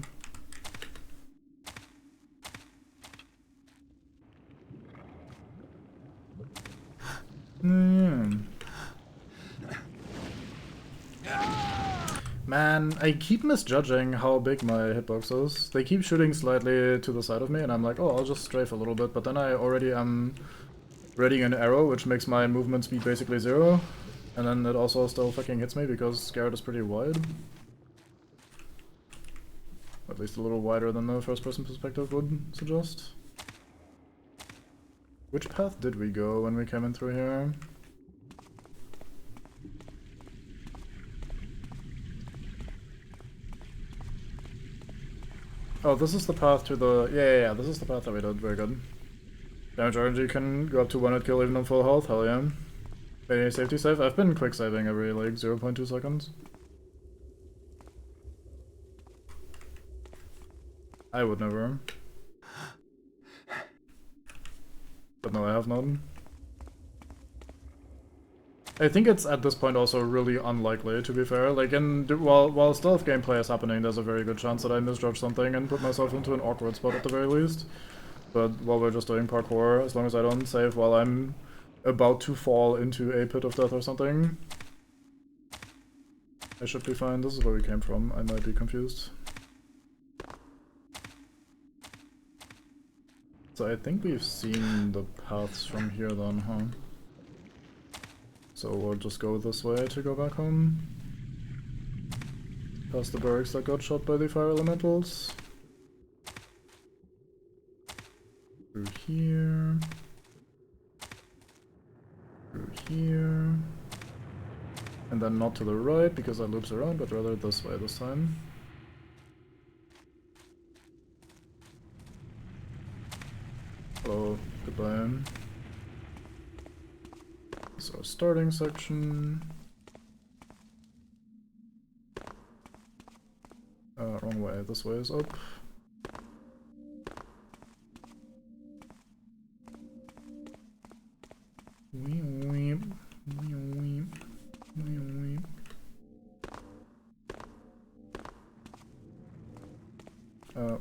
Man, I keep misjudging how big my hitbox is. They keep shooting slightly to the side of me and I'm like, oh, I'll just strafe a little bit, but then I already am readying an arrow, which makes my movement speed basically 0. And then it also still fucking hits me because Garrett is pretty wide. At least a little wider than the first person perspective would suggest. Which path did we go when we came in through here? Oh, this is the path to the... Yeah, this is the path that we did. Very good. Damage RNG can go up to 1 hit kill even on full health. Hell yeah. Any safety save? I've been quick saving every, like, 0.2 seconds. I would never. But no, I have none. I think it's at this point also really unlikely, to be fair. Like, while stealth gameplay is happening, there's a very good chance that I misjudge something and put myself into an awkward spot at the very least. But while we're just doing parkour, as long as I don't save while I'm about to fall into a pit of death or something, I should be fine. This is where we came from. I might be confused. So I think we've seen the paths from here then, huh? So we'll just go this way to go back home. Past the barracks that got shot by the fire elementals. Through here. Through here. And then not to the right because that loops around, but rather this way this time. Hello, goodbye. So starting section. Wrong way, this way is up.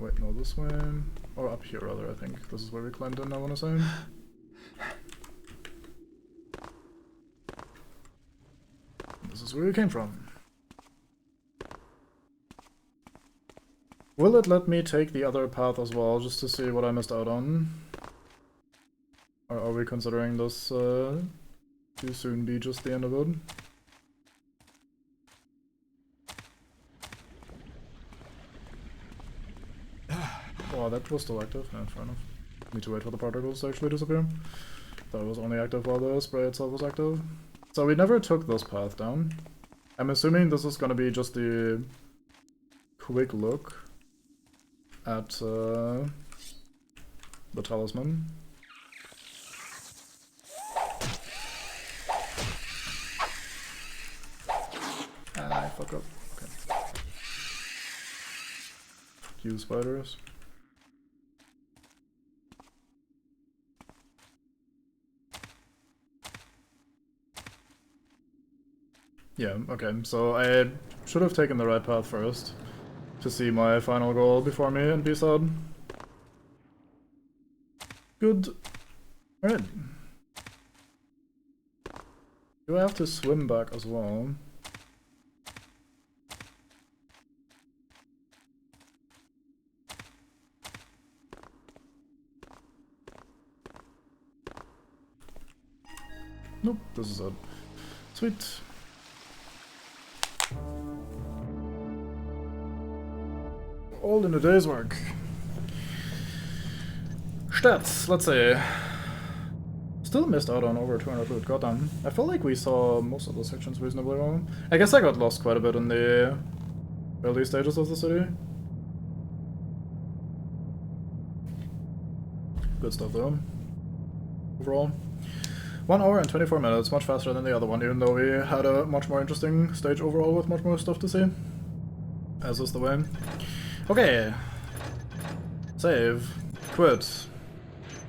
Wait, no, this way. Or up here rather, I think. This is where we climbed in, I wanna say. This is where we came from. Will it let me take the other path as well, just to see what I missed out on? Or are we considering this to soon be just the end of it? Oh, that was still active? Yeah, fair enough. Need to wait for the particles to actually disappear. Thought it was only active while the spray itself was active. So we never took this path down. I'm assuming this is gonna be just the quick look at the talisman. I fuck up. Okay. You spiders. Yeah, okay, so I should have taken the right path first to see my final goal before me and be sad. Good. Alright. Do I have to swim back as well? Nope, this is it. Sweet. All in a day's work. Stats, let's see. Still missed out on over 200 loot, goddamn. I feel like we saw most of the sections reasonably well. I guess I got lost quite a bit in the early stages of the city. Good stuff though. Overall. 1 hour and 24 minutes, much faster than the other one, even though we had a much more interesting stage overall with much more stuff to see. As is the way. Okay. Save. Quit.